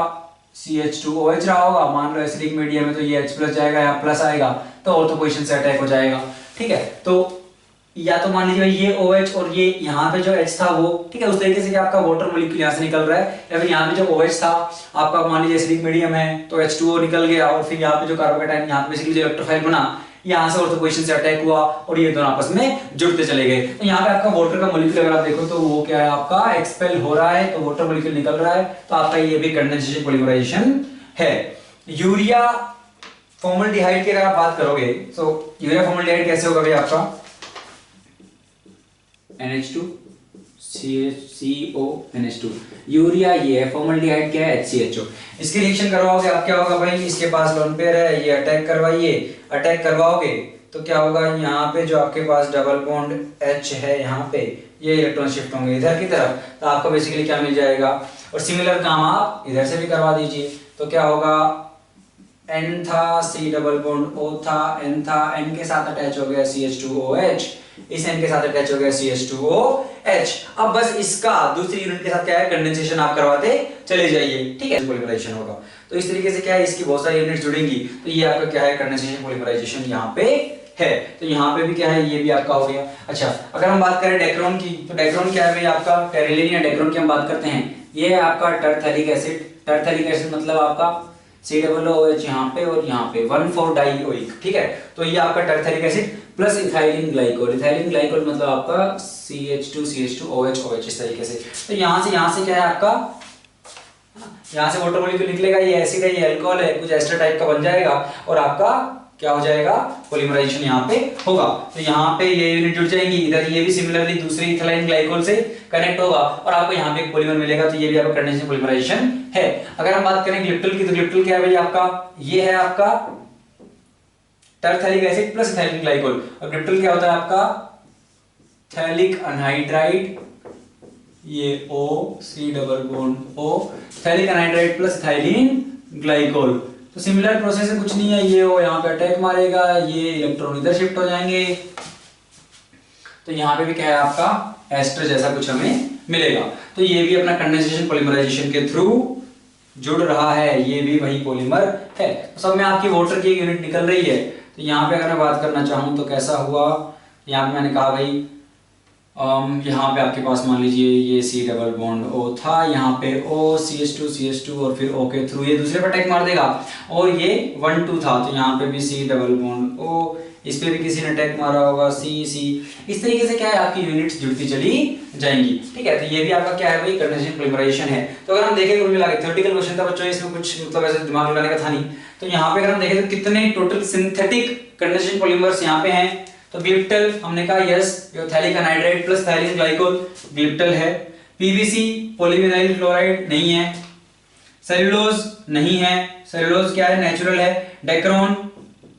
CH2OH रहा होगा, मान लो एसिडिक मीडियम में, तो ये H+ जाएगा, यहाँ प्लस आएगा, तो ऑर्थो पोजीशन से अटैक हो जाएगा, ठीक है। तो या तो मान लीजिए ये OH और ये यहाँ पे जो H था वो, ठीक है, उस तरीके से कि आपका वाटर मॉलिक्यूल यहाँ से निकल रहा है, या फिर यहाँ पे जो OH था आपका मान लीजिए एसिडिक मीडियम है तो H2O निकल गया, और फिर यहाँ पे जो कार्बोकेटाइन यहाँ पे बेसिकली जो इलेक्ट्रोफाइल बना, यहाँ से ऑर्थो पोजीशन से अटैक हुआ और ये दोनों आपस में जुड़ते चले गए। तो यहाँ पे आपका वाटर का मॉलिक्यूल अगर आप देखो तो वो क्या है आपका एक्सपेल हो रहा है, तो वाटर मॉलिक्यूल निकल रहा है, तो आपका ये भी कंडेंसेशन पॉलीमराइजेशन है। यूरिया फॉर्मल्डिहाइड की अगर आप बात करोगे तो यूरिया फॉर्मल्डिहाइड कैसे होगा भाई आपका, NH2 CHCO NH2, यूरिया ये है, फॉर्मल्डिहाइड क्या है HCHO। इसकी रिएक्शन करवाओगे आप क्या होगा भाई, इसके पास लोन पेयर है, ये अटैक करवाइए, अटैक करवाओगे तो क्या होगा, यहाँ पे जो आपके पास डबल बॉन्ड H है, यहाँ पे ये इलेक्ट्रॉन शिफ्ट होंगे इधर की तरफ, तो आपको बेसिकली क्या मिल जाएगा। और सिमिलर काम आप इधर से भी करवा दीजिए, तो क्या होगा N था, C डबल बॉन्ड O था, N था, N के साथ अटैच हो गया CH2OH, इस N के साथ अटैच हो गया CH2OH। अब बस इसका दूसरी यूनिट के साथ क्या है, कंडेंसेशन आप करवाते चले जाइए, ठीक है, पॉलीमराइजेशन होगा। तो इस तरीके से क्या है, इसकी बहुत सारी यूनिट्स जुड़ेंगी, तो ये आपका क्या है, कंडेंसेशन पॉलीमराइजेशन यहाँ पे है। तो यहाँ पे भी क्या है, ये भी आपका हो गया। अच्छा, अगर हम बात करें डेक्रोन की, तो डेक्रोन क्या है भाई आपका, टेरिलिन या डेक्रोन की हम बात करते हैं। ये है आपका टरथैलिक एसिड। टरथैलिक एसिड मतलब आपका COOH यहाँ पे और यहाँ पे 1,4-डाइओइक, ठीक है। तो ये आपका terephthalic acid plus ethylene glycol. Ethylene glycol मतलब आपका CH2OH इस तरीके से। तो यहाँ से क्या है आपका, यहाँ से वाटर मॉलिक्यूल निकलेगा, ये एसिड है, ये अल्कोहल है, कुछ एस्टर टाइप का बन जाएगा और आपका क्या हो जाएगा, पॉलीमराइजेशन यहाँ पे होगा। तो यहाँ पे ये यूनिट जुड़ जाएंगी, इधर ये भी सिमिलरली दूसरे इथाइलिन ग्लाइकोल से कनेक्ट होगा और आपको यहाँ पे एक पॉलीमर मिलेगा। तो ये भी आपका कंडेंसेशन पॉलीमराइजेशन है। अगर हम बात करें ग्लिप्टल की, तो ग्लिप्टल क्या है भाई आपका, ये है आपका terephthalic acid plus ethylene glycol. और ग्लिप्टल क्या होता है आपका, थैलिक अनहाइड्राइड, ये O, C double bond O, phthalic anhydride plus ethylene glycol. तो सिमिलर प्रोसेस है, कुछ नहीं है, ये O यहाँ पे अटैक मारेगा, ये इलेक्ट्रॉन इधर शिफ्ट हो जाएंगे, तो यहाँ पे भी क्या है आपका एस्टर जैसा कुछ हमें मिलेगा। तो ये भी अपना कंडेंसेशन पॉलीमराइजेशन के थ्रू जुड़ रहा है, ये भी वही पॉलीमर है। तो सब में आपकी वाटर की यूनिट निकल रही है। तो यहाँ पे अगर मैं बात करना चाहूँ तो कैसा हुआ, यहाँ पे मैंने कहा भाई यहाँ पे आपके पास मान लीजिए ये C डबल बॉन्ड O था, यहाँ पे O CH2 और फिर O के थ्रू ये दूसरे पर अटैक मार देगा, और ये 1,2 था, तो यहाँ पे भी C डबल बॉन्ड O, इस पे भी किसी ने अटैक मारा होगा C। इस तरीके से क्या है आपकी यूनिट्स जुड़ती चली जाएंगी, ठीक है। तो ये भी आपका क्या है भाई, कंडेंसेशन पॉलीमराइजेशन है। तो अगर हम देखें कुल मिला के थ्योरेटिकल क्वेश्चन था बच्चों, इसमें कुछ मतलब ऐसे दिमाग लगाने का था नहीं। तो यहाँ पे अगर हम देखें तो कितने टोटल सिंथेटिक कंडेंसेशन पॉलीमर्स यहाँ पे हैं, तो ग्लिप्टल हमने कहा yes, phthalic anhydride plus ethylene glycol glyptal है। PVC पॉलीविनाइल क्लोराइड नहीं है। सेलुलोज नहीं है, सेलुलोज क्या है, नेचुरल है। डेक्रोन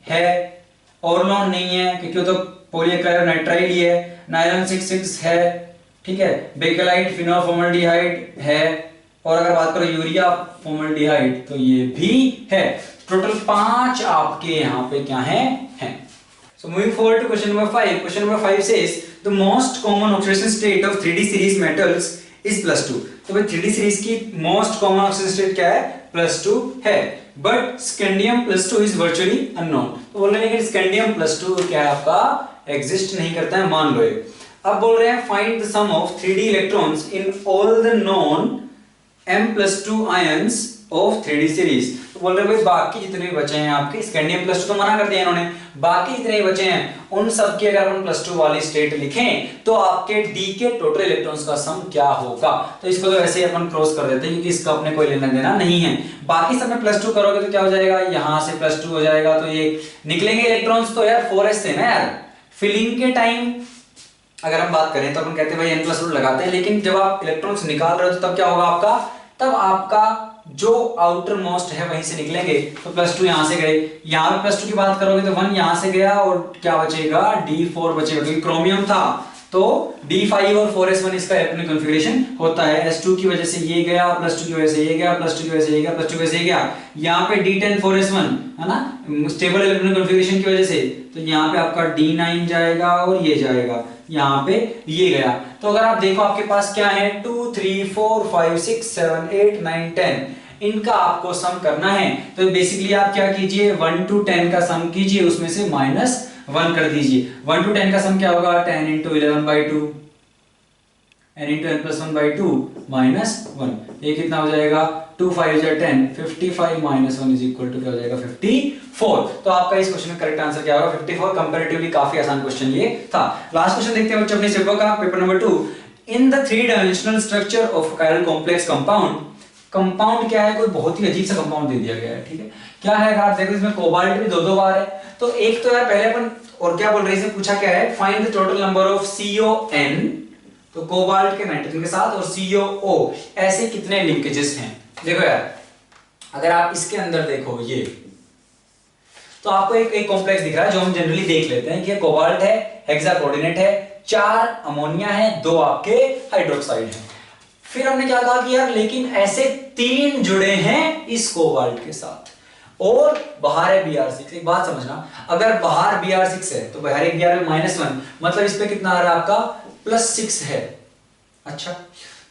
है, ऑर्लोन नहीं है क्योंकि वो तो पॉलीक्लोराइड ही है। नायलॉन 6,6 है, ठीक है। बेकेलाइट फिनोफॉर्मल्डिहाइड है, और अगर बात करो यूरिया फॉर्मल्डिहाइड तो ये भी है। टोटल 5 आपके यहाँ पे क्या हैं। So moving forward to question number 5. Question number 5 says the most common oxidation state of 3D series metals is +2. तो भाई 3D series की most common oxidation state क्या है, +2 है। But scandium +2 is virtually unknown. तो बोल रहे हैं कि scandium +2 क्या है आपका, exist नहीं करता है, मान लो ये। अब बोल रहे हैं find the sum of 3D electrons in all the known M+2 ions of 3D series। तो बोल रहे हैं भाई बाकी जितने भी बचे हैं आपके, स्कैंडियम +2 तो मना कर दिया इन्होंने, बाकी जितने बचे हैं उन सब की अगर अपन +2 वाली स्टेट लिखें तो आपके D के टोटल इलेक्ट्रॉन्स का सम क्या होगा। तो इसको तो ऐसे ही अपन क्रॉस कर देते हैं क्योंकि इसका अपने कोई लेना देना नहीं है। बाकी सब में +2 करोगे तो क्या हो जाएगा, यहाँ से +2 हो जाएगा, तो ये निकलेंगे इलेक्ट्रॉन्स तो यार 4s से ना यार। फिलिंग के टाइम अगर हम बात करें तो अपन कहते हैं भाई N+2 लगाते हैं, लेकिन जब आप इलेक्ट्रॉन्स निकाल रहे हो तो तब क्या होगा आपका, तब आपका जो आउटर मोस्ट है वहीं से निकलेंगे। तो +2 यहां से गए, यहां पे +2 की बात करोगे तो 1 यहां से गया और क्या बचेगा, D4 बचेगा क्योंकि क्रोमियम था, तो D5 और 4s1 इसका अपनी कॉन्फ़िगरेशन होता है। S2 की वजह से ये गया, +2 की वजह से ये गया, +2 की वजह से ये गया, +2 की वजह से ये गया। यहाँ पे D10 4s1 है ना, स्टेबल इलेक्ट्रॉनिक कॉन्फ़िगरेशन की वजह से, तो यहाँ पे आपका D9 जाएगा और ये जाएगा, यहाँ पे ये गया। तो अगर आप देखो आपके पास क्या है, 2 3 4 5 6 7 8 9 10, इनका आपको सम करना है। तो बेसिकली आप क्या कीजिए, 1 to 10 का सम कीजिए, उसमें से -1 कर दीजिए। 1 to 10 का सम क्या होगा, 10 into 11/2, n into n+1/2 -1, ये कितना हो जाएगा, 2 5 जा 10, 55 -1 इज इक्वल टू क्या हो जाएगा, 54। तो आपका इस क्वेश्चन में करेक्ट आंसर क्या होगा, 54। कंपैरेटिवली काफी आसान क्वेश्चन ये था। लास्ट क्वेश्चन देखते हैं बच्चों अपने सिर्फ का, paper number 2। In the 3-dimensional structure of chiral complex compound, compound क्या है, कोई बहुत ही अजीब सा कंपाउंड दे दिया गया है, ठीक है। क्या है, अगर आप देखो इसमें कोबाल्ट भी 2-2 बार है, तो एक तो यार पहले अपन और क्या बोल रहे हैं, पूछा क्या है, find the total number of CON, तो कोबाल्ट के नाइट्रोजन के साथ, और COO, ऐसे कितने लिंकेजेस हैं। देखो यार अगर आप इसके अंदर देखो ये, तो आपको एक कॉम्प्लेक्स दिख रहा है जो हम जनरली देख लेते हैं कि कोबाल्ट है, हेक्सा कोऑर्डिनेट है, 4 अमोनिया है, 2 आपके हाइड्रोक्साइड है। फिर हमने क्या कहा कि यार लेकिन ऐसे 3 जुड़े हैं इस कोबाल्ट के साथ, और बाहर है Br6। एक बात समझना, अगर बाहर Br6 है तो बाहर एक Br -1, मतलब इस पे कितना आ रहा है आपका +6 है। अच्छा,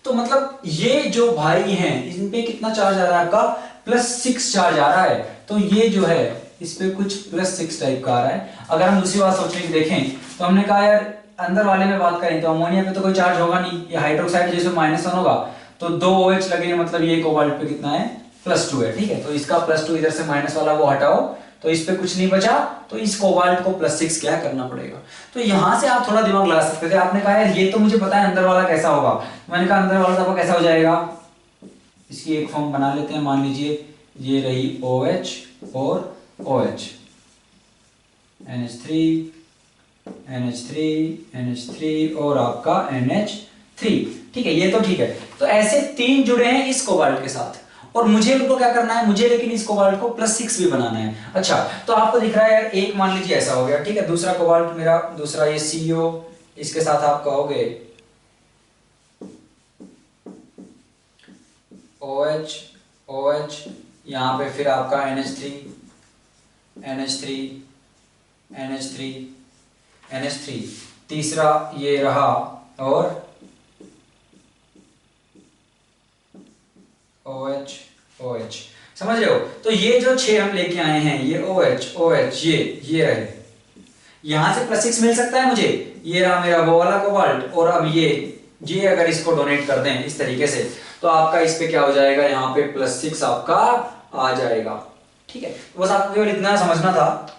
तो मतलब ये जो भाई हैं इन पे कितना चार्ज आ रहा है आपका +6 चार्ज आ रहा है, तो ये जो है इस पे कुछ +6 टाइप का आ रहा है। अगर हम दूसरी बात सोचने की देखें तो हमने कहा यार अंदर वाले में बात करें तो अमोनिया पे तो कोई चार्ज होगा नहीं, ये हाइड्रोक्साइड जैसे -1 होगा तो 2 OH लगेंगे, मतलब ये कोबाल्ट पे कितना है +2 है। ठीक है, तो इसका +2 इधर से माइनस वाला वो हटाओ तो इस पे कुछ नहीं बचा, तो इस कोबाल्ट को +6 क्या करना पड़ेगा। तो यहां से आप थोड़ा दिमाग लगा सकते थे। आपने कहा यार ये तो मुझे पता है अंदर वाला कैसा होगा, मैंने कहा अंदर वाला तो कैसा हो जाएगा, इसकी एक फॉर्म बना लेते हैं। मान लीजिए ये रही OH और OH, NH3 NH3 NH3 और आपका NH3। ठीक है, ये तो ठीक है। तो ऐसे 3 जुड़े हैं इस कोबाल्ट के साथ, और मुझे उनको क्या करना है, मुझे लेकिन इस कोबाल्ट को +6 भी बनाना है। अच्छा, तो आपको दिख रहा है यार एक मान लीजिए ऐसा हो गया। ठीक है, दूसरा कोबाल्ट मेरा, दूसरा ये CO, इसके साथ आप कहोगे OH OH, यहाँ पे फिर आपका NH3 NH3 NH3 NH3, तीसरा ये रहा और OH OH। समझ रहे हो, तो ये जो 6 हम लेके आए हैं, ये OH OH, ये रहे, यहां से +6 मिल सकता है मुझे, ये रहा मेरा वो वाला कोबाल्ट, और अब ये अगर इसको डोनेट कर दें इस तरीके से तो आपका इस पे क्या हो जाएगा, यहाँ पे +6 आपका आ जाएगा। ठीक है, बस आपको केवल इतना समझना था।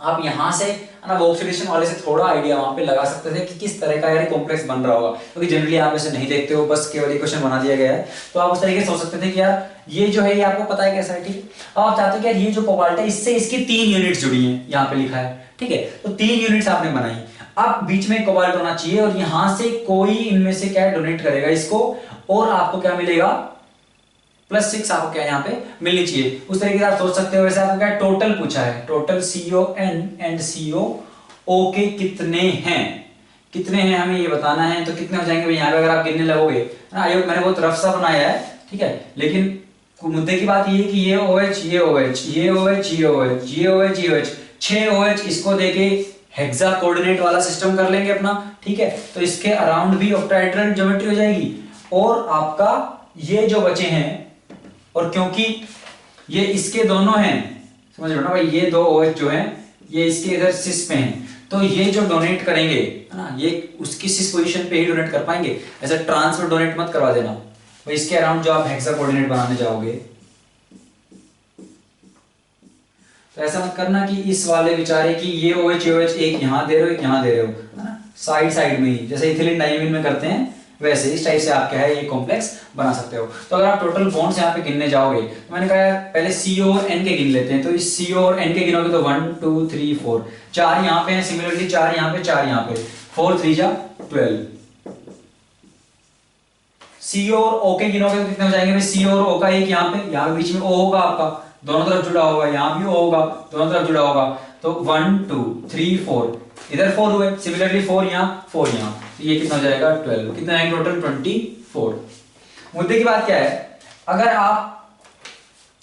आप यहां से ना वो ऑक्सीडेशन वाले से थोड़ा आइडिया वहां पे लगा सकते थे कि किस तरह का यार कॉम्प्लेक्स बन रहा होगा, क्योंकि जनरली आप ऐसे नहीं देखते हो, बस केवल इक्वेशन बना दिया गया है। तो आप उस तरीके से सोच सकते थे कि यार ये जो है ये आपको पता है कैसा है। ठीक है, अब आप चाहते हो कि यार ये जो कोबाल्ट है इससे इसकी 3 यूनिट्स जुड़ी हैं, यहाँ पे लिखा है। ठीक है, तो 3 यूनिट्स आपने बनाई, अब बीच में कोबाल्ट होना चाहिए और यहां से कोई इनमें से क्या डोनेट करेगा इसको, और आपको क्या मिलेगा +6 आपको क्या यहाँ पे मिलनी चाहिए। उस तरीके से आप सोच सकते हो। वैसे आपको क्या टोटल पूछा है, टोटल CON एंड COO के कितने हैं, कितने हैं हमें ये बताना है। तो कितने हो जाएंगे भाई, यहाँ पे अगर आप गिनने लगोगे ना, आयोग मैंने बहुत रफ सा बनाया है। ठीक है, लेकिन मुद्दे की बात ये है कि ये OH ये OH ये OH ये OH ये OH ये OH 6 OH इसको देके हेक्सा कोऑर्डिनेट वाला सिस्टम कर लेंगे अपना। ठीक है, तो इसके अराउंड भी ऑक्टाहेड्रल ज्योमेट्री हो जाएगी, और आपका ये जो बचे हैं, और क्योंकि ये इसके दोनों हैं, समझ लो ना भाई, ये 2 OH जो हैं ये इसके इधर सिस पे हैं, तो ये जो डोनेट करेंगे है ना, ये उसकी सिस पोजीशन पे ही डोनेट कर पाएंगे। ऐसा ट्रांसफर डोनेट मत करवा देना भाई, इसके अराउंड जो आप हेक्सा कोऑर्डिनेट बनाने जाओगे तो ऐसा मत करना कि इस वाले बेचारे की ये OH एक यहां दे रहे हो एक यहां दे रहे हो, है ना, साइड साइड में ही, जैसे इथिलीन डाइमीन में करते हैं वैसे इस टाइप से आप क्या है ये कॉम्प्लेक्स बना सकते हो। तो अगर आप टोटल बॉन्ड्स यहाँ पे गिनने जाओगे तो मैंने कहा पहले CO और N के गिन लेते हैं। तो इस CO और N के गिनोगे तो 1 2 3 4 4 यहाँ पे हैं, सिमिलरली 4 यहाँ पे 4 यहाँ पे, 4 3 जा 12। CO और O के गिनोगे तो कितने हो जाएंगे भाई, CO और O का एक यहाँ पे बीच में O होगा आपका, दोनों तरफ जुड़ा होगा, यहाँ भी O होगा, दोनों तरफ जुड़ा होगा, तो 1 2 3 4 इधर 4 हुए, सिमिलरली 4 यहाँ 4 यहाँ, तो ये कितना हो जाएगा 12। कितना है टोटल 24। मुद्दे की बात क्या है, अगर आप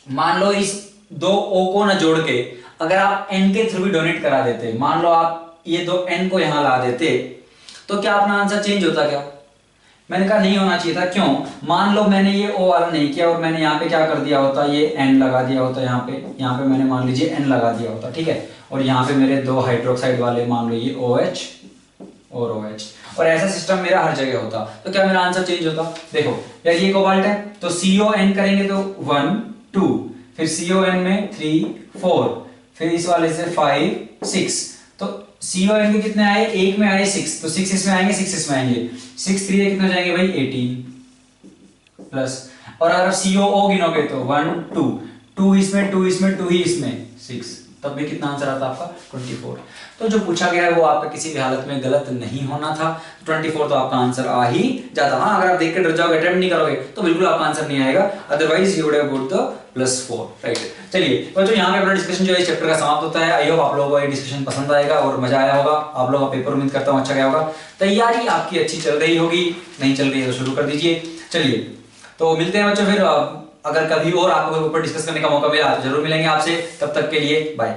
मान लो इस 2 O को ना जोड़ के अगर आप N के थ्रू भी डोनेट करा देते, मान लो आप ये 2 N को यहां ला देते, तो क्या अपना आंसर चेंज होता क्या? मैंने कहा नहीं होना चाहिए था। क्यों? मान लो मैंने ये O वाला नहीं किया और मैंने यहाँ पे क्या कर दिया होता, ये N लगा दिया होता, यहाँ पे मैंने मान लीजिए N लगा दिया होता। ठीक है, और यहाँ पे मेरे 2 हाइड्रोक्साइड वाले मान लो ये OH और OH, और ऐसा सिस्टम मेरा हर जगह होता, तो क्या मेरा आंसर चेंज होता? देखो यार ये कोबाल्ट है तो CON करेंगे तो 1 2, फिर CON में 3 4, फिर इस वाले से 5 6, तो CON के कितने आए, एक में आए 6, तो 6 इसमें आएंगे 6 इसमें आएंगे, 6 3 कितने हो जाएंगे भाई 18 प्लस, और अगर COO गिनोगे तो 1 2 2 इसमें 2 इसमें 2 ही इसमें 6, तब भी कितना आंसर आता आपका 24। तो जो पूछा गया है वो आपका किसी भी हालत में गलत नहीं होना था, 24 तो आपका आंसर आ ही जाता। हाँ, अगर आप देख के डर जाओगे, अटेम्प्ट नहीं करोगे तो बिल्कुल आपका आंसर नहीं आएगा, otherwise you would have got the +4, right. चलिए तो जो यहाँ पे अपना डिस्कशन जो है इस चैप्टर का समाप्त होता है। आई होप आप लोगों को ये डिस्कशन पसंद आएगा और मजा आया होगा, आप लोगों का पेपर उम्मीद करता हूँ अच्छा गया होगा। तैयारी आपकी अच्छी चल रही होगी, नहीं चल रही है तो शुरू कर दीजिए। चलिए तो मिलते हैं बच्चों फिर अगर कभी और आपको ऊपर डिस्कस करने का मौका मिला तो जरूर मिलेंगे आपसे, तब तक के लिए बाय।